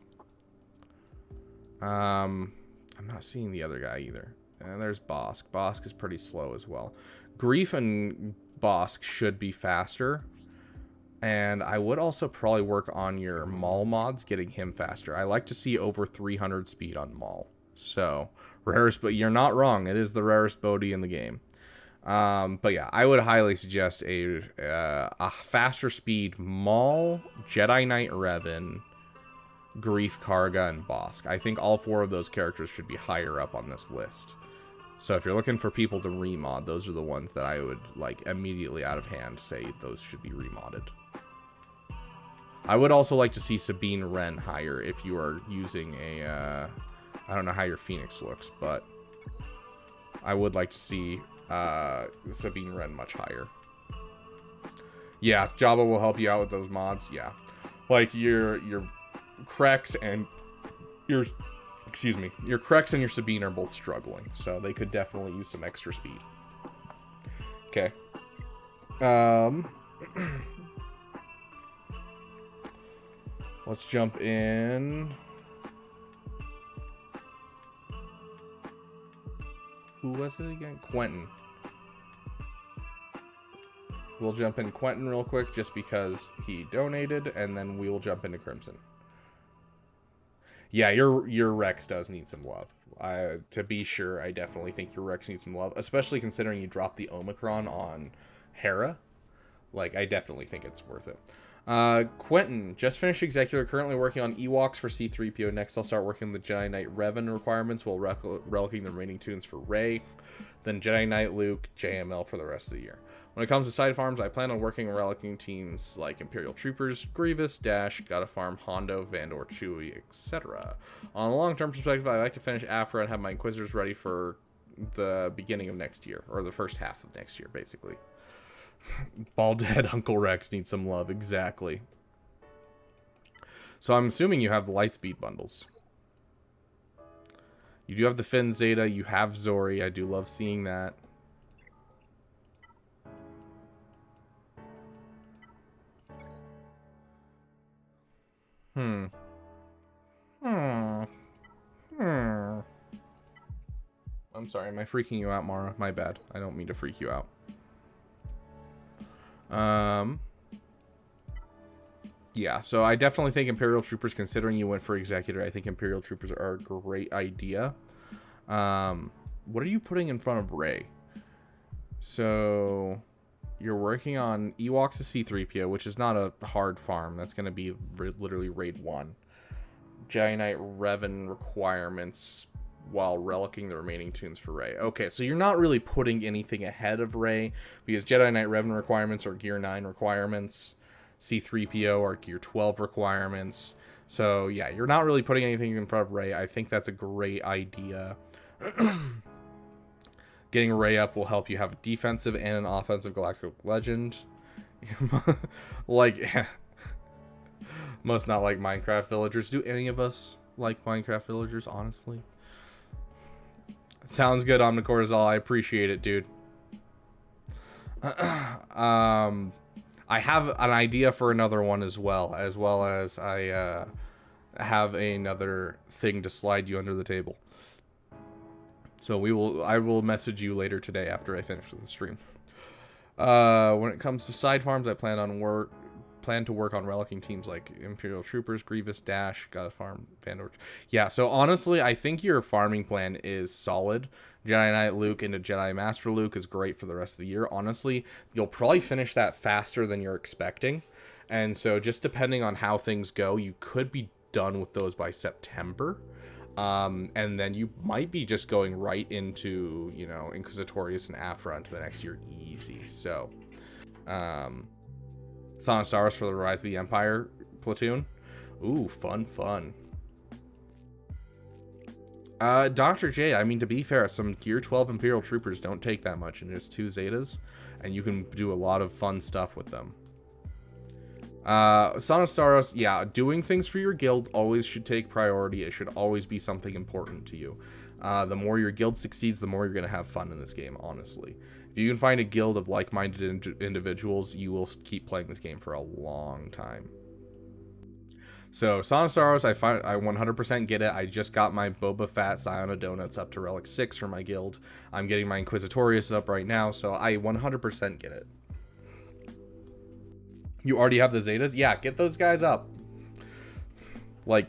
I'm not seeing the other guy either. And there's Bosk. Bosk is pretty slow as well. Grief and Bosk should be faster. And I would also probably work on your Maul mods, getting him faster. I like to see over 300 speed on Maul. So, rarest, but you're not wrong. It is the rarest Bodhi in the game. But yeah, I would highly suggest a faster speed Maul, Jedi Knight Revan, Grief, Karga, and Bosk. I think all four of those characters should be higher up on this list. So if you're looking for people to remod, those are the ones that I would, like, immediately out of hand say those should be remodded. I would also like to see Sabine Wren higher if you are using a, I don't know how your Phoenix looks, but I would like to see Sabine Wren much higher. Yeah, Jabba will help you out with those mods, yeah. Like, your Krex and your Krex and your Sabine are both struggling, so they could definitely use some extra speed. Okay. Let's jump in. Who was it again? Quentin. We'll jump in Quentin real quick just because he donated, and then we will jump into Crimson. Yeah, your Rex does need some love. To be sure, I definitely think your Rex needs some love, especially considering you dropped the Omicron on Hera. Like, I definitely think it's worth it. Quentin, just finished Executor, currently working on Ewoks for C-3PO. Next, I'll start working on the Jedi Knight Revan requirements while relicking the remaining tunes for Rey. Then Jedi Knight Luke, JML for the rest of the year. When it comes to side farms, I plan on working on relicking teams like Imperial Troopers, Grievous, Dash, Gotta Farm, Hondo, Vandor, Chewie, etc. On a long-term perspective, I like to finish Afra and have my Inquisitors ready for the beginning of next year, or the first half of next year, basically. Bald head Uncle Rex needs some love, exactly. So I'm assuming you have the Lightspeed bundles. You do have the Finn Zeta, you have Zori, I do love seeing that. I'm sorry, am I freaking you out, Mara? My bad. I don't mean to freak you out. Yeah, so I definitely think Imperial Troopers, considering you went for Executor, I think Imperial Troopers are a great idea. What are you putting in front of Rey? So you're working on Ewoks to C-3PO, which is not a hard farm. That's going to be literally raid 1. Jedi Knight Revan requirements while relicking the remaining tunes for Rey. Okay, so you're not really putting anything ahead of Rey, because Jedi Knight Revan requirements are Gear 9 requirements. C-3PO are Gear 12 requirements. So yeah, you're not really putting anything in front of Rey. I think that's a great idea. Getting Rey up will help you have a defensive and an offensive Galactic Legend. Like, must not like Minecraft villagers. Do any of us like Minecraft villagers, honestly? Sounds good, Omnicortisol. I appreciate it, dude. I have an idea for another one as well as I have another thing to slide you under the table. So I will message you later today after I finish with the stream. When it comes to side farms, I plan to work on relicking teams like Imperial Troopers, Grievous, Dash, gotta farm Vandor. Yeah, so honestly, I think your farming plan is solid. Jedi Knight Luke into Jedi Master Luke is great for the rest of the year. Honestly, you'll probably finish that faster than you're expecting. And so just depending on how things go, you could be done with those by September. And then you might be just going right into, you know, Inquisitorius and Aphra into the next year easy. So, Son Stars for the Rise of the Empire platoon. Ooh, fun. Dr. J, I mean, to be fair, some Gear 12 Imperial Troopers don't take that much, and just 2 Zetas, and you can do a lot of fun stuff with them. Son of Staros, yeah, doing things for your guild always should take priority. It should always be something important to you. The more your guild succeeds, the more you're going to have fun in this game, honestly. If you can find a guild of like-minded individuals, you will keep playing this game for a long time. So, Son of Staros, I 100% get it. I just got my Boba Fett Scion Donuts up to Relic 6 for my guild. I'm getting my Inquisitorius up right now, so I 100% get it. You already have the Zetas? Yeah, get those guys up. Like,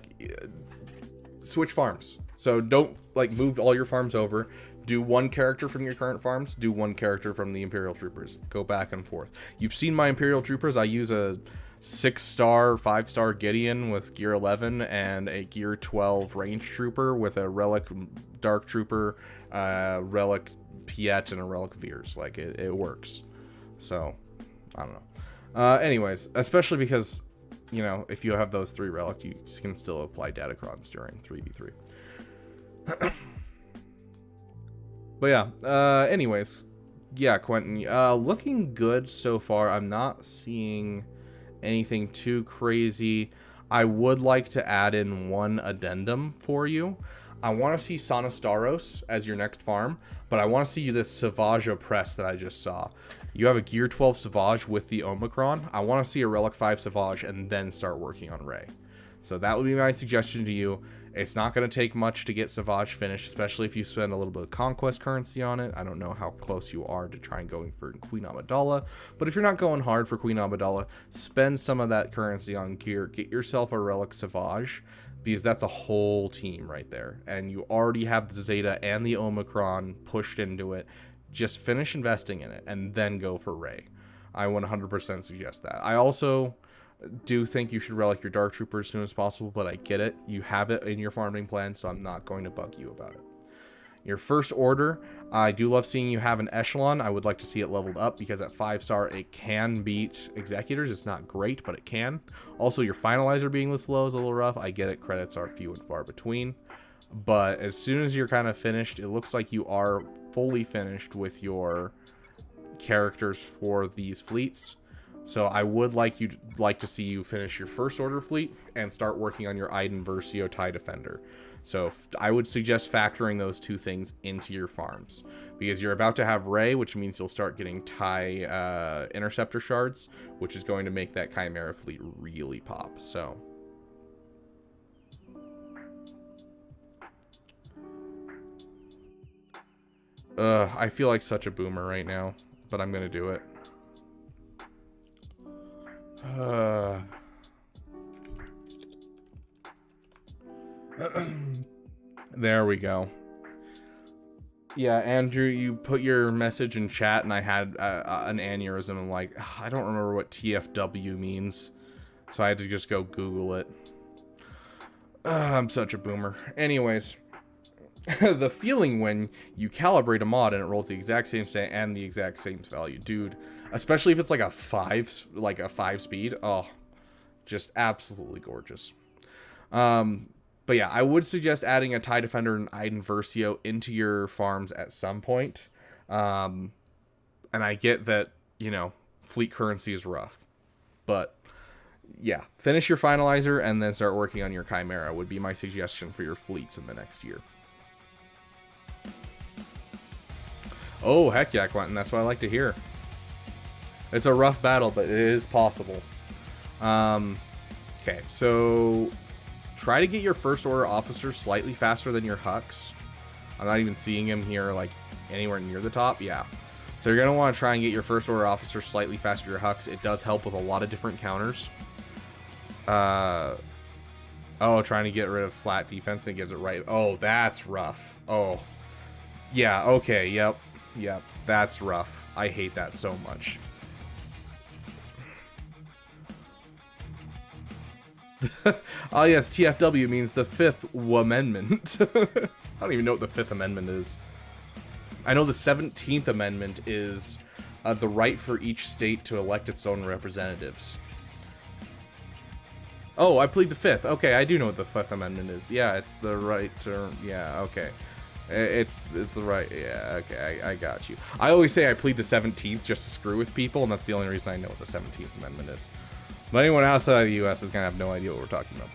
switch farms. So don't, like, move all your farms over. Do one character from your current farms. Do one character from the Imperial Troopers. Go back and forth. You've seen my Imperial Troopers. I use a 6-star, 5-star Gideon with Gear 11 and a Gear 12 Range Trooper with a Relic Dark Trooper, Relic Piet, and a Relic Veers. Like, it works. So, I don't know. Anyways, especially because, you know, if you have those 3 relic, you can still apply Datacrons during 3v3. But yeah, anyways, yeah, Quentin, looking good so far. I'm not seeing anything too crazy. I would like to add in one addendum for you. I want to see Son of Staros as your next farm, but I want to see this Savage Oppress that I just saw. You have a Gear 12 Savage with the Omicron. I want to see a Relic 5 Savage and then start working on Rey. So that would be my suggestion to you. It's not going to take much to get Savage finished, especially if you spend a little bit of Conquest currency on it. I don't know how close you are to try and going for Queen Amidala, but if you're not going hard for Queen Amidala, spend some of that currency on gear. Get yourself a Relic Savage, because that's a whole team right there. And you already have the Zeta and the Omicron pushed into it. Just finish investing in it and then go for Rey. I 100% suggest that. I also do think you should relic your Dark Trooper as soon as possible, but I get it. You have it in your farming plan, so I'm not going to bug you about it. Your first order, I do love seeing you have an Echelon. I would like to see it leveled up because at 5-star, it can beat Executors. It's not great, but it can. Also, your Finalizer being this low is a little rough. I get it. Credits are few and far between. But as soon as you're kind of finished, it looks like you are fully finished with your characters for these fleets. So I would like to see you finish your first order fleet and start working on your Iden Versio TIE Defender. So I would suggest factoring those two things into your farms, because you're about to have Rey, which means you'll start getting TIE Interceptor shards, which is going to make that Chimera fleet really pop. So I feel like such a boomer right now, but I'm gonna do it. There we go. Yeah, Andrew, you put your message in chat and I had an aneurysm. I'm like, I don't remember what TFW means, so I had to just go Google it. I'm such a boomer. Anyways, the feeling when you calibrate a mod and it rolls the exact same and the exact same value, dude. Especially if it's like a 5 speed. Oh, just absolutely gorgeous. But yeah, I would suggest adding a TIE Defender and Iden Versio into your farms at some point. And I get that, you know, fleet currency is rough. But yeah, finish your finalizer and then start working on your Chimera would be my suggestion for your fleets in the next year. Oh, heck yeah, Quentin. That's what I like to hear. It's a rough battle, but it is possible. Okay, so try to get your first order officer slightly faster than your Hux. I'm not even seeing him here, like, anywhere near the top. Yeah. So you're going to want to try and get your first order officer slightly faster than your Hux. It does help with a lot of different counters. Oh, trying to get rid of flat defense and it gives it right. Oh, that's rough. Oh. Yeah, okay, yep. Yep, that's rough. I hate that so much. Oh yes, TFW means the Fifth Amendment. I don't even know what the Fifth Amendment is. I know the 17th Amendment is the right for each state to elect its own representatives. Oh, I plead the Fifth. Okay, I do know what the Fifth Amendment is. Yeah, it's the right to... Yeah, okay. It's the right... Yeah, okay, I got you. I always say I plead the 17th just to screw with people, and that's the only reason I know what the 17th Amendment is. But anyone outside of the U.S. is going to have no idea what we're talking about.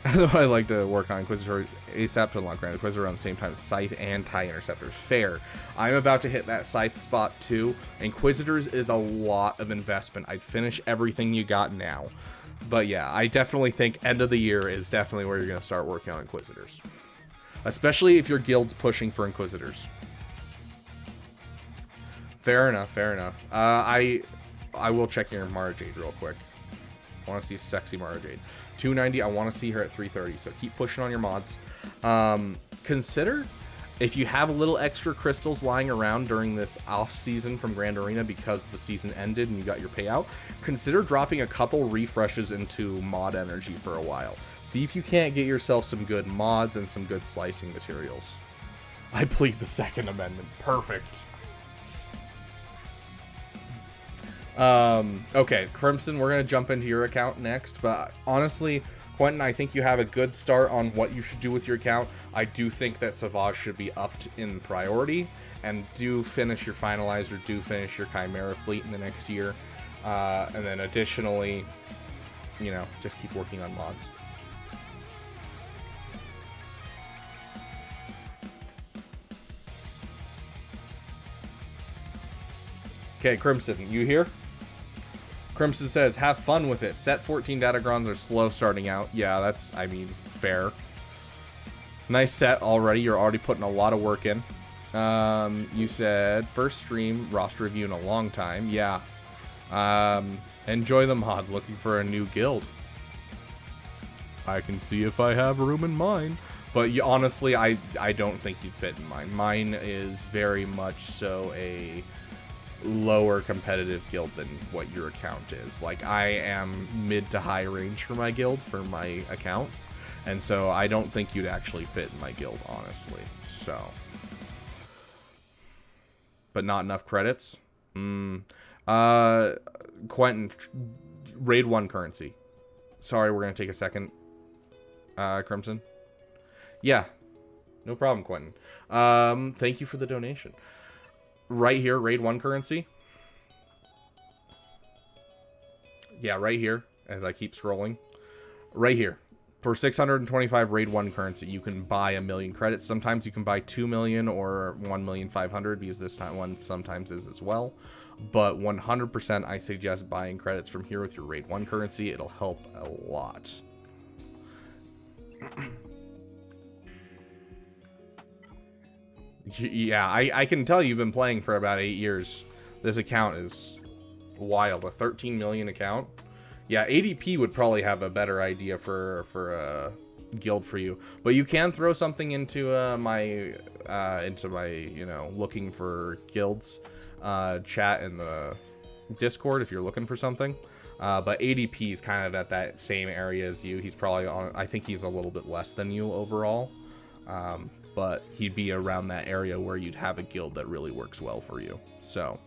I like to work on Inquisitor ASAP to unlock Grand Inquisitor around the same time as Scythe and TIE Interceptors. Fair. I'm about to hit that Scythe spot too. Inquisitors is a lot of investment. I'd finish everything you got now. But yeah, I definitely think end of the year is definitely where you're going to start working on Inquisitors. Especially if your guild's pushing for Inquisitors. Fair enough, fair enough. I will check your Mara Jade real quick. I want to see sexy Mara Jade. 290, I want to see her at 330, so keep pushing on your mods. Consider, if you have a little extra crystals lying around during this off-season from Grand Arena because the season ended and you got your payout, consider dropping a couple refreshes into mod energy for a while. See if you can't get yourself some good mods and some good slicing materials. I plead the Second Amendment. Perfect. Okay, Crimson, we're going to jump into your account next, but honestly, Quentin, I think you have a good start on what you should do with your account. I do think that Savage should be upped in priority, and do finish your finalizer, do finish your Chimera fleet in the next year, and then additionally, you know, just keep working on mods. Okay, Crimson, you here? Crimson says, have fun with it. Set 14 Datagrons are slow starting out. Yeah, that's, I mean, fair. Nice set already. You're already putting a lot of work in. You said, first stream, roster review in a long time. Yeah. Enjoy the mods. Looking for a new guild. I can see if I have room in mine. But you, honestly, I don't think you'd fit in mine. Mine is very much so a lower competitive guild than what your account is. Like, I am mid to high range for my guild, for my account, and so I don't think you'd actually fit in my guild, honestly. So, but not enough credits. Quentin, raid 1 currency. Sorry, we're gonna take a second. Crimson, Yeah, no problem, Quentin. Thank you for the donation. Right here, raid 1 currency. Yeah, right here, as I keep scrolling. Right here. For 625 raid 1 currency, you can buy 1,000,000 credits. Sometimes you can buy 2,000,000 or 1,500,000 because this time one sometimes is as well. But 100% I suggest buying credits from here with your raid 1 currency. It'll help a lot. Yeah, I can tell you've been playing for about 8 years. This account is wild. A 13 million account. Yeah, ADP would probably have a better idea for a guild for you, but you can throw something into my you know, looking for guilds chat in the Discord if you're looking for something. But ADP is kind of at that same area as you. He's probably on. I think he's a little bit less than you overall, but he'd be around that area where you'd have a guild that really works well for you. So.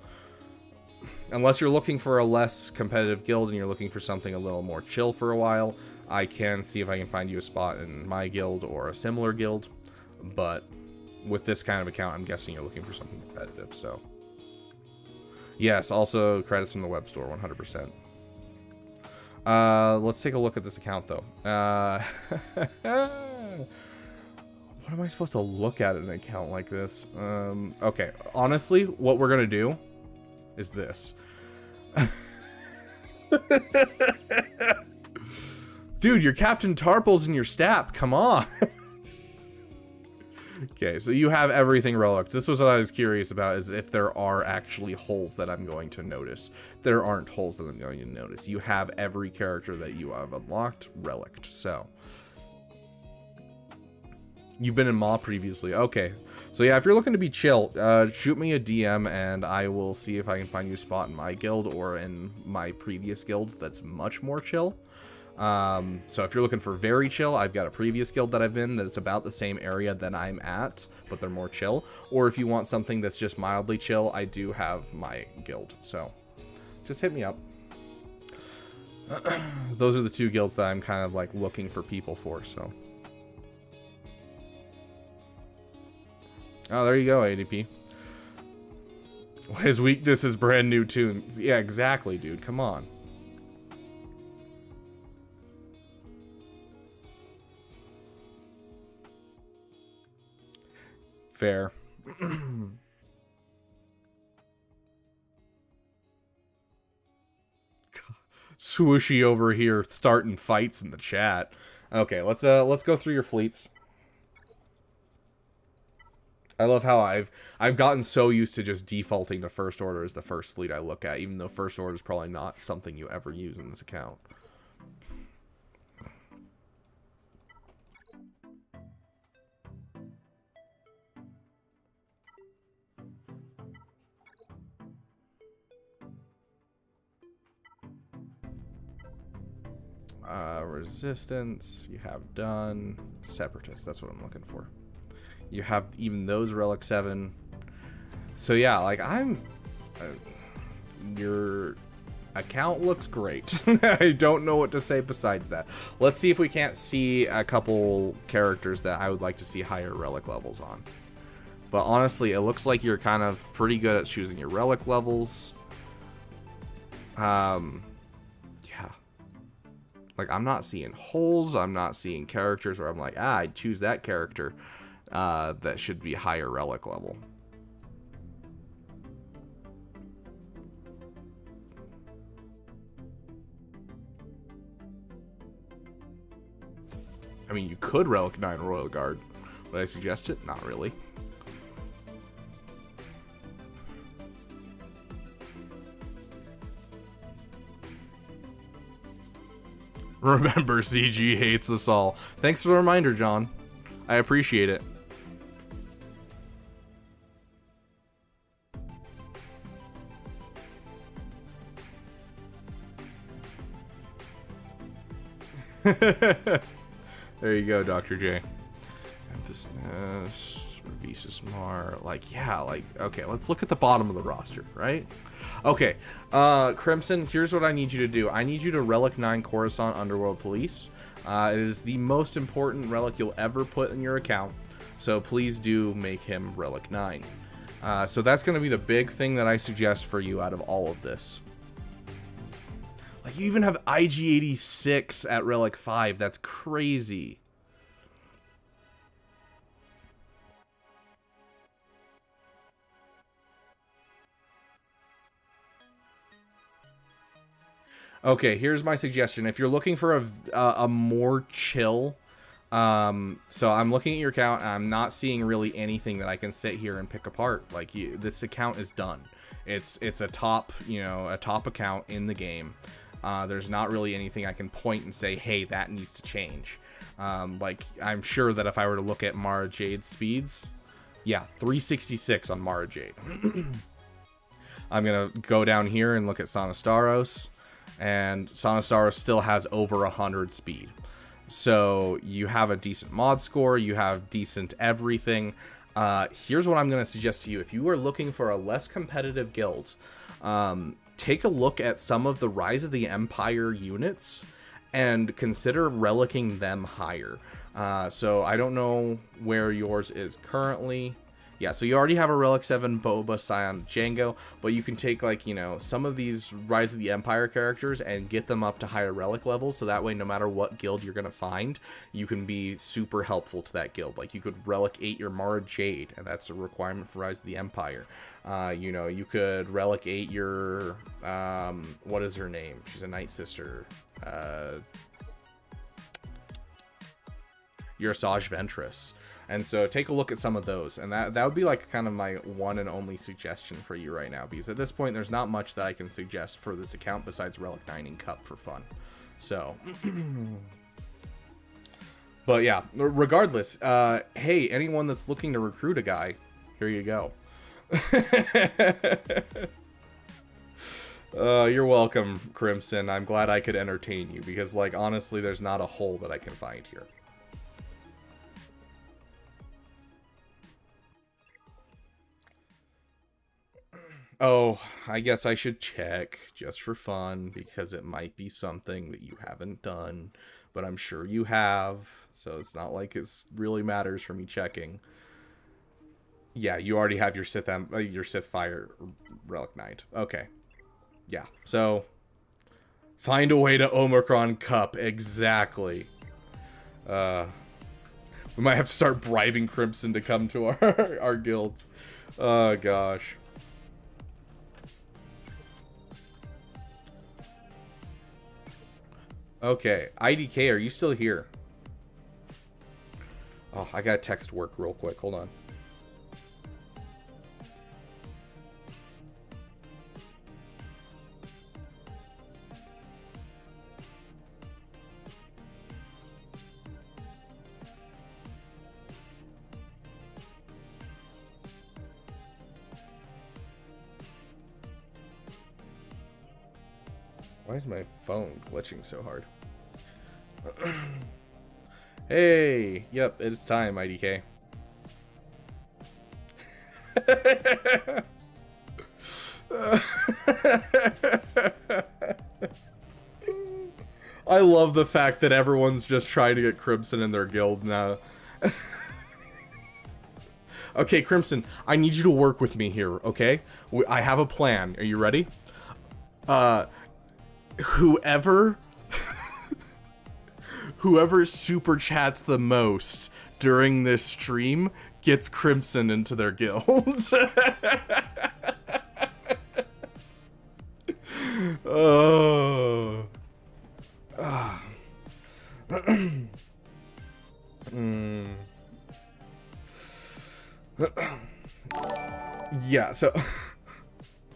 Unless you're looking for a less competitive guild and you're looking for something a little more chill for a while, I can see if I can find you a spot in my guild or a similar guild. But with this kind of account, I'm guessing you're looking for something competitive, so. Yes, also credits from the web store, 100%. Let's take a look at this account, though. What am I supposed to look at in an account like this? Okay, honestly, what we're going to do is this. Dude, your Captain Tarples and your Stap, come on. Okay, so you have everything relic. This was what I was curious about, is if there are actually holes that I'm going to notice. There aren't holes that I'm going to notice. You have every character that you have unlocked relicked, so. You've been in Maw previously. Okay. So yeah, if you're looking to be chill, shoot me a DM and I will see if I can find you a spot in my guild or in my previous guild that's much more chill. So if you're looking for very chill, I've got a previous guild that I've been that's about the same area that I'm at, but they're more chill. Or if you want something that's just mildly chill, I do have my guild. So just hit me up. Those are the two guilds that I'm kind of like looking for people for, so. Oh, there you go, ADP. His weakness is brand new tunes. Yeah, exactly, dude. Come on. Fair. Swooshy over here starting fights in the chat. Okay, let's go through your fleets. I love how I've gotten so used to just defaulting to First Order as the first fleet I look at, even though First Order is probably not something you ever use in this account. Resistance, you have done. Separatist, that's what I'm looking for. You have even those Relic 7. So yeah, like your account looks great. I don't know what to say besides that. Let's see if we can't see a couple characters that I would like to see higher Relic levels on. But honestly, it looks like you're kind of pretty good at choosing your Relic levels. Yeah. Like, I'm not seeing holes. I'm not seeing characters where I'm like, I'd choose that character. That should be higher relic level. I mean, you could relic 9 Royal Guard. Would I suggest it? Not really. Remember, CG hates us all. Thanks for the reminder, John. I appreciate it. There you go, Dr. J. Emphasis. Visas Mar, like, yeah, like, okay, let's look at the bottom of the roster, right? Okay, Crimson, here's what I need you to do. I need you to Relic 9 Coruscant Underworld Police. It is the most important relic you'll ever put in your account, so please do make him Relic 9. So that's going to be the big thing that I suggest for you out of all of this. Like, you even have IG-86 at Relic 5. That's crazy. Okay, here's my suggestion. If you're looking for a more chill, so I'm looking at your account, and I'm not seeing really anything that I can sit here and pick apart. Like, this account is done. It's a top, a top account in the game. There's not really anything I can point and say, hey, that needs to change. Like, I'm sure that if I were to look at Mara Jade's speeds, yeah, 366 on Mara Jade. I'm gonna go down here and look at Sonostaros. And Sonostaros still has over 100 speed. So you have a decent mod score, you have decent everything. Here's what I'm going to suggest to you. If you are looking for a less competitive guild, take a look at some of the Rise of the Empire units and consider relicking them higher. So I don't know where yours is currently. Yeah, so you already have a Relic 7 Boba Scion Django, but you can take, like, some of these Rise of the Empire characters and get them up to higher Relic levels, so that way no matter what guild you're going to find, you can be super helpful to that guild. Like, you could Relic 8 your Mara Jade, and that's a requirement for Rise of the Empire. You could Relic 8 your, what is her name? She's a Night Sister. Your Asajj Ventress. And so take a look at some of those, and that would be like kind of my one and only suggestion for you right now, because at this point there's not much that I can suggest for this account besides Relic 9 Cup for fun. So but yeah, regardless, hey, anyone that's looking to recruit a guy, here you go. You're welcome, Crimson. I'm glad I could entertain you, because, like, honestly, there's not a hole that I can find here. Oh, I guess I should check just for fun, because it might be something that you haven't done, but I'm sure you have, so it's not like it really matters for me checking. Yeah, you already have your Sith Fire Relic Knight. Okay. Yeah, so find a way to Omicron Cup. Exactly. We might have to start bribing Crimson to come to our guild. Oh, gosh. Okay, IDK, are you still here? Oh, I gotta text work real quick. Hold on. Why is my phone glitching so hard? Hey, yep, it's time, IDK. I love the fact that everyone's just trying to get Crimson in their guild now. Okay, Crimson, I need you to work with me here, okay? I have a plan. Are you ready? Whoever super chats the most during this stream gets Crimson into their guild. Oh. Yeah, so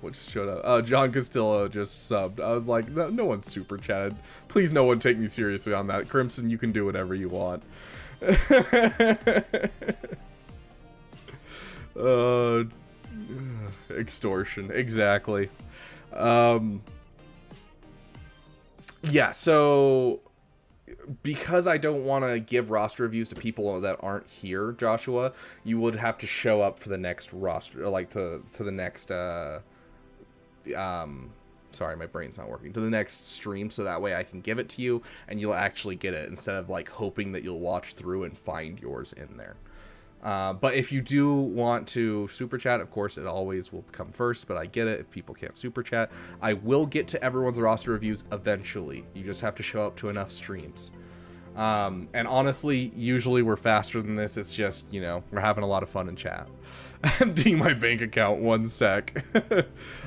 what just showed up? John Castillo just subbed. I was like, no one super chatted. Please, no one take me seriously on that. Crimson, you can do whatever you want. Extortion, exactly. Yeah, so because I don't want to give roster reviews to people that aren't here, Joshua, you would have to show up for the next roster, like to the next sorry, my brain's not working, to the next stream, so that way I can give it to you and you'll actually get it instead of like hoping that you'll watch through and find yours in there. But if you do want to super chat, of course, it always will come first, but I get it if people can't super chat. I will get to everyone's roster reviews eventually. You just have to show up to enough streams. And honestly, usually we're faster than this. It's just, you know, we're having a lot of fun in chat. Emptying my bank account, 1 sec.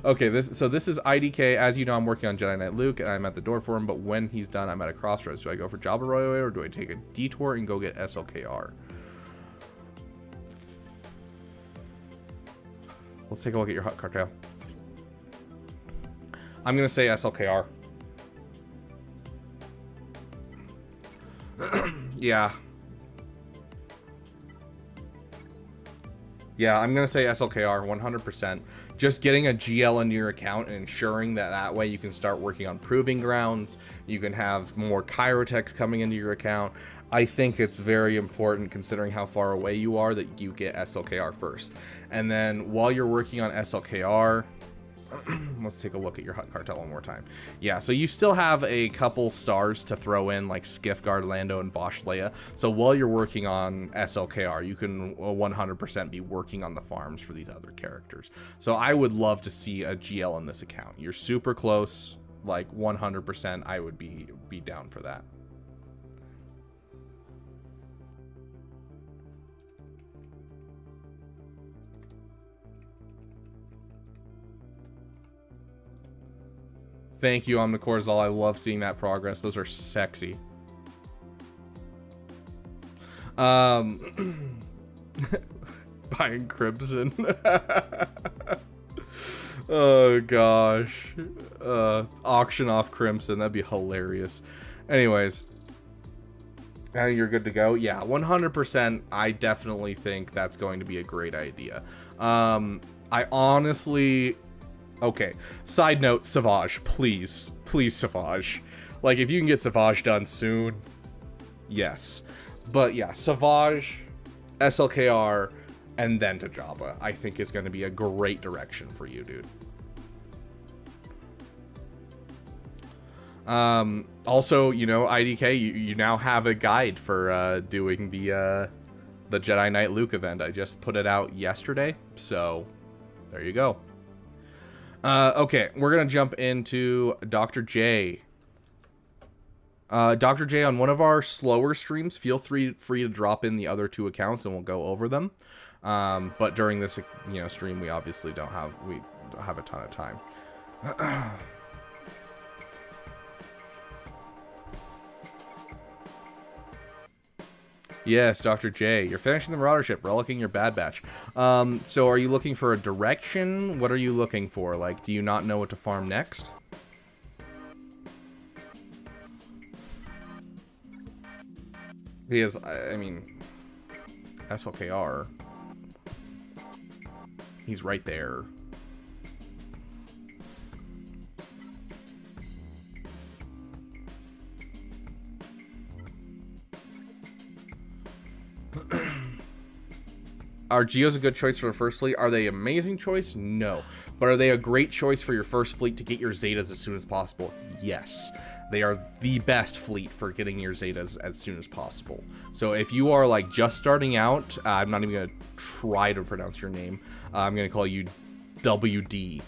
Okay, this is IDK. As you know, I'm working on Jedi Knight Luke, and I'm at the door for him, but when he's done, I'm at a crossroads. Do I go for Jabba Roy, or do I take a detour and go get SLKR? Let's take a look at your Hut Cartel. I'm going to say SLKR. Yeah. Yeah, I'm going to say SLKR 100%. Just getting a GL into your account and ensuring that that way you can start working on Proving Grounds. You can have more Chirotechs coming into your account. I think it's very important, considering how far away you are, that you get SLKR first. And then while you're working on SLKR, let's take a look at your Hut Cartel one more time. Yeah, so you still have a couple stars to throw in, like Skiffguard, Lando, and Bosch Leia. So while you're working on SLKR, you can 100% be working on the farms for these other characters. So I would love to see a GL in this account. You're super close, like 100%. I would be down for that. Thank you, Omnicorzal. I love seeing that progress. Those are sexy. Buying Crimson. Oh gosh. Auction off Crimson. That'd be hilarious. Anyways. Now you're good to go. Yeah, 100%. I definitely think that's going to be a great idea. I honestly... Okay, side note, Savage, please. Please, Savage. Like, if you can get Savage done soon, yes. But yeah, Savage, SLKR, and then to Jabba, I think is going to be a great direction for you, dude. Also, you know, IDK, you now have a guide for doing the Jedi Knight Luke event. I just put it out yesterday, so there you go. Okay, we're gonna jump into Dr. J. Dr. J, on one of our slower streams, feel free to drop in the other 2 accounts and we'll go over them. But during this, you know, stream, we obviously don't have a ton of time. Yes, Dr. J. You're finishing the Maraudership, relicking your Bad Batch. So are you looking for a direction? What are you looking for? Like, do you not know what to farm next? Because, I mean, SLKR. He's right there. Are Geos a good choice for the first fleet? Are they amazing choice? No. But are they a great choice for your first fleet to get your Zetas as soon as possible? Yes. They are the best fleet for getting your Zetas as soon as possible. So if you are like just starting out, I'm not even going to try to pronounce your name. I'm going to call you WD.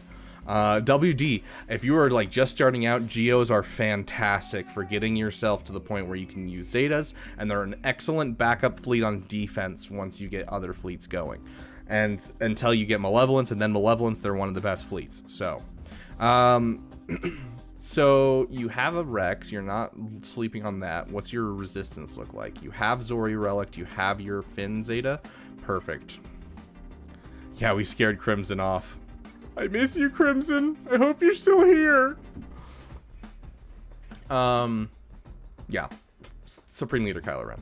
WD, if you are like just starting out, Geos are fantastic for getting yourself to the point where you can use Zetas, and they're an excellent backup fleet on defense once you get other fleets going. And until you get Malevolence, and then Malevolence, they're one of the best fleets. So, so you have a Rex, you're not sleeping on that. What's your resistance look like? You have Zori Relic, you have your Finn Zeta. Perfect. Yeah, we scared Crimson off. I miss you, Crimson. I hope you're still here. Yeah. Supreme Leader Kylo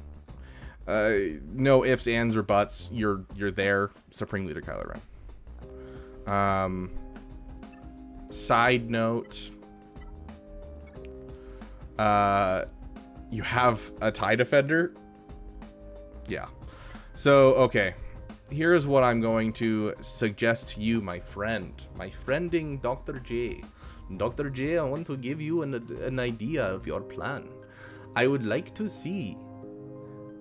Ren. No ifs, ands, or buts. You're there. Supreme Leader Kylo Ren. Side note. You have a TIE Defender? Yeah. So, okay. Here's what I'm going to suggest to you, my friend. My friending Dr. J. Dr. J, I want to give you an idea of your plan. I would like to see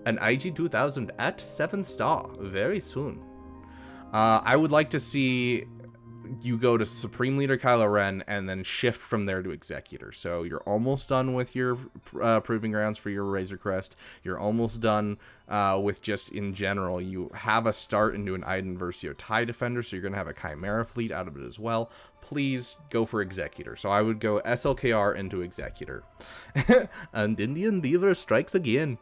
an IG-2000 at 7-star very soon. I would like to see you go to Supreme Leader Kylo Ren and then shift from there to Executor. So you're almost done with your Proving Grounds for your Razor Crest. You're almost done with just in general. You have a start into an Iden Versio TIE Defender, so you're going to have a Chimera fleet out of it as well. Please go for Executor. So I would go SLKR into Executor. And Indian Beaver strikes again.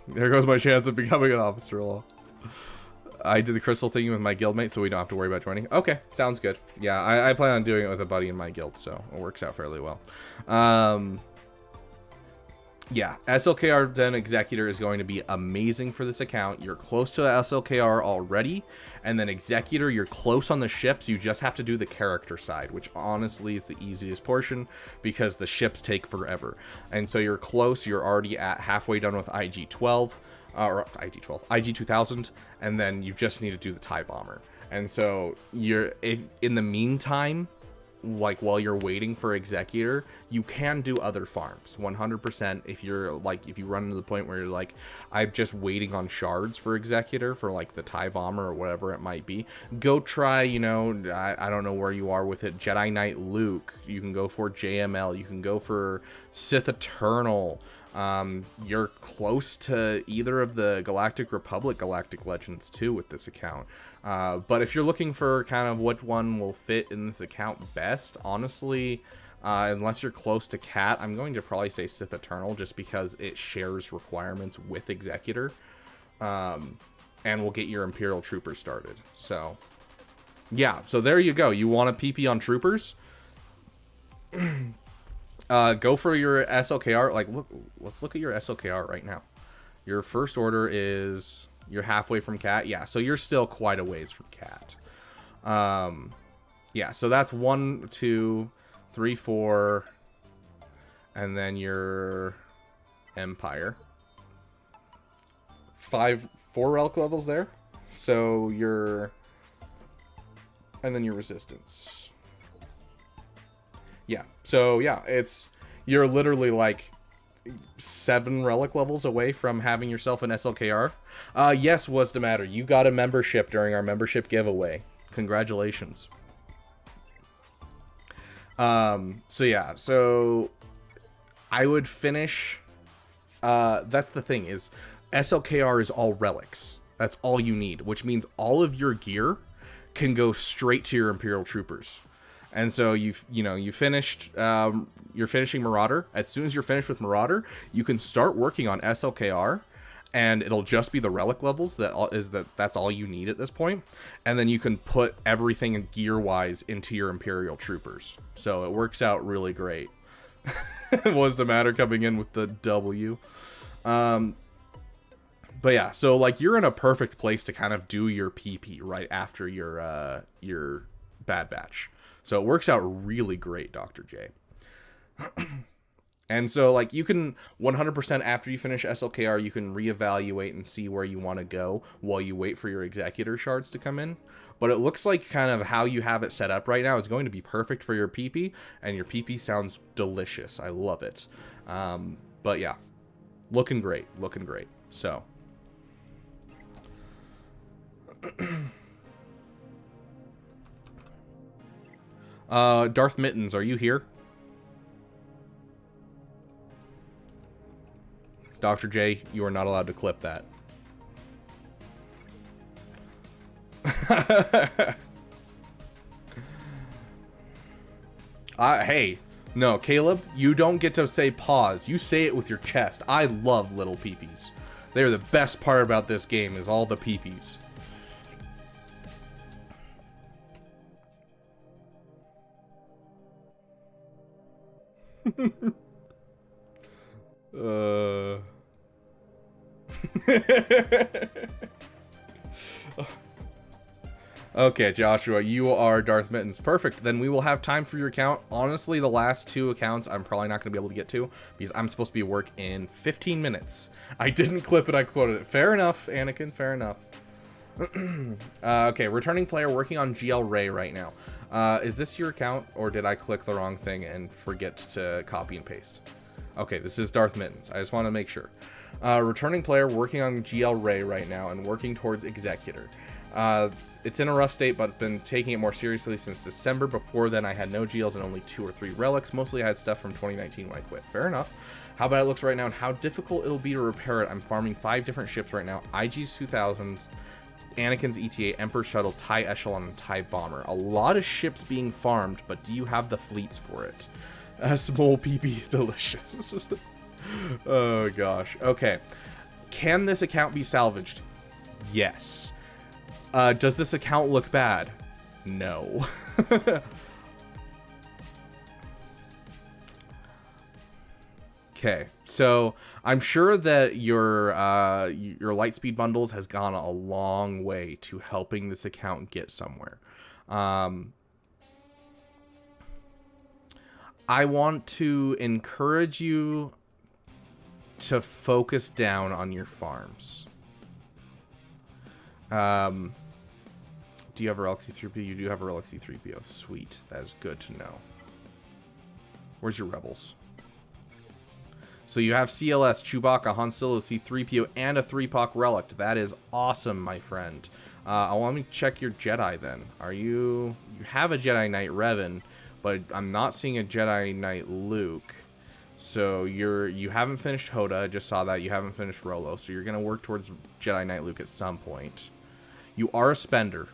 There goes my chance of becoming an officer law. I did the crystal thing with my guildmate, so we don't have to worry about joining. Okay, sounds good. Yeah, I plan on doing it with a buddy in my guild, so it works out fairly well. Yeah, SLKR then Executor is going to be amazing for this account. You're close to SLKR already, and then Executor, you're close on the ships. You just have to do the character side, which honestly is the easiest portion because the ships take forever. And so you're close. You're already at halfway done with IG-12, or IG-12, IG-2000, and then you just need to do the TIE Bomber. And so in the meantime, like while you're waiting for Executor, you can do other farms 100%. If you're like, if you run to the point where you're like, I'm just waiting on shards for Executor for like the TIE Bomber or whatever it might be, go try, you know, I don't know where you are with it, Jedi Knight Luke. You can go for JML, you can go for Sith Eternal. You're close to either of the Galactic Republic Galactic Legends too with this account. But if you're looking for kind of which one will fit in this account best, honestly, unless you're close to Cat, I'm going to probably say Sith Eternal just because it shares requirements with Executor, and will get your Imperial Troopers started. So, yeah, so there you go. You want a PP on Troopers? Go for your SLKR. Like, let's look at your SLKR right now. Your first order is, you're halfway from Cat. Yeah, so you're still quite a ways from Cat. Yeah, so that's 1, 2, 3, 4, and then your Empire. 4 relic levels there. So and then your Resistance. Yeah, so yeah, you're literally like 7 relic levels away from having yourself an SLKR. Yes, what's the matter? You got a membership during our membership giveaway. Congratulations. So yeah, so I would finish, that's the thing is SLKR is all relics. That's all you need, which means all of your gear can go straight to your Imperial Troopers. And so you finished, you're finishing Marauder. As soon as you're finished with Marauder, you can start working on SLKR, and it'll just be the relic levels that's all you need at this point. And then you can put everything gear-wise into your Imperial Troopers. So it works out really great. What's the matter coming in with the W? But yeah, so like you're in a perfect place to kind of do your PP right after your Bad Batch. So it works out really great, Dr. J. And so, like, you can 100% after you finish SLKR, you can reevaluate and see where you want to go while you wait for your Executor shards to come in. But it looks like kind of how you have it set up right now is going to be perfect for your PP, and your PP sounds delicious. I love it. But yeah, looking great, looking great. So. Darth Mittens, are you here? Dr. J, you are not allowed to clip that. Hey, no, Caleb, you don't get to say pause. You say it with your chest. I love little peepees. They're the best part about this game is all the peepees. Okay, Joshua, you are Darth Mittens. Perfect. Then we will have time for your account. Honestly, the last 2 accounts I'm probably not going to be able to get to because I'm supposed to be at work in 15 minutes. I didn't clip it, I quoted it. Fair enough, Anakin, fair enough. Okay, returning player working on GL Ray right now. Is this your account, or did I click the wrong thing and forget to copy and paste? Okay, this is Darth Mittens. I just want to make sure. Returning player working on GL Ray right now and working towards Executor. It's in a rough state, but been taking it more seriously since December. Before then, I had no GLs and only 2 or 3 relics. Mostly I had stuff from 2019 when I quit. Fair enough. How bad it looks right now and how difficult it'll be to repair it. I'm farming 5 different ships right now. IG's 2000s, Anakin's ETA, Emperor Shuttle, TIE Echelon, and TIE Bomber. A lot of ships being farmed, but do you have the fleets for it? Small PP is delicious. Oh gosh. Okay. Can this account be salvaged? Yes. Does this account look bad? No. Okay, so I'm sure that your Lightspeed bundles has gone a long way to helping this account get somewhere. I want to encourage you to focus down on your farms. Do you have a Relic C-3PO? You do have a Relic C-3PO. Sweet. That is good to know. Where's your rebels? So you have CLS, Chewbacca, Han Solo, C-3PO, and a 3-POC Relic. That is awesome, my friend. I want me to check your Jedi then. You have a Jedi Knight Revan, but I'm not seeing a Jedi Knight Luke. So you haven't finished Hoda. I just saw that. You haven't finished Rolo. So you're going to work towards Jedi Knight Luke at some point. You are a spender.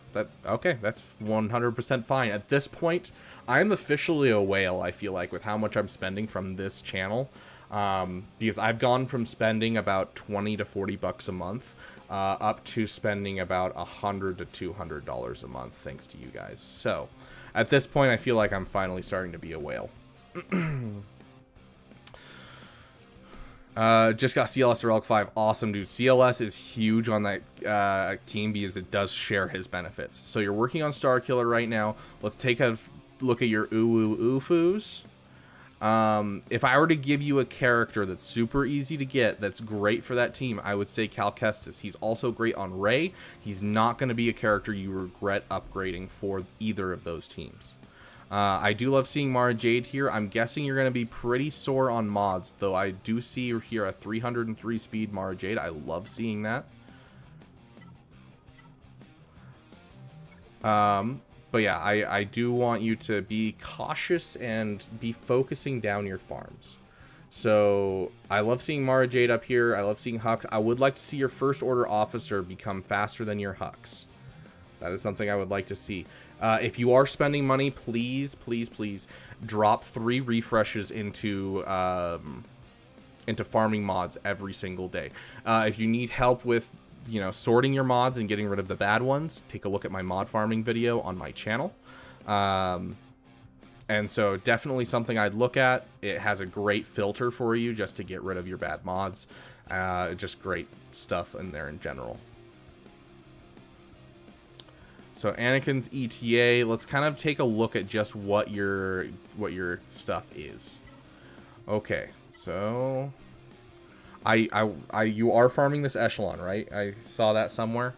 Okay, that's 100% fine. At this point, I'm officially a whale, I feel like, with how much I'm spending from this channel. Because I've gone from spending about 20 to 40 bucks a month up to spending about $100 to $200 a month, thanks to you guys. So, at this point, I feel like I'm finally starting to be a whale. Just got CLS Relic 5. Awesome, dude. CLS is huge on that team because it does share his benefits. So you're working on Starkiller right now. Let's take a look at your Uwu-Ufus. If I were to give you a character that's super easy to get, that's great for that team, I would say Cal Kestis. He's also great on Rey. He's not going to be a character you regret upgrading for either of those teams. I do love seeing Mara Jade here. I'm guessing you're going to be pretty sore on mods, though I do see here a 303 speed Mara Jade. I love seeing that. But yeah, I do want you to be cautious and be focusing down your farms. So I love seeing Mara Jade up here. I love seeing Hux. I would like to see your First Order officer become faster than your Hux. That is something I would like to see. If you are spending money, please, please, please drop 3 refreshes into farming mods every single day. If you need help with, sorting your mods and getting rid of the bad ones, take a look at my mod farming video on my channel. And so definitely something I'd look at. It has a great filter for you just to get rid of your bad mods. Just great stuff in there in general. So Anakin's ETA, let's kind of take a look at just what your stuff is. Okay, so you are farming this echelon, right? I saw that somewhere.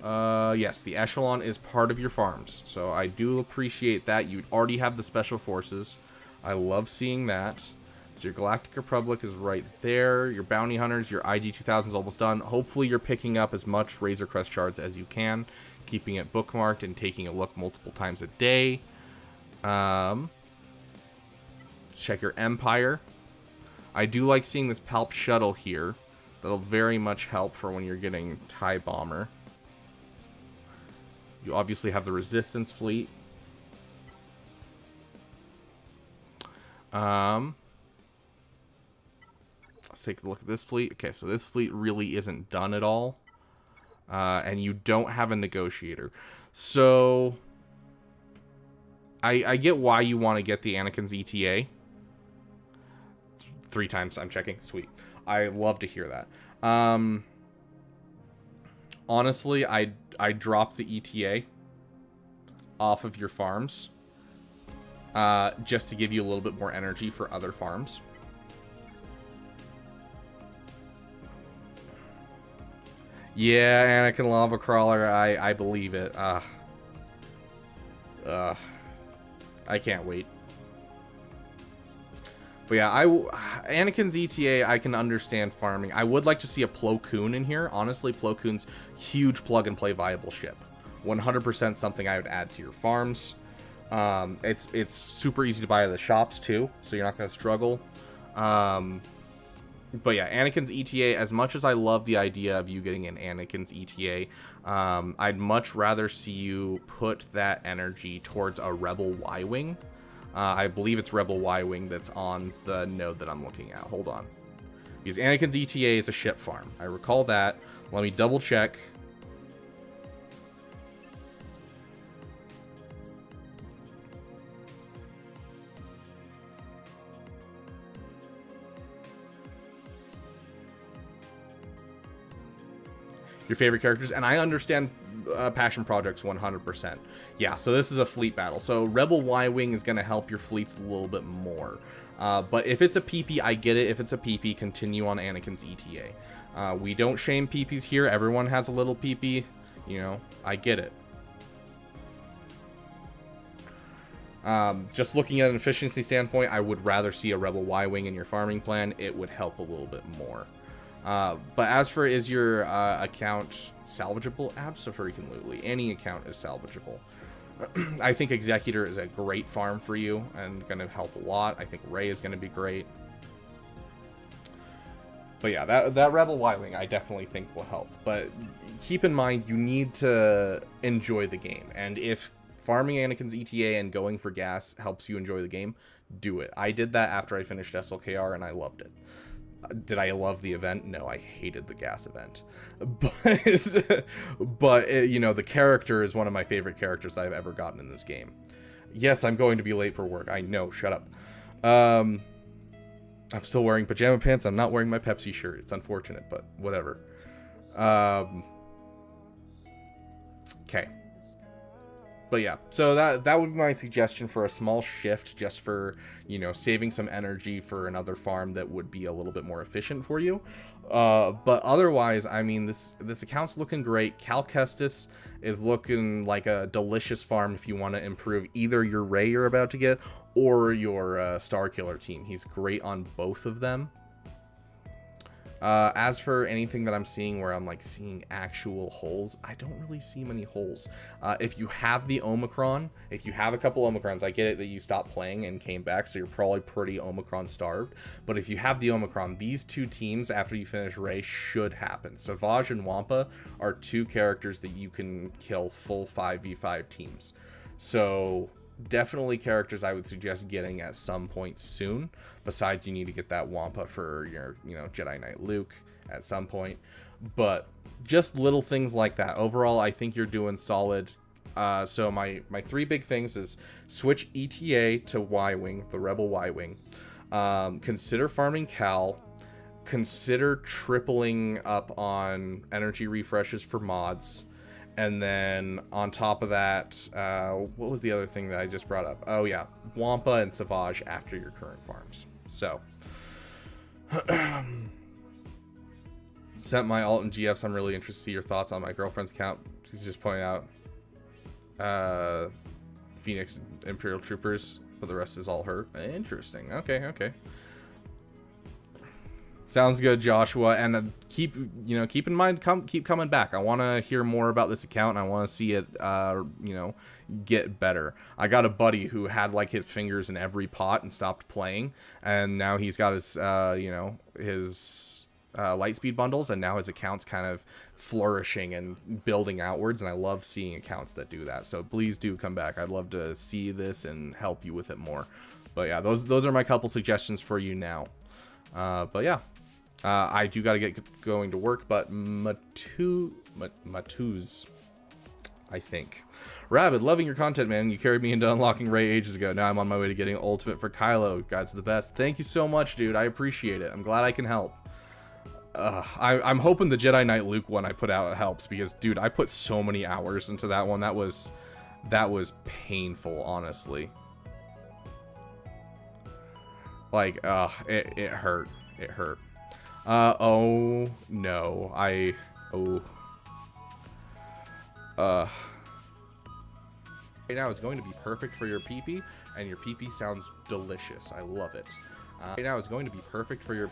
Yes, the echelon is part of your farms, so I do appreciate that. You already have the special forces. I love seeing that. So your Galactic Republic is right there. Your Bounty Hunters, your IG-2000 is almost done. Hopefully you're picking up as much Razor Crest shards as you can, keeping it bookmarked and taking a look multiple times a day. Check your Empire. I do like seeing this Palp Shuttle here. That'll very much help for when you're getting TIE Bomber. You obviously have the Resistance fleet. Let's take a look at this fleet. Okay, so this fleet really isn't done at all. And you don't have a negotiator. So I get why you want to get the Anakin's ETA. 3 times I'm checking. Sweet. I love to hear that. honestly, I drop the ETA off of your farms, just to give you a little bit more energy for other farms. Yeah, Anakin Lava Crawler, I believe it. I can't wait. But yeah, Anakin's ETA, I can understand farming. I would like to see a Plo Koon in here. Honestly, Plo Koon's huge plug-and-play viable ship. 100% something I would add to your farms. It's super easy to buy at the shops, too, so you're not going to struggle. But yeah, Anakin's ETA, as much as I love the idea of you getting an Anakin's ETA, I'd much rather see you put that energy towards a Rebel Y-Wing. I believe it's Rebel Y-Wing that's on the node that I'm looking at. Hold on. Because Anakin's ETA is a ship farm. I recall that. Let me double check. Your favorite characters, and I understand passion projects 100%. Yeah, so this is a fleet battle, so Rebel Y-Wing is going to help your fleets a little bit more. But if it's a PP, I get it. If it's a PP, continue on Anakin's ETA. We don't shame PPs here. Everyone has a little PP. You know, I get it. Just looking at an efficiency standpoint, I would rather see a Rebel Y-Wing in your farming plan. It would help a little bit more. But as for, is your account salvageable? Absolutely. Any account is salvageable. I think Executor is a great farm for you and going to help a lot. I think Rey is going to be great. But yeah, that Rebel Y-Wing I definitely think will help. But keep in mind, you need to enjoy the game. And if farming Anakin's ETA and going for gas helps you enjoy the game, do it. I did that after I finished SLKR and I loved it. Did I love the event? No, I hated the gas event. But you know, the character is one of my favorite characters I've ever gotten in this game. Yes, I'm going to be late for work. I know, shut up. I'm still wearing pajama pants. I'm not wearing my Pepsi shirt. It's unfortunate, but whatever. Okay. But yeah, so that would be my suggestion for a small shift, just for, you know, saving some energy for another farm that would be a little bit more efficient for you. But otherwise, I mean, this account's looking great. Cal Kestis is looking like a delicious farm if you want to improve either your Rey you're about to get or your Star Killer team. He's great on both of them. As for anything that I'm seeing where I'm like seeing actual holes, I don't really see many holes. If you have the Omicron, if you have a couple Omicrons, I get it that you stopped playing and came back, so you're probably pretty Omicron starved. But if you have the Omicron, these two teams after you finish Rey should happen. Savage and Wampa are two characters that you can kill full 5v5 teams. So definitely characters I would suggest getting at some point soon. Besides, you need to get that Wampa for your, you know, Jedi Knight Luke at some point. But just little things like that. Overall, I think you're doing solid. So my three big things is switch ETA to Y-Wing, the Rebel Y-Wing. Consider farming Cal. Consider tripling up on energy refreshes for mods. And then on top of that, what was the other thing that I just brought up? Oh yeah, Wampa and Savage after your current farms. So, sent my alt and GFs. I'm really interested to see your thoughts on my girlfriend's account. She's just pointing out Phoenix Imperial Troopers, but the rest is all her. Interesting. Okay. Sounds good, Joshua. And keep in mind, keep coming back. I want to hear more about this account, and I want to see it, get better. I got a buddy who had like his fingers in every pot and stopped playing, and now he's got his, his Lightspeed bundles, and now his account's kind of flourishing and building outwards. And I love seeing accounts that do that. So please do come back. I'd love to see this and help you with it more. But yeah, those are my couple suggestions for you now. But yeah. I do got to get going to work, but Matuz, I think. Rabbit, loving your content, man. You carried me into unlocking Rey ages ago. Now I'm on my way to getting ultimate for Kylo. God's the best. Thank you so much, dude. I appreciate it. I'm glad I can help. I'm hoping the Jedi Knight Luke one I put out helps, because dude, I put so many hours into that one. That was painful, honestly. Like, it hurt. It hurt. Oh no, right now it's going to be perfect for your pee-pee, and your pee-pee sounds delicious. I love it. Right now it's going to be perfect for your...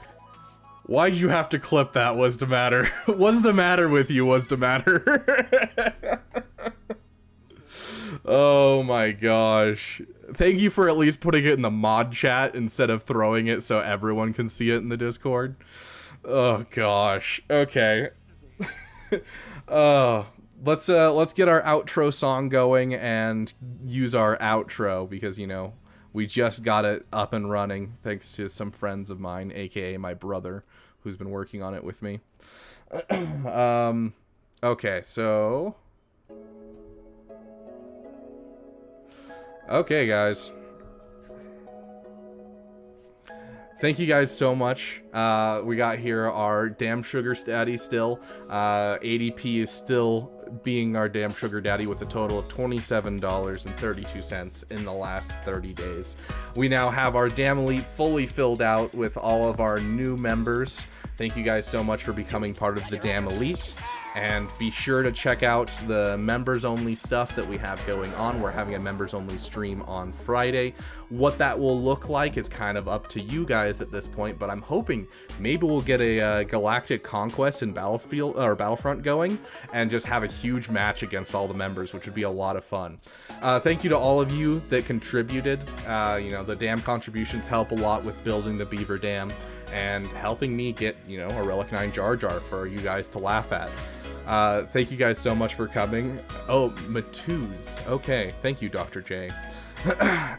Why'd you have to clip that? What's the matter? What's the matter with you? What's the matter? Oh my gosh. Thank you for at least putting it in the mod chat instead of throwing it so everyone can see it in the Discord. Oh gosh. Okay. Let's get our outro song going and use our outro, because, you know, we just got it up and running thanks to some friends of mine, aka my brother, who's been working on it with me. Okay, so... Okay, guys. Thank you guys so much. We got here our damn sugar daddy still. ADP is still being our damn sugar daddy with a total of $27.32 in the last 30 days. We now have our damn elite fully filled out with all of our new members. Thank you guys so much for becoming part of the damn elite. And be sure to check out the members-only stuff that we have going on. We're having a members-only stream on Friday. What that will look like is kind of up to you guys at this point, but I'm hoping maybe we'll get a Galactic Conquest and Battlefield or Battlefront going, and just have a huge match against all the members, which would be a lot of fun. Thank you to all of you that contributed. You know, the dam contributions help a lot with building the Beaver Dam and helping me get, you know, a Relic 9 Jar Jar for you guys to laugh at. Thank you guys so much for coming. Oh, Matuz. Okay, thank you, Dr. J.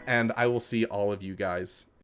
And I will see all of you guys